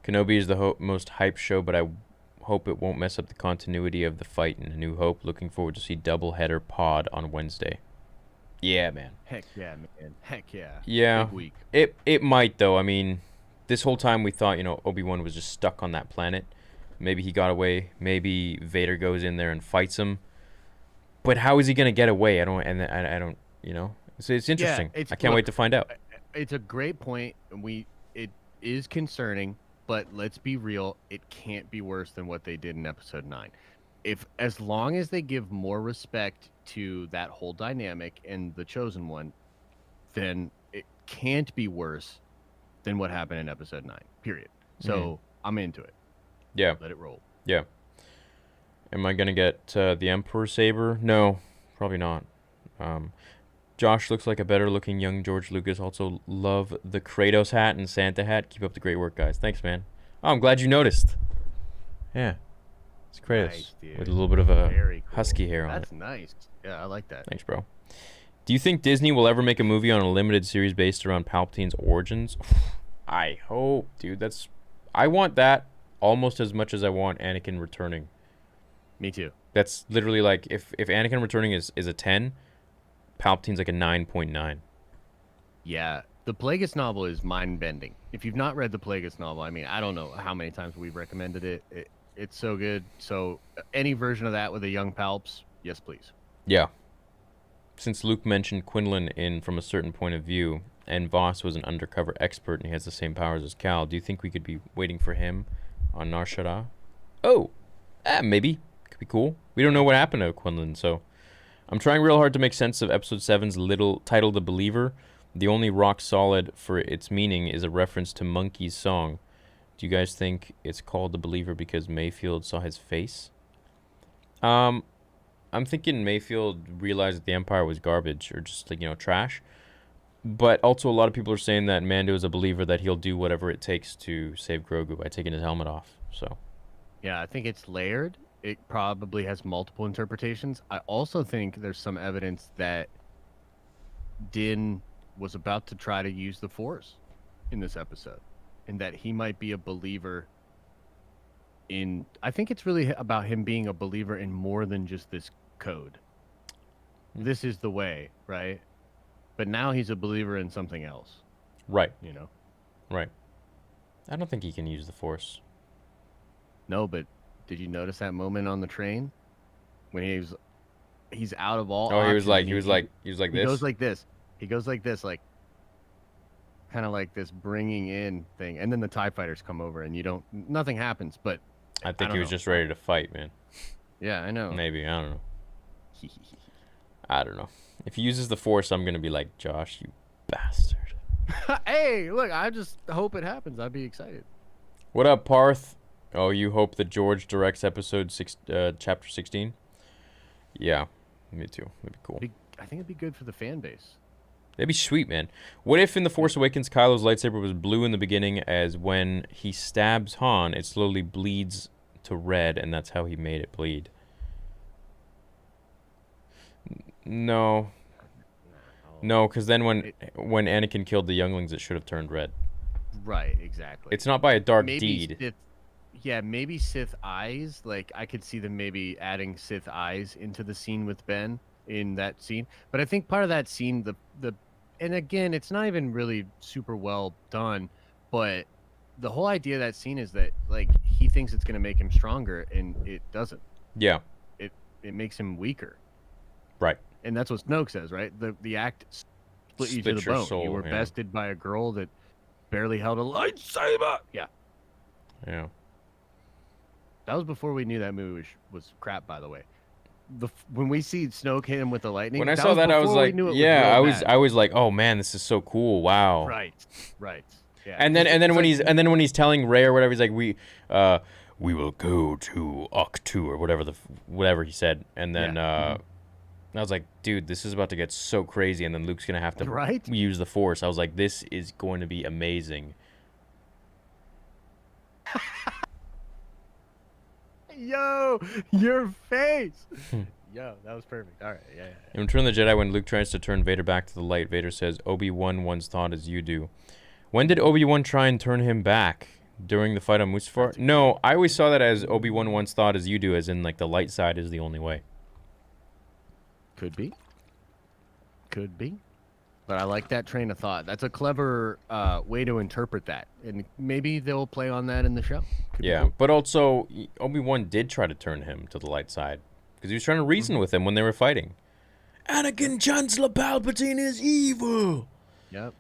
Kenobi is the most hyped show, but I hope it won't mess up the continuity of the fight in A New Hope. Looking forward to see doubleheader pod on Wednesday. Yeah, man.
Heck yeah, man. Heck yeah.
Yeah.
Big week.
It might though. I mean, this whole time we thought, Obi-Wan was just stuck on that planet. Maybe he got away. Maybe Vader goes in there and fights him. But how is he gonna get away? I don't. So it's interesting.
Yeah,
I can't wait to find out.
It's a great point. It is concerning, but let's be real. It can't be worse than what they did in Episode 9. As long as they give more respect to that whole dynamic and the Chosen One, then it can't be worse than what happened in Episode 9. Period. So I'm into it.
Yeah.
Let it roll.
Yeah. Am I gonna get the Emperor saber? No, probably not. Josh looks like a better looking young George Lucas. Also love the Kratos hat and Santa hat. Keep up the great work, guys. Thanks, man. Oh, I'm glad you noticed. Yeah. It's Kratos
Nice, dude.
with a little bit of a
Very cool.
husky hair on
That's
it.
nice. Yeah, I like that.
Thanks, bro. Do you think Disney will ever make a movie on a limited series based around Palpatine's origins? I hope, dude. I want that almost as much as I want Anakin returning.
Me too.
That's literally like if Anakin returning is a 10, Palpatine's like a 9.9.
Yeah, the Plagueis novel is mind-bending. If you've not read the Plagueis novel, I mean, I don't know how many times we've recommended it. It's so good. So any version of that with a young Palps, yes, please.
Yeah. Since Luke mentioned Quinlan in From a Certain Point of View, and Voss was an undercover expert and he has the same powers as Cal, do you think we could be waiting for him on Nar Shaddaa? Oh, maybe. Could be cool. We don't know what happened to Quinlan, so I'm trying real hard to make sense of Episode 7's little title, The Believer. The only rock solid for its meaning is a reference to Monkey's song. Do you guys think it's called The Believer because Mayfield saw his face? I'm thinking Mayfield realized that the Empire was garbage or just like, trash. But also a lot of people are saying that Mando is a believer that he'll do whatever it takes to save Grogu by taking his helmet off. So,
Yeah, I think it's layered. It probably has multiple interpretations. I also think there's some evidence that Din was about to try to use the Force in this episode, and that he might be a believer in... I think it's really about him being a believer in more than just this code. This is the way, right? But now he's a believer in something else,
right.
Right.
I don't think he can use the Force.
No, but did you notice that moment on the train when he's out of all
Oh, he was
options,
like
he
this.
goes like this. He goes like this, like kind of like this bringing in thing, and then the TIE fighters come over, and nothing happens. But
I think
don't
he was
know.
just ready to fight, man.
Yeah, I know.
Maybe, I don't know. I don't know. If he uses the Force, I'm gonna be like, Josh, you bastard.
Hey, look, I just hope it happens. I'd be excited.
What up, Parth? Oh, you hope that George directs episode 6, chapter 16? Yeah, me too. That'd be cool.
I think it'd be good for the fan base.
That'd be sweet, man. What if in The Force Awakens, Kylo's lightsaber was blue in the beginning, as when he stabs Han, it slowly bleeds to red, and that's how he made it bleed? No. No, because then when Anakin killed the younglings, it should have turned red.
Right, exactly.
It's not by a dark
maybe
deed.
Sith, yeah, maybe Sith eyes. Like I could see them maybe adding Sith eyes into the scene with Ben in that scene. But I think part of that scene, and again, it's not even really super well done, but the whole idea of that scene is that like he thinks it's gonna make him stronger, and it doesn't.
Yeah.
It makes him weaker.
Right.
And that's what Snoke says, right? The act split you to
Split
the
your
bone.
soul,
You were
yeah.
bested by a girl that barely held a lightsaber. Yeah.
Yeah.
That was before we knew that movie was crap, by the way. When we see Snoke hit him with the lightning,
When I saw that, I was
before we
like,
knew it
yeah,
was real bad.
I was like, oh man, this is so cool. Wow.
Right. Yeah.
And then when he's telling Rey or whatever, he's like, we will go to Octu or whatever he said, and then I was like, dude, this is about to get so crazy, and then Luke's gonna have to
Right?
use the Force. I was like, this is going to be amazing.
Yo, your face. Yo, that was perfect. All right, yeah.
In Return of the Jedi, when Luke tries to turn Vader back to the light, Vader says, Obi-Wan once thought as you do. When did Obi-Wan try and turn him back? During the fight on Mustafar? No, I always saw that as Obi-Wan once thought as you do, as in, like, the light side is the only way.
Could be. But I like that train of thought. That's a clever way to interpret that, and maybe they'll play on that in the show. Could be
Yeah,
cool.
but also, Obi-Wan did try to turn him to the light side, because he was trying to reason with him when they were fighting. Anakin Chancellor Palpatine is evil!
Yep.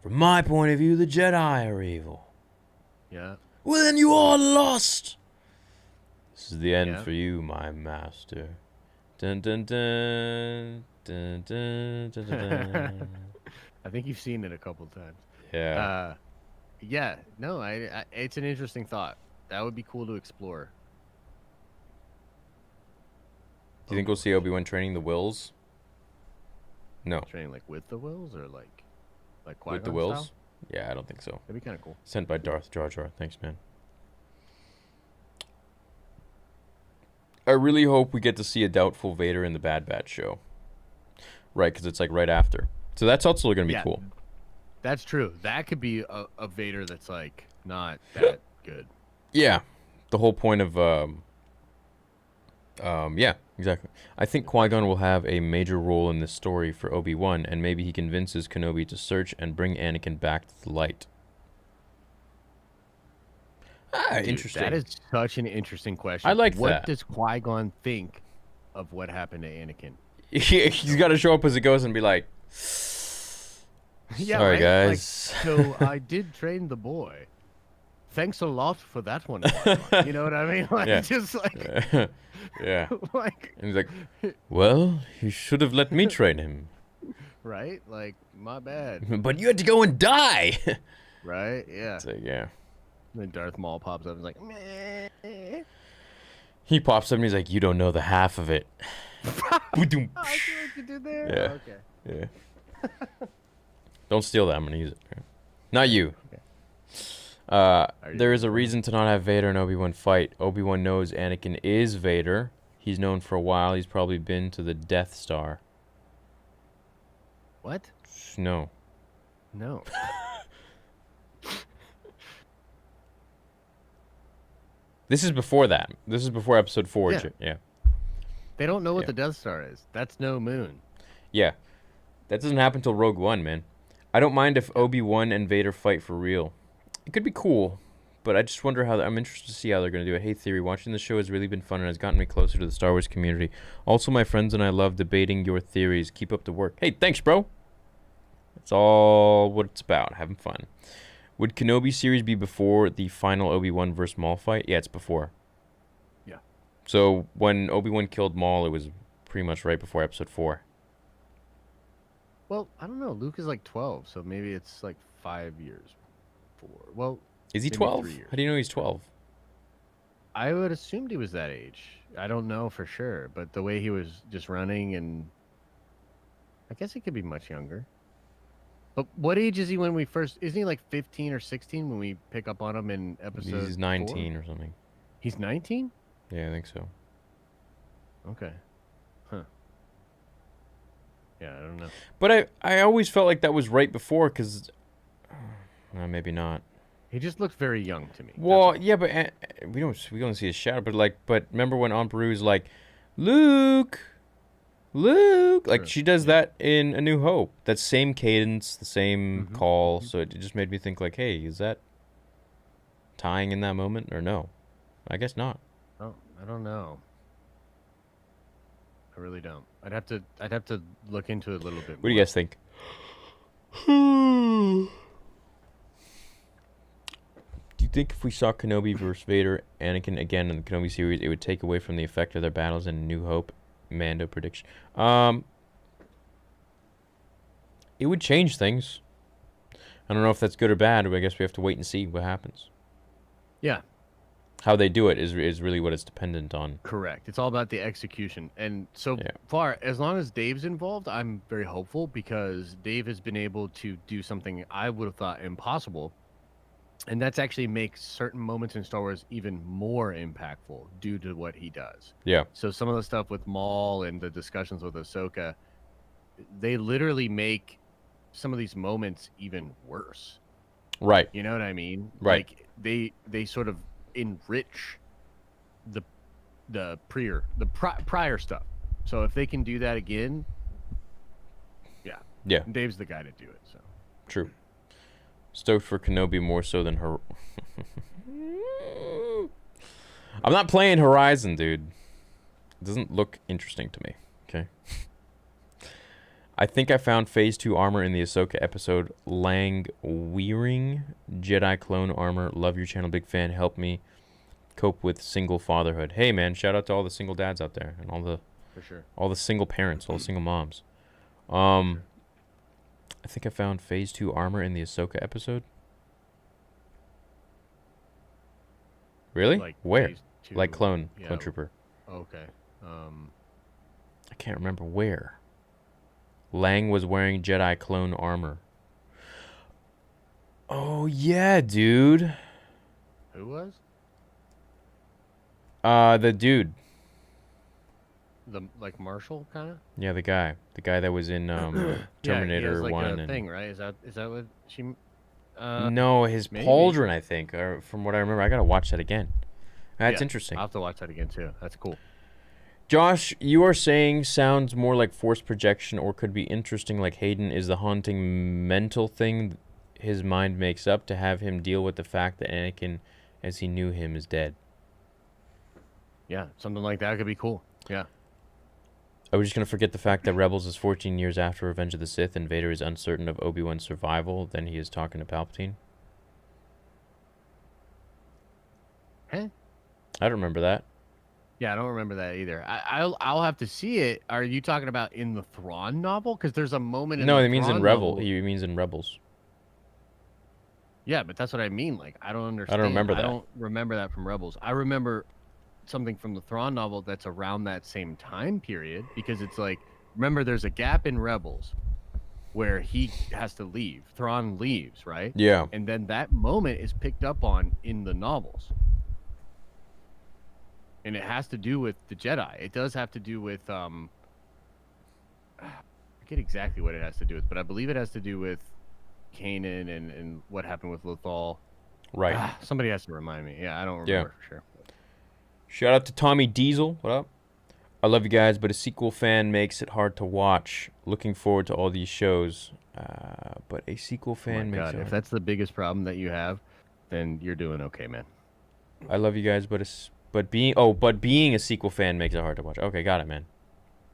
From my point of view, the Jedi are evil.
Yeah.
Well, then you are lost! This is the end
Yeah.
for you, my master. Dun dun dun, dun dun dun dun dun.
I think you've seen it a couple times.
Yeah.
Yeah. No, I it's an interesting thought. That would be cool to explore.
Do you think we'll see Obi-Wan training the Wills? No.
Training like with the Wills or like Qui-Gon
With the Wills?
style?
Yeah, I don't think so.
That'd be kind of cool.
Sent by Darth Jar Jar. Thanks, man. I really hope we get to see a doubtful Vader in the Bad Batch show. Right, because it's like right after. So that's also going to be
Yeah.
cool.
That's true. That could be a Vader that's like not that good.
Yeah. The whole point of yeah, exactly. I think Qui-Gon will have a major role in this story for Obi-Wan, and maybe he convinces Kenobi to search and bring Anakin back to the light.
Dude,
Interesting.
That is such an interesting question.
I like
what
that.
does Qui-Gon think of what happened to Anakin?
He's got to show up as a ghost and be like,
Yeah,
sorry,
right?
guys.
So I did train the boy. Thanks a lot for that one. Qui-Gon. You know what I mean? Like,
Yeah.
just like,
Yeah.
like,
And he's like, well, you should have let me train him.
right? Like, my bad.
But you had to go and die.
Right? Yeah.
It's like, yeah.
And then Darth Maul pops up and is like, meh.
He pops up and he's like, you don't know the half of it. Boom.
I see what you did there.
Yeah.
Okay.
Yeah. Don't steal that. I'm going to use it. Not you.
Okay.
There is a reason to not have Vader and Obi-Wan fight. Obi-Wan knows Anakin is Vader. He's known for a while. He's probably been to the Death Star.
What?
No.
No.
This is before that. This is before episode 4.
Yeah.
Yeah.
They don't know what
Yeah.
the Death Star is. That's no moon.
Yeah. That doesn't happen till Rogue One, man. I don't mind if Obi-Wan and Vader fight for real. It could be cool, but I just wonder how... I'm interested to see how they're going to do it. Hey, Theory, watching the show has really been fun and has gotten me closer to the Star Wars community. Also, my friends and I love debating your theories. Keep up the work. Hey, thanks, bro. That's all what it's about, having fun. Would Kenobi series be before the final Obi-Wan versus Maul fight? Yeah, it's before.
Yeah.
So when Obi-Wan killed Maul, it was pretty much right before episode 4.
Well, I don't know. Luke is like 12, so maybe it's like 5 years. Well,
Is he
maybe
12?
3 years.
How do you know he's 12?
I would assumed he was that age. I don't know for sure, but the way he was just running, and I guess he could be much younger. But what age is he when we first? Isn't he like 15 or 16 when we pick up on him in episode?
He's
4?
19 or something.
He's 19.
Yeah, I think so.
Okay. Huh. Yeah, I don't know.
But I always felt like that was right before, because maybe not.
He just looks very young to me.
Well, yeah, but we don't see his shadow. But remember when Aunt Beru's like, Luke, like
Sure.
she does
Yeah.
that in A New Hope. That same cadence, the same
Mhm,
call.
mhm.
So it just made me think like, hey, is that tying in that moment or no? I guess not.
Oh, I don't know. I really don't. I'd have to look into it a little bit
What do you
more.
guys think? Do you think if we saw Kenobi versus Vader, Anakin again in the Kenobi series, it would take away from the effect of their battles in New Hope? Mando prediction. It would change things. I don't know if that's good or bad, but I guess we have to wait and see what happens.
Yeah,
How they do it is really what it's dependent on.
correct. It's all about the execution. And so
Yeah.
far, as long as Dave's involved, I'm very hopeful because Dave has been able to do something I would have thought impossible. And that's actually makes certain moments in Star Wars even more impactful due to what he does.
Yeah.
So some of the stuff with Maul and the discussions with Ahsoka, they literally make some of these moments even worse.
Right.
You know what I mean?
Right.
Like they sort of enrich the prior stuff. So if they can do that again,
Yeah.
Dave's the guy to do it. So
True. Stoked for Kenobi more so than her. I'm not playing Horizon, dude. It doesn't look interesting to me. Okay. I think I found Phase 2 armor in the Ahsoka episode. Lang Wearing Jedi clone armor. Love your channel, big fan. Help me cope with single fatherhood. Hey man, shout out to all the single dads out there and
for sure.
all the single parents, all the single moms. I think I found Phase 2 armor in the Ahsoka episode. Really?
Like
Where?
Phase 2,
Like Clone
yeah.
Trooper.
Okay.
I can't remember where. Lang was wearing Jedi clone armor. Oh yeah, dude.
Who was
The dude.
the Marshall kind of?
Yeah, the guy that was in Terminator
like
1
a
and
thing, right? Is that what she?
no, his
maybe.
pauldron, I think, or from what I remember. I gotta watch that again. That's
Yeah,
interesting.
I'll have to watch that again too. That's cool.
Josh, you are saying sounds more like force projection or could be interesting like Hayden is the haunting mental thing his mind makes up to have him deal with the fact that Anakin, as he knew him, is dead.
Yeah, something like that could be cool. Yeah.
Are we just going to forget the fact that Rebels is 14 years after Revenge of the Sith and Vader is uncertain of Obi-Wan's survival than he is talking to Palpatine?
Huh?
I don't remember that.
Yeah, I don't remember that either. I'll have to see it. Are you talking about in the Thrawn novel? Because there's a moment in
No,
the
he means in
Thrawn
Rebel.
novel-
He means in Rebels.
Yeah, but that's what I mean. Like, I don't understand.
remember that.
I don't remember that from Rebels. I remember something from the Thrawn novel that's around that same time period because it's like, remember, there's a gap in Rebels where he has to leave. Thrawn leaves, right?
Yeah.
And then that moment is picked up on in the novels. And it has to do with the Jedi. It does have to do with I forget exactly what it has to do with, but I believe it has to do with Kanan and what happened with Lothal.
Right.
Somebody has to remind me. Yeah, I don't remember for sure.
Shout out to Tommy Diesel. What up? I love you guys, but a sequel fan makes it hard to watch. Looking forward to all these shows. But a sequel
Oh my
fan makes
God,
it
if
hard.
that's the biggest problem that you have, then you're doing okay, man.
I love you guys, but being a sequel fan makes it hard to watch. Okay, got it, man.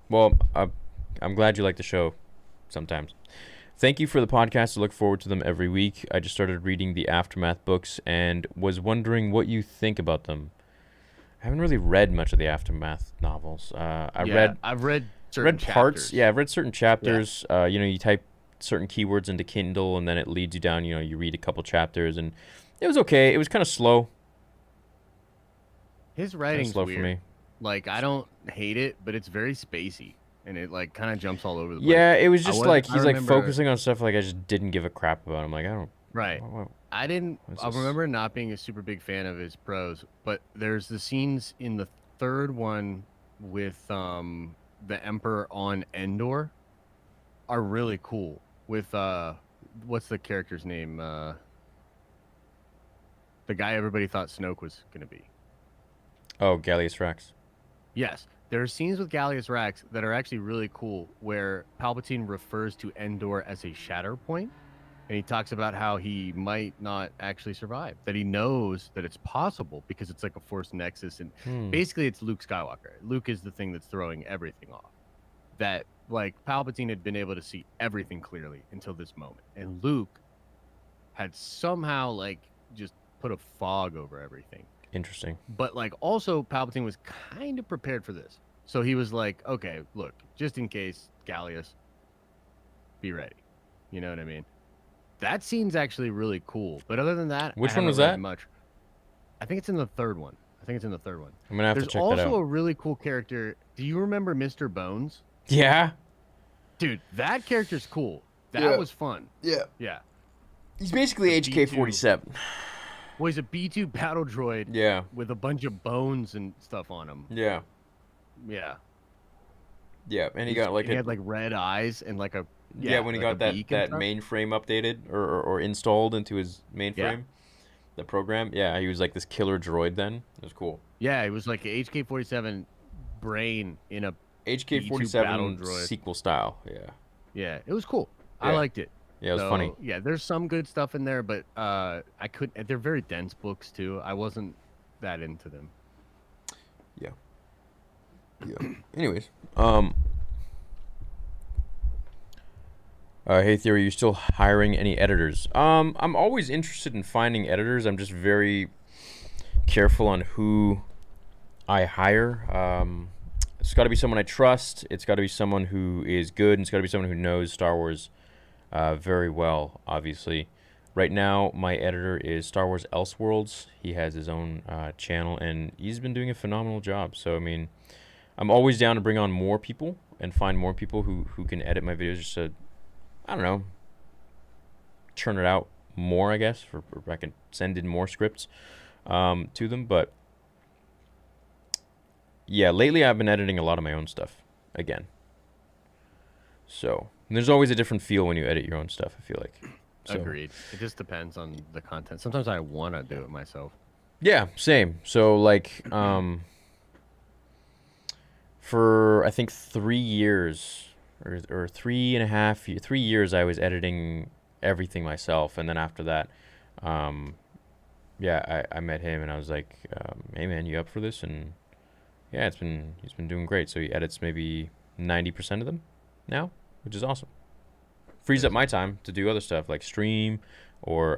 Well, I'm glad you like the show sometimes. Thank you for the podcast. I look forward to them every week. I just started reading the Aftermath books and was wondering what you think about them. I haven't really read much of the Aftermath novels. I've read
I've read certain
read parts.
chapters.
Yeah, I've read certain chapters. You know, you type certain keywords into Kindle, and then it leads you down. You know, you read a couple chapters, and it was okay. It was kind of slow.
His
Kind of
writing's
slow for
weird.
me.
Like I don't hate it, but it's very spacey, and it like kind of jumps all over the place.
Yeah, it was
I
just
was
like
I
he's like
remember
focusing on stuff like I just didn't give a crap about. I'm like, I don't.
right.
What
I didn't.
is
I
this?
remember not being a super big fan of his prose, but there's the scenes in the third one with the Emperor on Endor are really cool. With what's the character's name? The guy everybody thought Snoke was gonna be.
Oh, Gallius Rax.
Yes, there are scenes with Gallius Rax that are actually really cool, where Palpatine refers to Endor as a shatter point, and he talks about how he might not actually survive. That he knows that it's possible because it's like a Force nexus, and
Hmm.
basically it's Luke Skywalker. Luke is the thing that's throwing everything off. That like Palpatine had been able to see everything clearly until this moment, and Luke had somehow like just put a fog over everything.
Interesting.
But like also Palpatine was kind of prepared for this. So he was like, okay, look, just in case, Gallius, be ready. You know what I mean? That scene's actually really cool. But other than that,
Which
I
one
haven't
was
read
that?
much. I think it's in the third one.
I'm gonna have
There's
to check that
also
out.
a really cool character. Do you remember Mr. Bones?
Yeah.
Dude, that character's cool. That
Yeah.
was fun.
Yeah.
Yeah.
He's basically
The
HK-47.
Well, he's a B2 battle droid
Yeah.
with a bunch of bones and stuff on him.
Yeah.
Yeah.
Yeah. And he got like
he
a
had like red eyes and like a
yeah, when he
like a
got that
beak and
that
stuff.
mainframe updated or installed into his mainframe,
Yeah.
the program. Yeah, he was like this killer droid then. It was cool.
Yeah, it was like a HK-47 brain in a battle
HK-47
droid.
sequel style. Yeah.
Yeah, it was cool. I
Yeah.
liked it.
Yeah, it was
So,
funny.
Yeah, there's some good stuff in there, but I couldn't. They're very dense books too. I wasn't that into them.
Yeah. Anyways, hey Theory, you still hiring any editors? I'm always interested in finding editors. I'm just very careful on who I hire. It's got to be someone I trust. It's got to be someone who is good, and it's got to be someone who knows Star Wars very well. Obviously, right now my editor is Star Wars Elseworlds. He has his own channel, and he's been doing a phenomenal job. So I mean, I'm always down to bring on more people and find more people who can edit my videos just to, I don't know, churn it out more, I guess, for I can send in more scripts to them. But yeah, lately I've been editing a lot of my own stuff again. So there's always a different feel when you edit your own stuff, I feel like. So,
Agreed. It just depends on the content. Sometimes I want to do it myself.
yeah, same. So like for I think 3 years or 3 years I was editing everything myself, and then after that yeah, I met him and I was like, hey man, you up for this? And yeah, he's been doing great. So he edits maybe 90% of them now, which is awesome. Frees up my time to do other stuff like stream or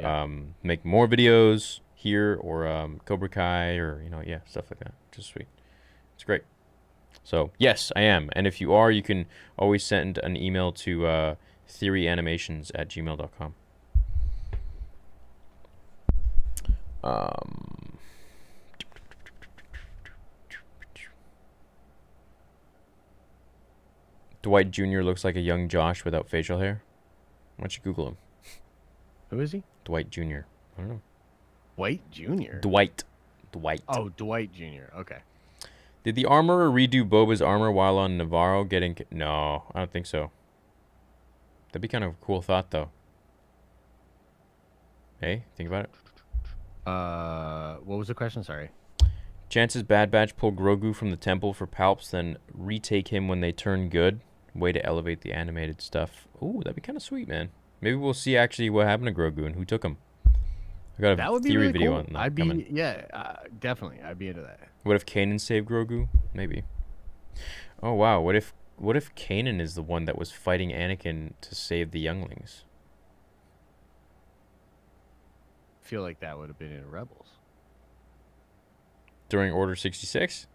make more videos here or Cobra Kai or yeah, stuff like that. Which is sweet. It's great. So yes, I am. And if you are, you can always send an email to theoryanimations@gmail.com. Dwight Jr. looks like a young Josh without facial hair. Why don't you Google him?
Who is he?
Dwight Jr. I don't know.
White Jr.
Dwight.
Oh, Dwight Jr. Okay.
Did the armorer redo Boba's armor while on Navarro getting... No, I don't think so. That'd be kind of a cool thought, though. Hey, think about it.
What was the question? Sorry.
Chances Bad Batch pull Grogu from the temple for Palps, then retake him when they turn good. Way to elevate the animated stuff. Ooh, that'd be kind of sweet, man. Maybe we'll see actually what happened to Grogu and who took him. I got a
That would be
theory
really
video
cool.
on that
I'd be
coming.
definitely. I'd be into that.
What if Kanan saved Grogu? Maybe. Oh wow, what if Kanan is the one that was fighting Anakin to save the younglings?
I feel like that would have been in Rebels.
During Order 66?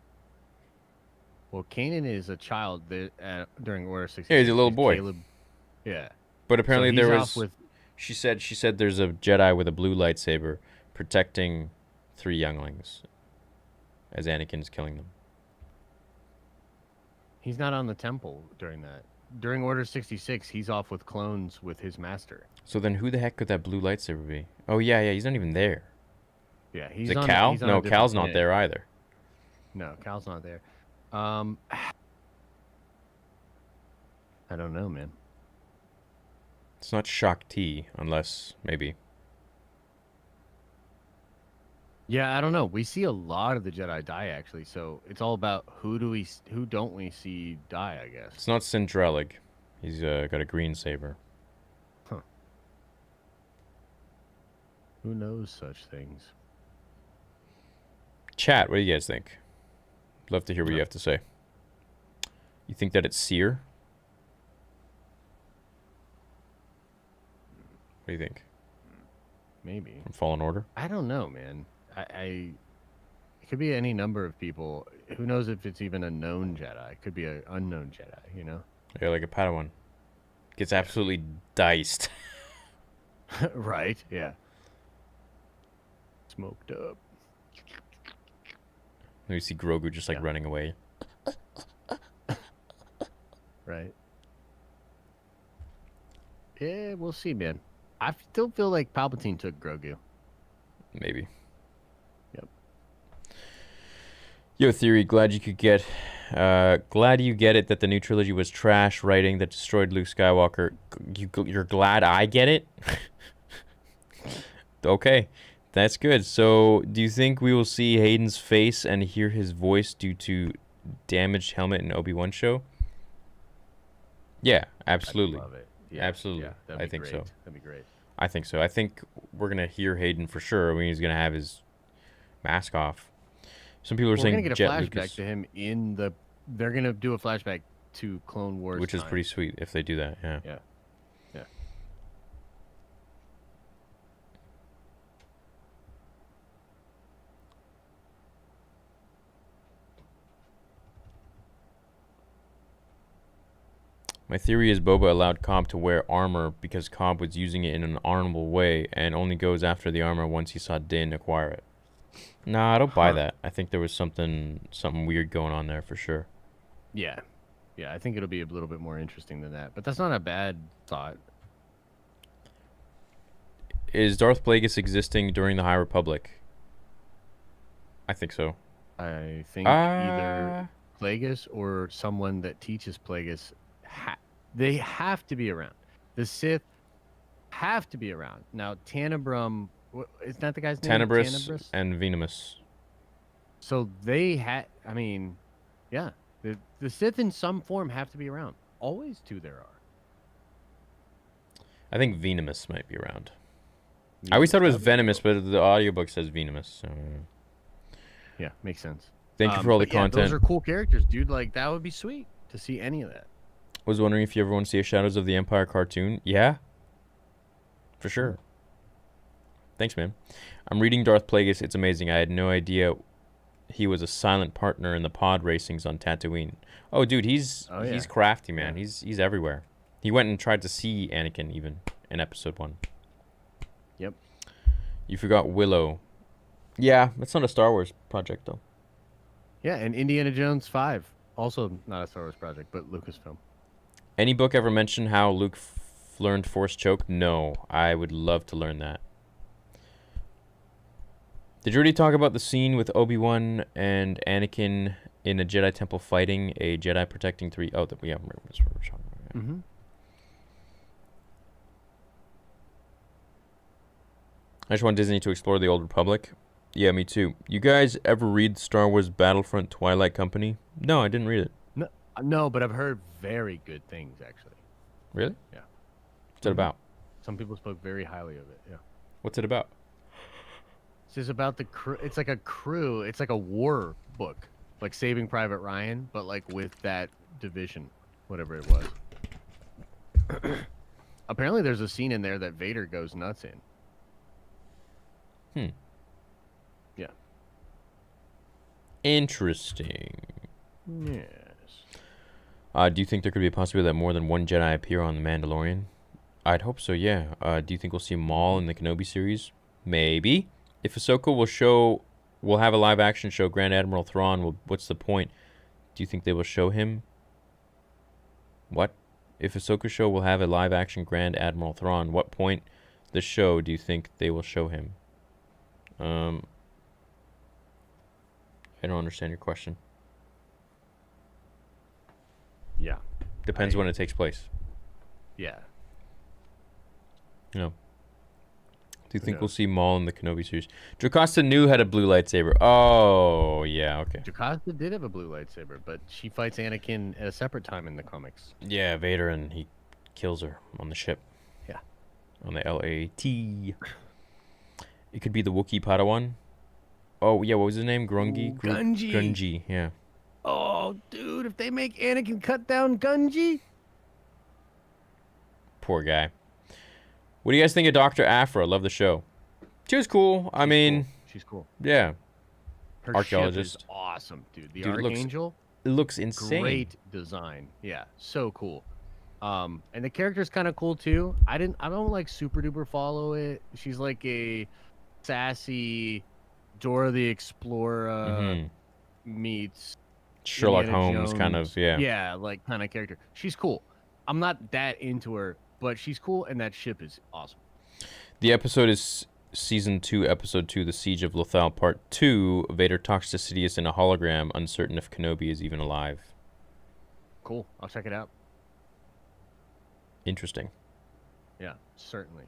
Well, Kanan is a child that, during Order 66.
Yeah, he's a little boy.
Caleb. Yeah.
But
So
apparently
he's
there
off
was.
with.
She said there's a Jedi with a blue lightsaber protecting 3 younglings as Anakin's killing them.
He's not on the temple during that. During Order 66, he's off with clones with his master.
So then who the heck could that blue lightsaber be? Oh, yeah, he's not even there.
Yeah,
Is
he's
it
on.
Cal?
He's on
No,
a different
Cal's not
planet.
there either.
No, Cal's not there. I don't know, man.
It's not Shaak Ti, unless maybe.
Yeah, I don't know. We see a lot of the Jedi die actually, so it's all about who don't we see die, I guess.
It's not Cinderellig. He's got a green saber.
Who knows such things?
Chat, what do you guys think? Love to hear what you have to say. You think that it's Seer? What do you think?
Maybe.
From Fallen Order?
I don't know, man. It could be any number of people. Who knows if it's even a known Jedi? It could be an unknown Jedi, you know?
Yeah, like a Padawan. Gets absolutely diced.
Right? Yeah. Smoked up.
And you see Grogu just like
Yeah.
running away.
Right. Yeah, we'll see, man. I still feel like Palpatine took Grogu.
Maybe.
Yep.
Yo, Theory, glad you get it that the new trilogy was trash writing that destroyed Luke Skywalker. You're glad I get it? Okay, that's good. So, do you think we will see Hayden's face and hear his voice due to damaged helmet in Obi-Wan show? Yeah, absolutely.
I love it.
Absolutely.
Yeah, that'd
I
be
think
great.
so.
That'd be great.
I think so. I think we're gonna hear Hayden for sure. I mean, he's gonna have his mask off. Some people are
We're
saying
gonna get a
Jet
flashback
Lucas,
to him in the. They're gonna do a flashback to Clone Wars,
which is
time.
pretty sweet if they do that. Yeah.
Yeah. Yeah.
My theory is Boba allowed Cobb to wear armor because Cobb was using it in an honorable way and only goes after the armor once he saw Din acquire it. Nah, I don't buy that. I think there was something weird going on there for sure.
Yeah. Yeah, I think it'll be a little bit more interesting than that, but that's not a bad thought.
Is Darth Plagueis existing during the High Republic? I think so.
I think either Plagueis or someone that teaches Plagueis, they have to be around. The Sith have to be around. Now, Tanabrum, isn't that the guy's name?
Tenebrous and Venemus.
So they had, I mean, yeah. The Sith in some form have to be around. Always two there are.
I think Venemus might be around. I always thought it was Venomous, but the audiobook says Venemus. So.
Yeah, makes sense.
Thank you for all the
But yeah,
content.
those are cool characters, dude. Like, that would be sweet to see any of that.
Was wondering if you ever want to see a Shadows of the Empire cartoon. Yeah. For sure. Thanks, man. I'm reading Darth Plagueis. It's amazing. I had no idea he was a silent partner in the pod racings on Tatooine. Oh, dude, he's crafty, man.
Yeah.
He's everywhere. He went and tried to see Anakin even in episode 1.
Yep.
You forgot Willow. Yeah, it's not a Star Wars project though.
Yeah, and Indiana Jones 5. Also not a Star Wars project, but Lucasfilm.
Any book ever mention how Luke learned Force choke? No, I would love to learn that. Did you already talk about the scene with Obi-Wan and Anakin in a Jedi temple fighting a Jedi protecting 3? Oh, yeah, that's what we're talking about. Yeah.
Mm-hmm.
I just want Disney to explore the Old Republic. Yeah, me too. You guys ever read Star Wars Battlefront Twilight Company? No, I didn't read it.
No, but I've heard very good things, actually.
Really?
Yeah.
What's it about?
Some people spoke very highly of it, yeah.
What's it about?
It's just about the crew. It's like a crew. It's like a war book, like Saving Private Ryan, but like with that division, whatever it was. Apparently, there's a scene in there that Vader goes nuts in. Yeah.
Interesting.
Yeah. course.
Do you think there could be a possibility that more than one Jedi appear on The Mandalorian? I'd hope so, yeah. Do you think we'll see Maul in the Kenobi series? Maybe. If Ahsoka will have a live action show Grand Admiral Thrawn, what's the point? Do you think they will show him? What? If Ahsoka show will have a live action Grand Admiral Thrawn, what point the show do you think they will show him? I don't understand your question.
Yeah.
Depends when it takes place.
Yeah.
No. Do you think
knows?
we'll see Maul in the Kenobi series? Jocasta Nu had a blue lightsaber. Oh, yeah, okay.
Jocasta did have a blue lightsaber, but she fights Anakin at a separate time in the comics.
Yeah, Vader, and he kills her on the ship.
Yeah.
On the LAT. It could be the Wookiee Padawan. Oh, yeah, what was his name? Grungy?
Gungi.
Grungy, yeah.
Oh, dude, if they make Anakin cut down Gungi.
Poor guy. What do you guys think of Dr. Aphra? Love the show. She was cool. I mean,
she's cool.
Yeah.
Her
Archaeologist.
ship is awesome, dude. The
Dude,
Archangel.
It looks insane.
Great design. Yeah, so cool. And the character's kind of cool too. I don't like super duper follow it. She's like a sassy Dora the Explorer meets
Sherlock
Indiana
Holmes
Jones.
kind of, yeah.
Yeah, like kind of character. She's cool. I'm not that into her, but she's cool, and that ship is awesome.
The episode is Season 2, Episode 2, The Siege of Lothal, Part 2. Vader talks to Sidious in a hologram, uncertain if Kenobi is even alive.
Cool. I'll check it out.
Interesting.
Yeah, certainly.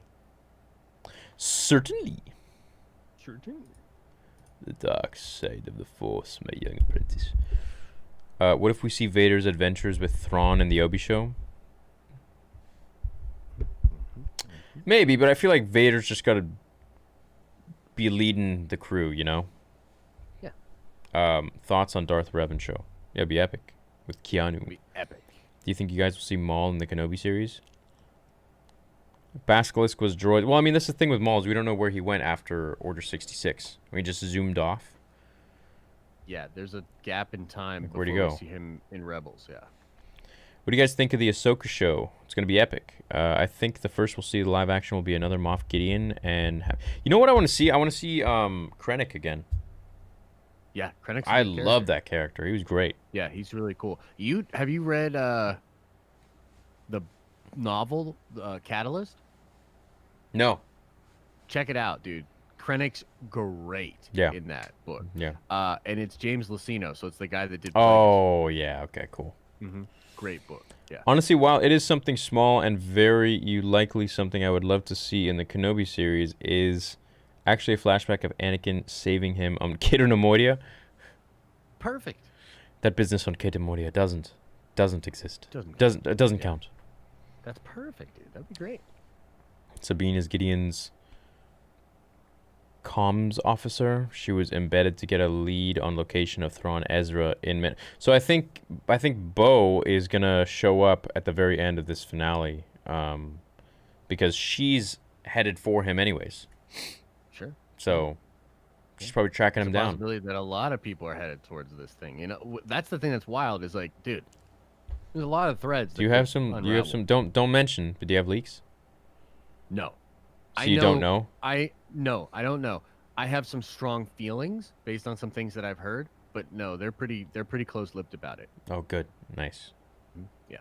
Certainly.
Certainly.
The dark side of the Force, my young apprentice. What if we see Vader's adventures with Thrawn in the Obi show? Maybe, but I feel like Vader's just got to be leading the crew, you know?
Yeah.
Thoughts on Darth Revan show? Yeah, it'd be epic with Keanu.
It'll be epic.
Do you think you guys will see Maul in the Kenobi series? Basilisk was droid. Well, I mean, that's the thing with Maul is we don't know where he went after Order 66. We just zoomed off.
Yeah, there's a gap in time
Like,
before
where'd he
we
go?
see him in Rebels. Yeah.
What do you guys think of the Ahsoka show? It's going to be epic. I think the first we'll see the live action will be another Moff Gideon. And you know what I want to see? I want to see Krennic again.
Yeah, Krennic's a
I
good
love
character.
that character. He was great.
Yeah, he's really cool. Have you read the novel Catalyst?
No.
Check it out, dude. Krennic's great
Yeah.
in that book.
Yeah.
And it's James Luceno, so it's the guy that did.
Oh, yeah. Okay, cool.
Mm-hmm. Great book. Yeah.
Honestly, while it is something small and very likely something I would love to see in the Kenobi series, is actually a flashback of Anakin saving him on Cater Nemoidia.
Perfect.
That business on Cater Nemoidia doesn't exist.
Doesn't
Doesn't count.
That's perfect, dude. That'd be great.
Sabine is Gideon's comms officer. She was embedded to get a lead on location of Thrawn Ezra in So I think Bo is gonna show up at the very end of this finale, because she's headed for him anyways.
Sure.
So she's probably tracking
There's
him
a
down.
possibility that a lot of people are headed towards this thing. You know, that's the thing that's wild. Is like, dude, there's a lot of threads.
Do you have some? Do you have some? Don't mention. But do you have leaks?
No.
So you don't know?
I don't know. I have some strong feelings based on some things that I've heard, but no, they're pretty close-lipped about it.
Oh, good, nice.
Yeah.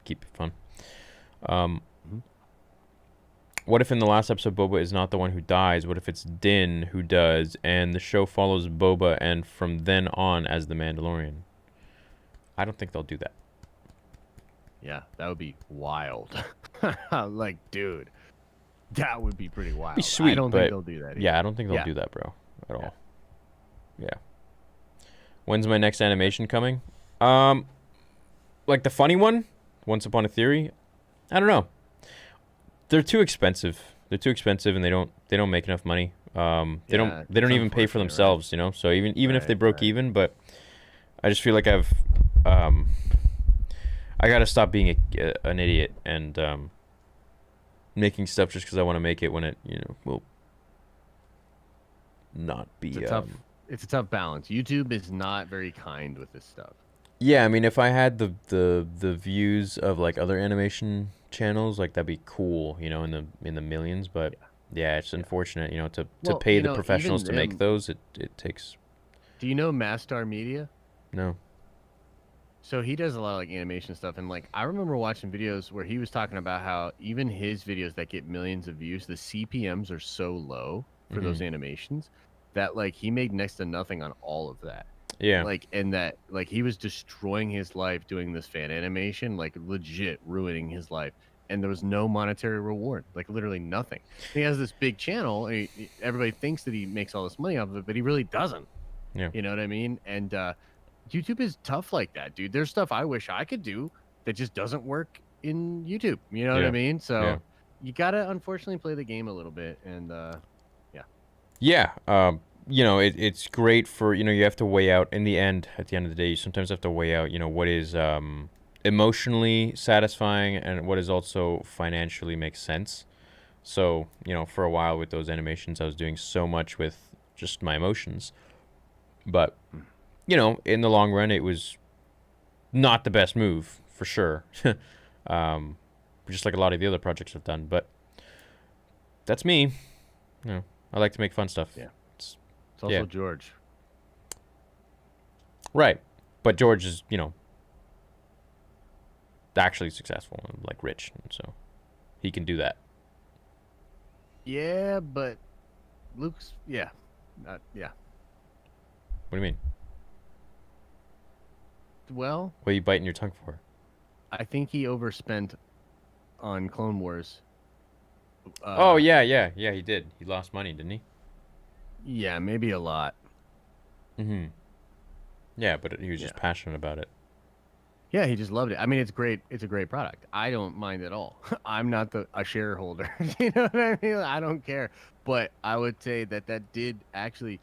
Keep it fun. What if in the last episode Boba is not the one who dies? What if it's Din who does, and the show follows Boba and from then on as the Mandalorian? I don't think they'll do that.
Yeah, that would be wild. Like, dude, that would be pretty wild.
Be sweet,
I don't
but
think they'll do that. Either.
Yeah, I don't think they'll
Yeah.
do that, bro, at all. Yeah. When's my next animation coming? Like the funny one, Once Upon a Theory. I don't know. They're too expensive. They're too expensive, and they don't make enough money. They don't
Yeah,
even
it's
pay for
unfortunate, right?
themselves, you know. So even if they
Right,
broke
right.
even, but I just feel like I gotta stop being an idiot and making stuff just because I want to make it when it will not be.
It's a tough balance. YouTube is not very kind with this stuff.
Yeah, I mean, if I had the views of like other animation channels, like that'd be cool, you know, in the millions. But
Yeah,
yeah, it's
yeah.
unfortunate, you know, to
Well,
pay the professionals
even
to make
them.
those, it takes
Do you know Mastar Media?
no.
So he does a lot of like animation stuff, and like I remember watching videos where he was talking about how even his videos that get millions of views, the CPMS are so low for
Hmm.
those animations that like he made next to nothing on all of that.
Yeah,
Like, and that like he was destroying his life doing this fan animation, like legit ruining his life, and there was no monetary reward, like literally nothing. He has this big channel, and everybody thinks that he makes all this money off of it, but he really doesn't.
yeah,
You know what I mean? And YouTube is tough like that, dude. There's stuff I wish I could do that just doesn't work in YouTube. You know what I
yeah,
mean?
yeah,
So you gotta unfortunately play the game a little bit, and yeah,
yeah. You know, it's great for, you know, you have to weigh out in the end. At the end of the day, you sometimes have to weigh out, you know, what is emotionally satisfying and what is also financially makes sense. So, you know, for a while with those animations, I was doing so much with just my emotions. But, you know, in the long run, it was not the best move for sure. um, just like a lot of the other projects I've done. But that's me. You know, I like to make fun stuff.
yeah.
It's,
It's also
yeah,
George.
right. But George is, you know, actually successful and like rich, and so he can do that.
Yeah, but Luke's yeah, yeah.
What do you mean?
Well,
What are you biting your tongue for?
I think he overspent on Clone Wars.
Oh
Uh,
yeah, yeah, yeah. He did. He lost money, didn't he?
yeah, maybe a lot.
Mm-hmm. Yeah, but he was
Yeah.
just passionate about it.
Yeah, he just loved it. I mean, it's great. It's a great product. I don't mind at all. I'm not a shareholder. You know what I mean? I don't care. But I would say that that did actually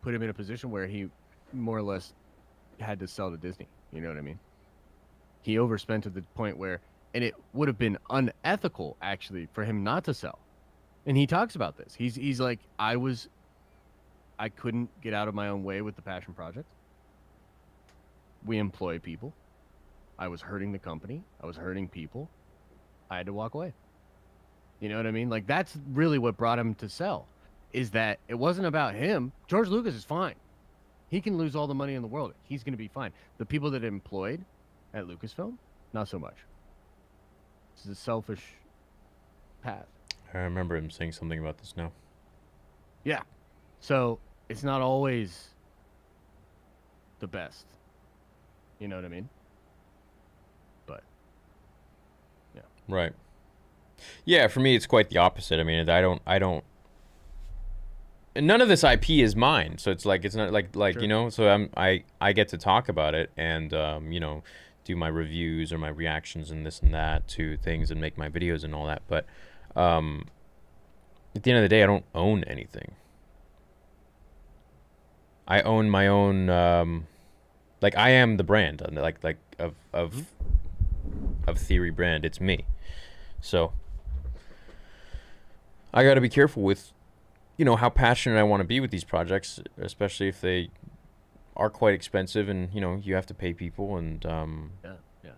put him in a position where he more or less had to sell to Disney. You know what I mean? He overspent to the point where, and it would have been unethical actually for him not to sell. And he talks about this. He's like, I couldn't get out of my own way with the passion project. We employ people. I was hurting the company. I was hurting people. I had to walk away. You know what I mean? Like that's really what brought him to sell. Is that it wasn't about him. George Lucas is fine. He can lose all the money in the world. He's going to be fine. The people that employed at Lucasfilm, not so much. This is a selfish path.
I remember him saying something about this now.
Yeah. So it's not always the best. You know what I mean? But yeah.
Right. Yeah, for me, it's quite the opposite. I mean, I don't. And none of this IP is mine, so it's like it's not like
Sure.
you know. So I get to talk about it and you know, do my reviews or my reactions and this and that to things and make my videos and all that. But um, at the end of the day, I don't own anything. I own my own. Like I am the brand, like
Mhm.
of Theory brand. It's me. So I got to be careful with, you know, how passionate I want to be with these projects, especially if they are quite expensive and, you know, you have to pay people and
Yeah. Yeah.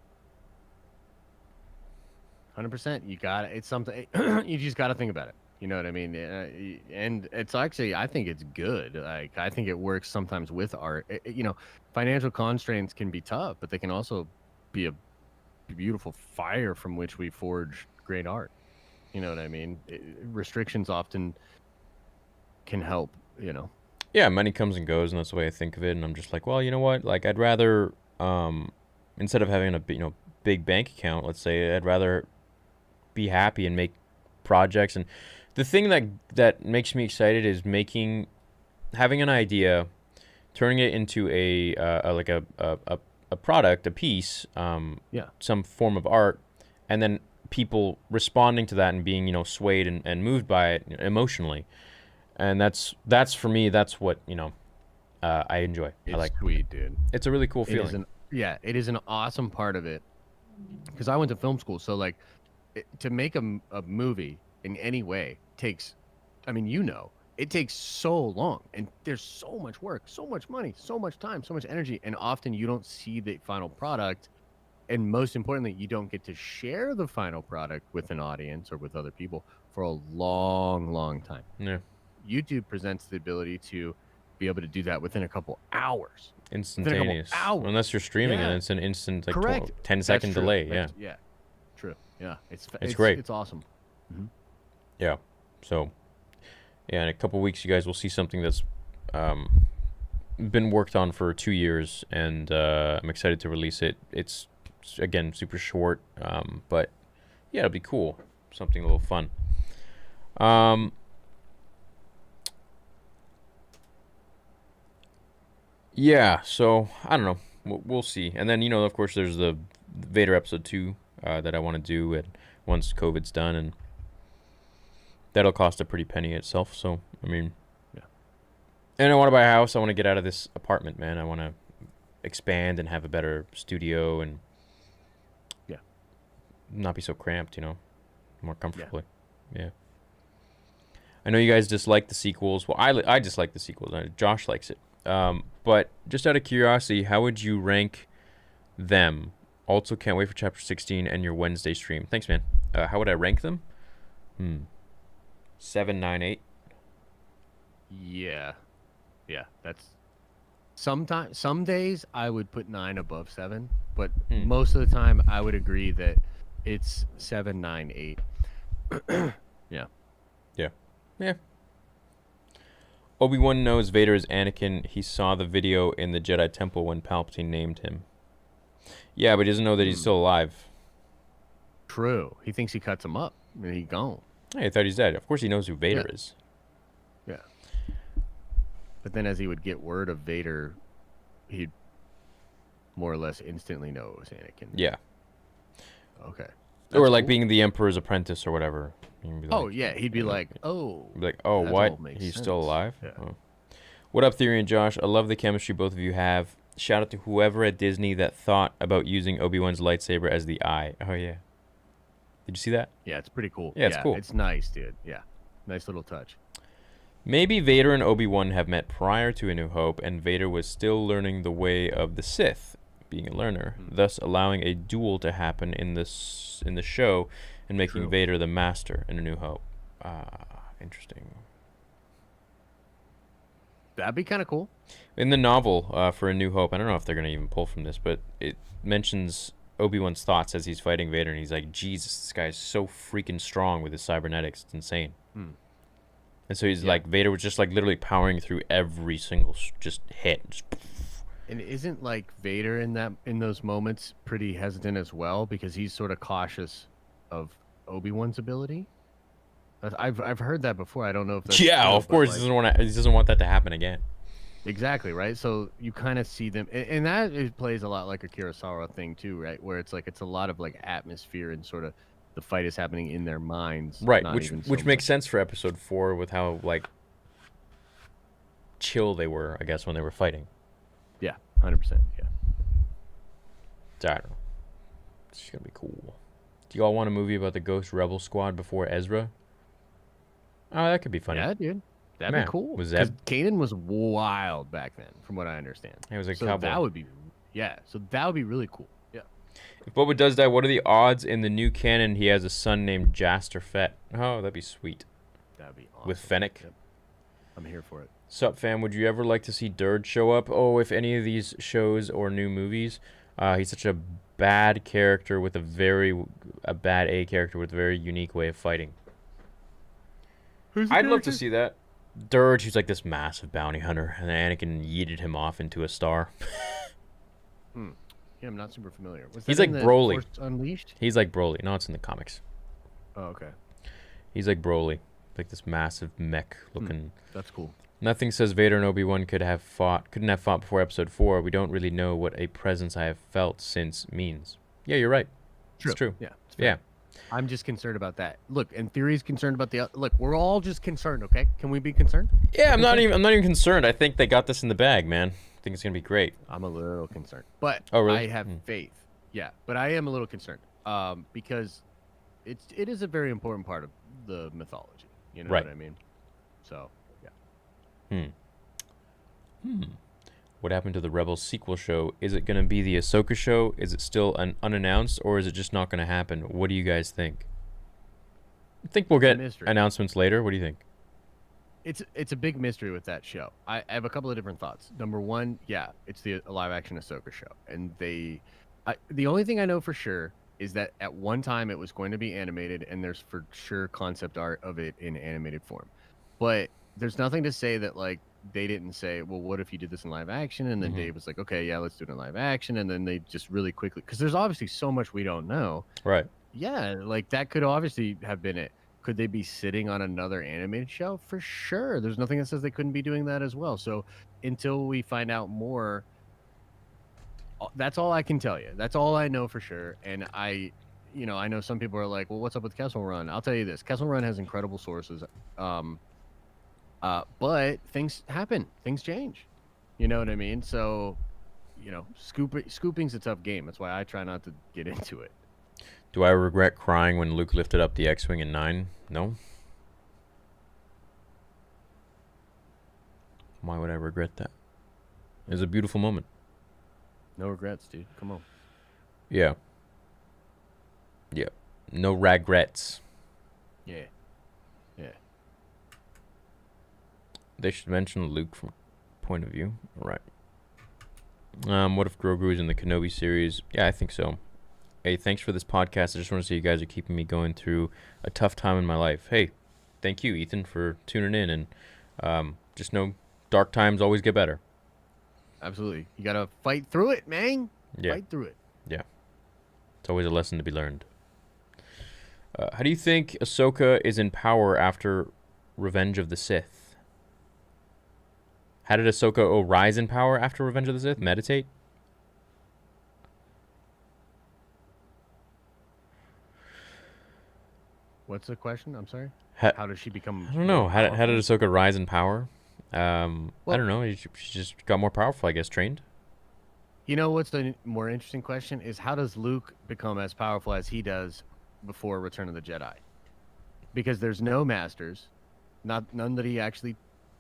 100%. You got it. It's something you just got to think about it. You know what I mean? And it's actually, I think it's good. Like, I think it works sometimes with art. You know, financial constraints can be tough, but they can also be a beautiful fire from which we forge great art. You know what I mean? Restrictions often can help, you know.
yeah, money comes and goes and that's the way I think of it and I'm just like, well, you know what? Like I'd rather instead of having a you know, big bank account, let's say, I'd rather be happy and make projects and the thing that makes me excited is making having an idea, turning it into like a product, a piece,
Yeah.
some form of art, and then people responding to that and being, you know, swayed and moved by it emotionally. And that's for me. That's what, you know, I enjoy. I
It's
like.
sweet, dude.
It's a really cool
It is
feeling.
an yeah, it is an awesome part of it because I went to film school, so like to make a movie in any way takes, I mean, you know, it takes so long, and there's so much work, so much money, so much time, so much energy, and often you don't see the final product, and most importantly, you don't get to share the final product with an audience or with other people for a long, long time.
Yeah.
YouTube presents the ability to be able to do that within a couple hours.
Instantaneous.
hours.
Unless you're streaming
Yeah.
and it's an instant, like
Correct.
10-second
That's true.
delay.
That's- yeah. True. Yeah. It's
great.
It's awesome.
Yeah. So, yeah, in a couple weeks, you guys will see something that's been worked on for 2 years, and I'm excited to release it. It's again super short, but yeah, it'll be cool. Something a little fun. Yeah. So I don't know. We'll see. And then of course, there's the Vader episode 2 that I want to do, and once COVID's done, and that'll cost a pretty penny itself. So I mean,
Yeah.
And I want to buy a house. I want to get out of this apartment, man. I want to expand and have a better studio and
Yeah.
not be so cramped. More comfortably. Yeah. I know you guys dislike the sequels. Well, I dislike the sequels. Josh likes it. But just out of curiosity, how would you rank them? Also, can't wait for chapter 16 and your Wednesday stream. Thanks, man. How would I rank them? 7, 9, 8.
Yeah. Yeah. That's some days I would put 9 above 7, but most of the time I would agree that it's 7, 9, 8. Yeah.
Yeah. Obi-Wan knows Vader is Anakin. He saw the video in the Jedi Temple when Palpatine named him. Yeah, but he doesn't know that he's still alive.
True. He thinks he cuts him up and he's gone.
Hey, I thought he's dead. Of course he knows who Vader is.
Yeah. But then as he would get word of Vader, he'd more or less instantly know it was Anakin.
Yeah.
Okay.
Or
That's
like
cool.
being the Emperor's apprentice or whatever. He'd be
Oh,
like,
yeah. He'd be like, oh.
He'd be like, oh,
that
what?
all makes
He's still
sense.
alive?
Yeah.
Oh. What up, Theory and Josh? I love the chemistry both of you have. Shout out to whoever at Disney that thought about using Obi-Wan's lightsaber as the eye. Oh, yeah. Did you see that?
Yeah, it's pretty cool.
Yeah, it's cool.
It's nice, dude. Yeah. Nice little touch.
Maybe Vader and Obi-Wan have met prior to A New Hope, and Vader was still learning the way of the Sith, being a learner, thus allowing a duel to happen in the show and making
True.
Vader the master in A New Hope. Interesting.
That'd be kind of cool.
In the novel for A New Hope, I don't know if they're going to even pull from this, but it mentions Obi-Wan's thoughts as he's fighting Vader, and he's like, Jesus, this guy's so freaking strong with his cybernetics. It's insane. And so he's like, Vader was just like literally powering through every single just hit.
And isn't like Vader in those moments pretty hesitant as well, because he's sort of cautious of Obi-Wan's ability? I've heard that before. I don't know if that's
Yeah,
true,
of
but,
course,
like,
he doesn't want that to happen again.
exactly, right? So you kind of see them, and that plays a lot like a Kurosawa thing too, right? Where it's like it's a lot of like atmosphere and sort of the fight is happening in their minds,
Right,
not
which
even so
makes
much-
sense for episode 4 with how like chill they were, I guess, when they were fighting.
Yeah, 100%. Yeah.
I don't know. It's gonna be cool. Do y'all want a movie about the Ghost Rebel Squad before Ezra? Oh, that could be funny.
Yeah, dude. That'd
Man,
be cool.
was
'Cause
that-
Kanan was wild back then, from what I understand.
He was a
So
cowboy.
that would be, so that would be really cool. Yeah.
If Boba does die, what are the odds in the new canon he has a son named Jaster Fett? Oh, that'd be sweet.
That'd be awesome.
With Fennec.
Yep. I'm here for it.
Sup, fam? Would you ever like to see Dirge show up? Oh, if any of these shows or new movies. He's such a bad character with a bad A character with a very unique way of fighting. I'd love to see that. Dirge, who's like this massive bounty hunter, and then Anakin yeeted him off into a star.
Yeah, I'm not super familiar. Was
He's
that in
like
the
Broly.
Force Unleashed?
He's like Broly. No, it's in the comics.
Oh, okay.
He's like Broly, like this massive mech looking.
That's cool.
Nothing says Vader and Obi-Wan couldn't have fought before Episode 4. We don't really know what a presence I have felt since means. Yeah, you're right. It's true.
Yeah. It's fair.
Yeah.
I'm just concerned about that. Look, and Theory's concerned about the. Look, we're all just concerned. Okay, can we be concerned?
Yeah, I'm not even concerned. I think they got this in the bag, man. I think it's gonna be great.
I'm a little concerned, but
Oh, really?
I have faith. Yeah, but I am a little concerned. Because it is a very important part of the mythology. You know
Right.
what I mean? So yeah.
What happened to the Rebels sequel show? Is it going to be the Ahsoka show? Is it still unannounced, or is it just not going to happen? What do you guys think? I think we'll get
Mystery.
announcements later. What do you think?
It's a big mystery with that show. I have a couple of different thoughts. Number one, yeah, it's the live action Ahsoka show, and the only thing I know for sure is that at one time it was going to be animated, and there's for sure concept art of it in animated form, but there's nothing to say that like they didn't say, well, what if you did this in live action? And then
Mhm.
Dave was like, okay, yeah, let's do it in live action, and then they just really quickly, because there's obviously so much we don't know.
Right.
Yeah, like that could obviously have been it. Could they be sitting on another animated show? For sure. There's nothing that says they couldn't be doing that as well. So until we find out more, that's all I can tell you. That's all I know for sure. And I know some people are like, well, what's up with Kessel Run? I'll tell you this: Kessel Run has incredible sources, but things happen, things change. You know what I mean? So, scooping's a tough game. That's why I try not to get into it.
Do I regret crying when Luke lifted up the X-wing in 9? No. Why would I regret that? It was a beautiful moment.
No regrets, dude. Come on.
Yeah. Yeah. No regrets.
Yeah. Yeah.
They should mention Luke from point of view. All right. What if Grogu is in the Kenobi series? Yeah, I think so. Hey, thanks for this podcast. I just want to say you guys are keeping me going through a tough time in my life. Hey, thank you, Ethan, for tuning in. And just know dark times always get better.
Absolutely. You got to fight through it, man.
Yeah.
Fight through it.
Yeah. It's always a lesson to be learned. How do you think Ahsoka is in power after Revenge of the Sith? How did Ahsoka rise in power after Revenge of the Sith? Meditate?
What's the question? I'm sorry.
Ha-
How does she become?
I don't know.
more
How did
powerful?
Ahsoka rise in power? I
Well-
don't know. She just got more powerful, I guess, trained.
You know what's the more interesting question is how does Luke become as powerful as he does before Return of the Jedi? Because there's no masters, none that he actually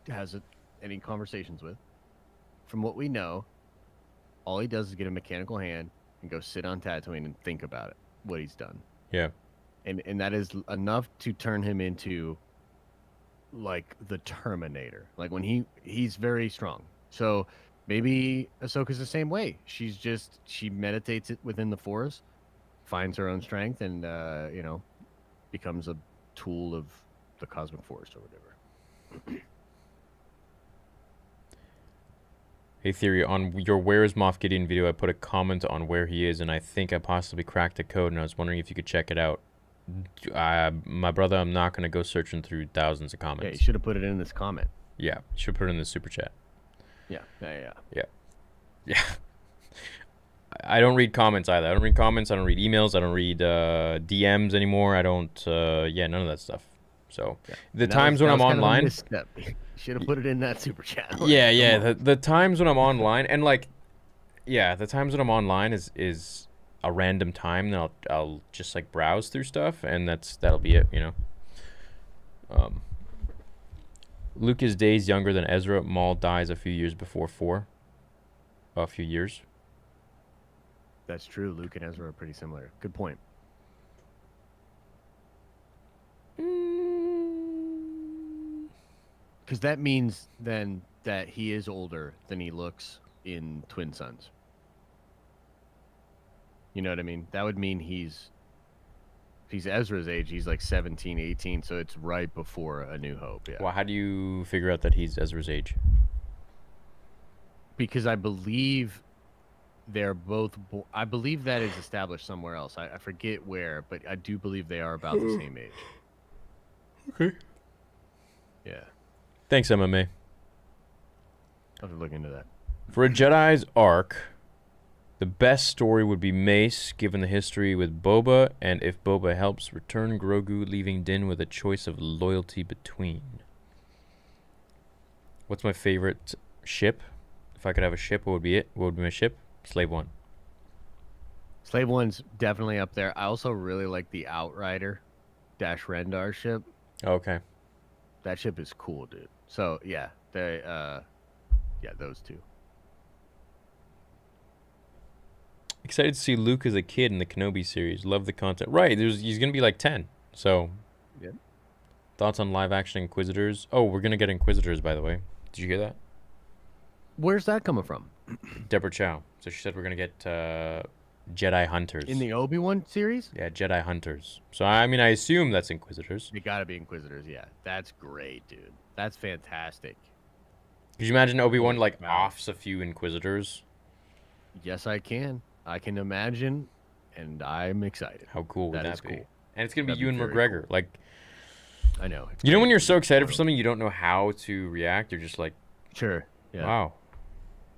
has any conversations with. From what we know, all he does is get a mechanical hand and go sit on Tatooine and think about it, what he's done.
Yeah.
And that is enough to turn him into like the Terminator. Like when he's very strong. So maybe Ahsoka's the same way. She meditates it within the Force, finds her own strength, and becomes a tool of the cosmic force or whatever.
Hey, Theory, on your Where is Moff Gideon video, I put a comment on where he is, and I think I possibly cracked a code, and I was wondering if you could check it out. My brother, I'm not going to go searching through thousands of
Yeah, you
comments.
should have put it in this comment.
Yeah, you should put it in the super chat.
Yeah.
Yeah. I don't read comments either. I don't read comments. I don't read emails. I don't read DMs anymore. I don't, none of that stuff. So
Yeah.
the
And that
times
was-
when
that
I'm
was kind of a
online.
misstep. Should have put it in that super chat.
Yeah,
Come
yeah.
on.
The times when I'm online and like, yeah, the times when I'm online is a random time that I'll just like browse through stuff, and that'll be it, Luke is days younger than Ezra. Maul dies a few years before 4. A few years.
That's true. Luke and Ezra are pretty similar. Good point. Because that means then that he is older than he looks in Twin Sons. You know what I mean? That would mean he's Ezra's age. He's like 17, 18. So it's right before A New Hope. Yeah.
Well, how do you figure out that he's Ezra's age?
Because I believe they're both. I believe that is established somewhere else. I forget where, but I do believe they are about the same age.
Okay.
Yeah.
Thanks, MMA.
I'll have to look into that.
For a Jedi's arc, the best story would be Mace, given the history with Boba, and if Boba helps return Grogu, leaving Din with a choice of loyalty between. What's my favorite ship? If I could have a ship, what would be it? What would be my ship? Slave One.
Slave One's definitely up there. I also really like the Outrider Dash Rendar ship.
Okay.
That ship is cool, dude. So yeah, They, yeah, those two.
Excited to see Luke as a kid in the Kenobi series. Love the content. Right, he's gonna be like 10. So,
Yeah.
thoughts on live action Inquisitors? Oh, we're gonna get Inquisitors, by the way. Did you hear that?
Where's that coming from?
Deborah Chow. So she said we're gonna get Jedi Hunters.
In the Obi-Wan series?
Yeah, Jedi Hunters. So I mean, I assume that's Inquisitors.
They gotta be Inquisitors. Yeah, that's great, dude. That's fantastic.
Could you imagine Obi-Wan like
Wow.
offs a few Inquisitors?
Yes, I can. I can imagine, and I'm excited.
How cool would
That
that
is
be?
cool.
And it's gonna be
That'd be
Ewan
very
McGregor.
cool.
Like,
I know. It's
you know when
crazy.
you're so excited for
Totally.
something, you don't know how to react. You're just like,
Sure. Yeah.
wow.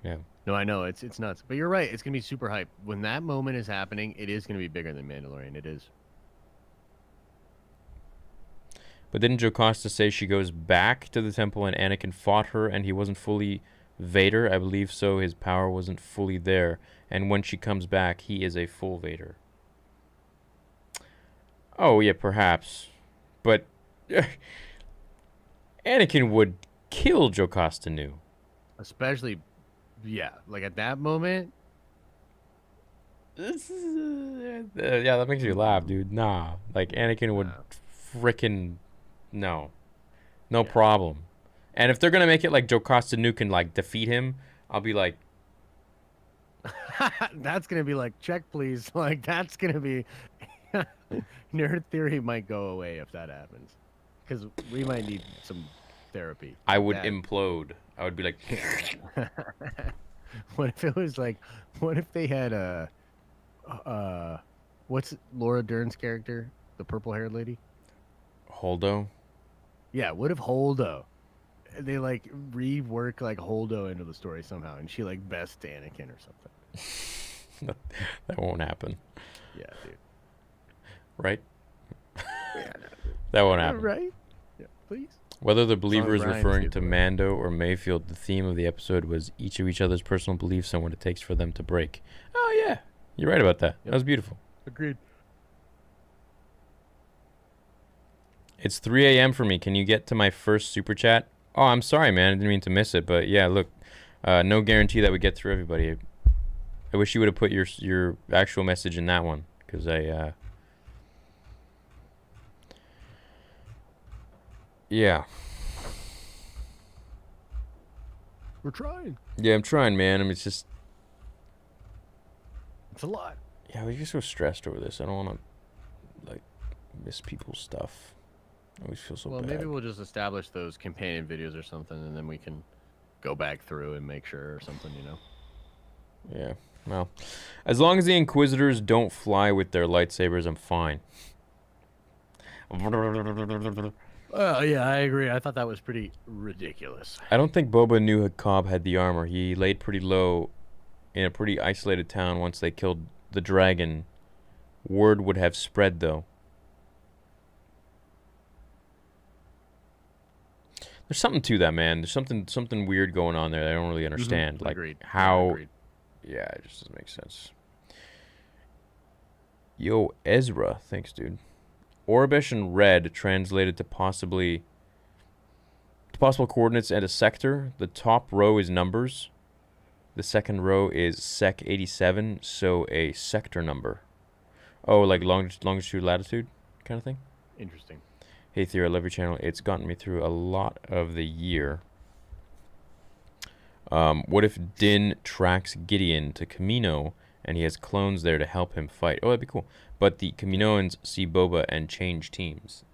Yeah.
No, I know it's nuts, but you're right. It's gonna be super hype when that moment is happening. It is gonna be bigger than Mandalorian. It is.
But didn't Jocasta say she goes back to the temple and Anakin fought her and he wasn't fully Vader? I believe so. His power wasn't fully there. And when she comes back, he is a full Vader. Oh, yeah, perhaps. But Anakin would kill Jocasta Nu.
Especially, yeah, like at that moment.
This is, yeah, that makes you laugh, dude. Nah. Like, Anakin would frickin' no. No
Yeah.
problem. And if they're gonna make it like Jocasta Nu can like defeat him, I'll be like,
That's gonna be like check, please. Like that's gonna be nerd theory might go away if that happens, because we might need some therapy.
I
like
would
that.
implode. I would be like,
What if it was like? What if they had what's Laura Dern's character, the purple-haired lady?
Holdo.
Yeah. What if Holdo? They like rework like Holdo into the story somehow, and she like bests Anakin or something.
That won't happen,
Yeah, dude.
right?
Yeah,
That won't happen.
right? Yeah, please.
Whether the believer is
Brian's
referring
here
to
for it.
Mando or Mayfield, the theme of the episode was each of each other's personal beliefs and what it takes for them to break. Oh yeah, you're right about that. That was beautiful.
Agreed.
It's 3 a.m. for me. Can you get to my first super chat? Oh, I'm sorry, man. I didn't mean to miss it, but yeah, look, no guarantee that we get through everybody. I wish you would have put your actual message in that one, because yeah.
We're trying.
Yeah, I'm trying, man. I mean, it's just,
It's a lot.
yeah, we get so stressed over this. I don't want to, like, miss people's stuff. I always feel so
Well,
bad.
maybe we'll just establish those companion videos or something, and then we can go back through and make sure or something, you know?
Yeah, well, as long as the Inquisitors don't fly with their lightsabers, I'm fine.
Yeah, I agree. I thought that was pretty ridiculous.
I don't think Boba knew Cobb had the armor. He laid pretty low in a pretty isolated town once they killed the dragon. Word would have spread, though. There's something to that, man. There's something weird going on there that I don't really understand. Like,
Agreed.
how...
Agreed.
Yeah, it just doesn't make sense. Yo, Ezra. Thanks, dude. Orbish and red translated to possible coordinates and a sector. The top row is numbers. The second row is Sec 87, so a sector number. Oh, like longitude, latitude kind of thing?
Interesting.
Hey, Theo, I love your channel. It's gotten me through a lot of the year. What if Din tracks Gideon to Kamino and he has clones there to help him fight? Oh, that'd be cool. But the Kaminoans see Boba and change teams.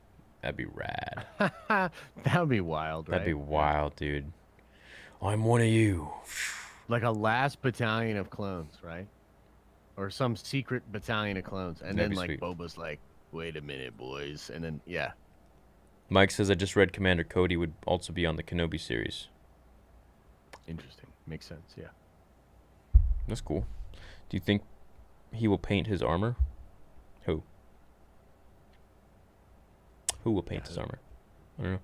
That'd be rad.
That would be wild, right?
That'd be wild, dude. I'm one of you.
Like a last battalion of clones, right? Or some secret battalion of clones. And
That'd
then,
be
like,
sweet.
Boba's like, wait a minute, boys. And then, yeah.
Mike says I just read Commander Cody would also be on the Kenobi series.
Interesting. Makes sense, yeah.
That's cool. Do you think he will paint his armor? Who? Who will paint his armor? I don't know.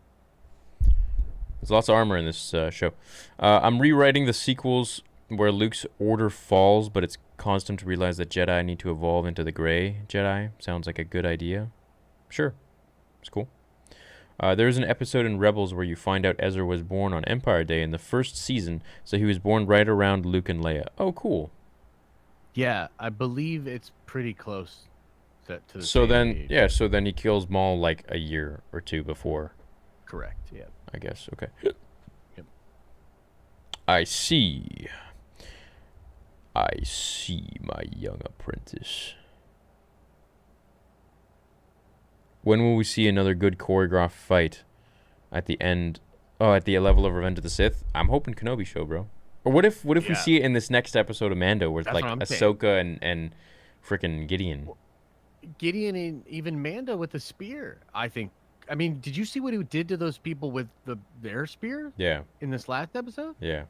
There's lots of armor in this show. I'm rewriting the sequels where Luke's order falls, but it's caused him to realize that Jedi need to evolve into the gray Jedi. Sounds like a good idea. Sure. It's cool. There's an episode in Rebels where you find out Ezra was born on Empire Day in the first season, so he was born right around Luke and Leia. Oh, cool.
Yeah, I believe it's pretty close to the
So
same
then,
age.
yeah, so then he kills Maul like a year or two before,
Correct. Yeah.
I guess. Okay.
Yep.
I see. I see, my young apprentice. When will we see another good choreographed fight at the end? Oh, at the level of Revenge of the Sith? I'm hoping Kenobi show, bro. Or what if we
Yeah.
see it in this next episode of Mando, where it's
That's
like
what I'm saying.
Ahsoka and frickin' Gideon?
Gideon and even Mando with the spear. I think. I mean, did you see what he did to those people with their spear
Yeah,
in this last episode?
yeah.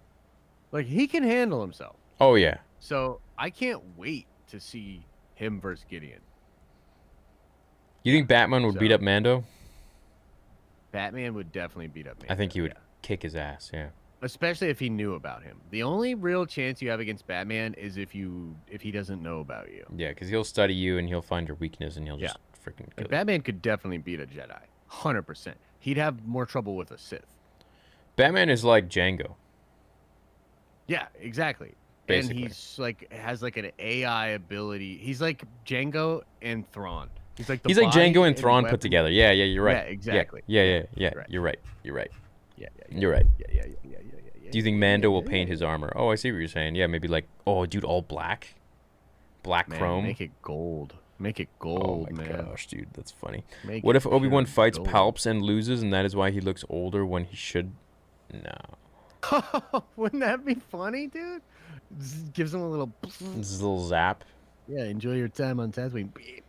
Like, he can handle himself.
Oh yeah.
So I can't wait to see him versus Gideon.
You think Batman would beat
So-
up Mando?
Batman would definitely beat up Mando.
I think he would
yeah.
kick his ass. Yeah.
Especially if he knew about him. The only real chance you have against Batman is if he doesn't know about you.
Yeah, because he'll study you and he'll find your weakness and he'll
Yeah.
just freaking kill
Like,
you.
Batman could definitely beat a Jedi. 100%. He'd have more trouble with a Sith.
Batman is like Django.
Yeah, exactly.
Basically.
And he's like has like an AI ability. He's like Django and Thrawn. He's like
He's like
body
Django and Thrawn
weapon-
put together. Yeah, yeah, you're right.
Yeah, exactly.
Yeah.
Right.
You're right. You're right.
Yeah,
You're right.
Yeah.
Do you think Mando will paint his armor? Oh, I see what you're saying. Yeah, maybe like, oh, dude, all black, black
Man,
chrome.
Make it gold. Make it
Oh
gold,
my
man.
gosh, dude, that's funny.
Make
What
it
if Obi-Wan
pure
fights
gold.
Palps and loses, and that is why he looks older when he should? No.
Wouldn't that be funny, dude? Just gives him a little.
This is a little zap.
Yeah, enjoy your time on Tatooine. Beep.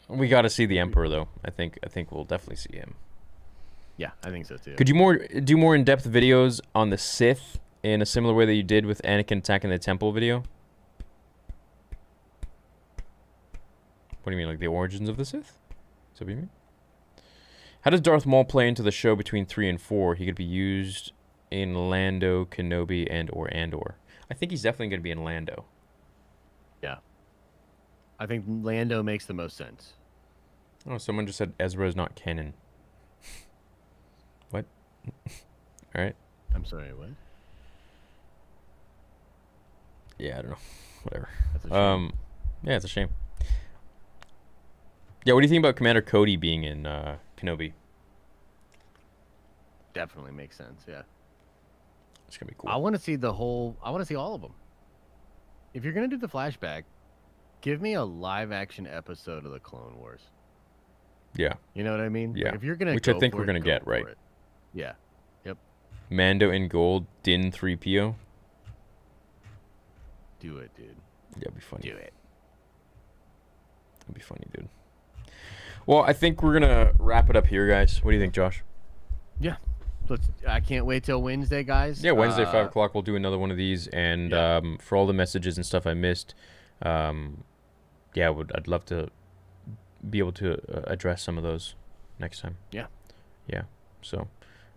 We got to see the Emperor though. I think we'll definitely see him.
Yeah, I think so too.
Could you do more in-depth videos on the Sith in a similar way that you did with Anakin attacking the temple video? What do you mean, like the origins of the Sith? Is that what you mean? How does Darth Maul play into the show between 3 and 4? He could be used in Lando, Kenobi, and/or Andor. I think he's definitely going to be in Lando.
Yeah. I think Lando makes the most sense.
Oh, someone just said Ezra is not canon. What? All right.
I'm sorry, what?
Yeah, I don't know. Whatever.
That's a shame.
Yeah, it's a shame. Yeah, what do you think about Commander Cody being in Kenobi?
Definitely makes sense. Yeah.
It's gonna be cool.
I want to see I want to see all of them. If you're gonna do the flashback, give me a live action episode of the Clone Wars.
Yeah,
You know what I mean?
Yeah.
Like, if you're gonna,
Which I
go
think
for
we're
it,
gonna
go
get,
for
right?
it. Yeah. Yep.
Mando in gold, Din 3PO.
Do it, dude.
Yeah, it'd be funny.
Do it.
It'd be funny, dude. Well, I think we're gonna wrap it up here, guys. What do you think, Josh?
I can't wait till Wednesday, guys.
Yeah, Wednesday 5 o'clock. We'll do another one of these, and
Yeah.
For all the messages and stuff I missed, yeah, I'd love to be able to address some of those next time.
Yeah.
Yeah. So.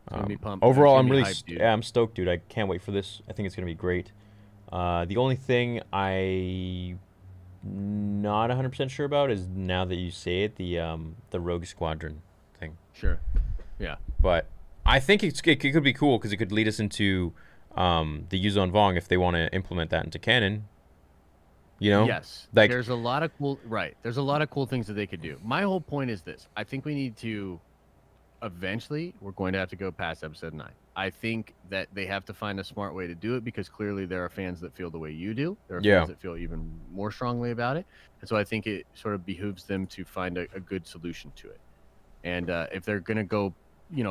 gonna be pumped.
Overall,
It's
I'm
gonna be
really,
hyped, dude.
yeah, I'm stoked, dude. I can't wait for this. I think it's gonna be great. The only thing I not 100% sure about is now that you say it, the Rogue Squadron thing.
Sure. Yeah.
But I think it could be cool because it could lead us into the Yuzon Vong if they want to implement that into canon. You know?
Yes.
like-
There's a lot of cool. Right. There's a lot of cool things that they could do. My whole point is this. I think we need to. Eventually, we're going to have to go past episode 9. I think that they have to find a smart way to do it because clearly there are fans that feel the way you do. There are
Yeah.
fans that feel even more strongly about it. And so I think it sort of behooves them to find a good solution to it. And if they're going to go,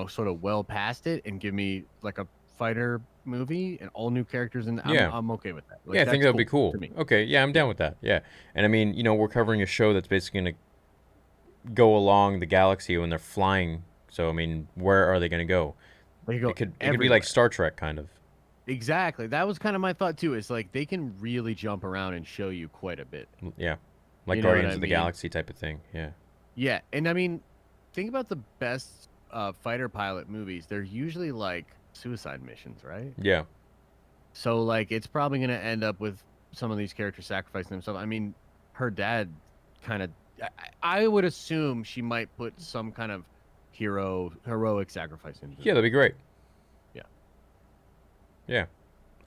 sort of well past it and give me like a fighter movie and all new characters, and
Yeah.
I'm okay with that. Like,
Yeah, I think
that's
that'd be cool.
to me.
Okay, yeah, I'm down with that. Yeah. And I mean, we're covering a show that's basically going to go along the galaxy when they're flying. So, I mean, where are they going to go?
They could go
It could be
everywhere.
like Star Trek, kind of.
Exactly. That was kind of my thought too. It's like they can really jump around and show you quite a bit.
Yeah. Like
You know what
Guardians
I
of the
mean?
Galaxy type of thing. Yeah.
Yeah, and I mean, think about the best fighter pilot movies. They're usually like suicide missions, right?
Yeah.
So like, it's probably gonna end up with some of these characters sacrificing themselves. I mean, her dad kind of I would assume she might put some kind of heroic sacrifice into
Yeah,
it.
that'd be great.
Yeah.
Yeah.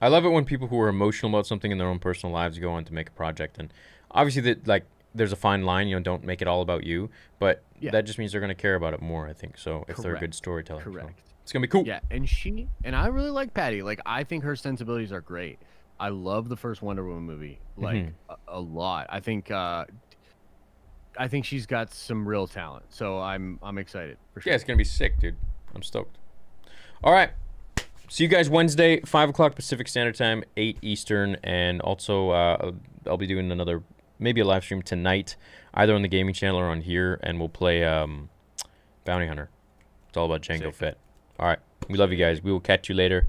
I love it when people who are emotional about something in their own personal lives go on to make a project, and obviously that like there's a fine line. Don't make it all about you, but
Yeah.
that just means they're gonna care about it more. I think so if they're a good
Correct.
storyteller. So
Correct.
it's gonna be cool.
Yeah, and I really like Patty. Like I think her sensibilities are great. I love the first Wonder Woman movie like a lot. I think she's got some real talent. So I'm excited for sure.
Yeah, it's gonna be sick, dude. I'm stoked. All right. See you guys Wednesday, 5 o'clock Pacific Standard Time, 8 Eastern, and also I'll be doing maybe a live stream tonight, either on the gaming channel or on here, and we'll play Bounty Hunter. It's all about Django
Sick.
Fett. All right. We love you guys. We will catch you later.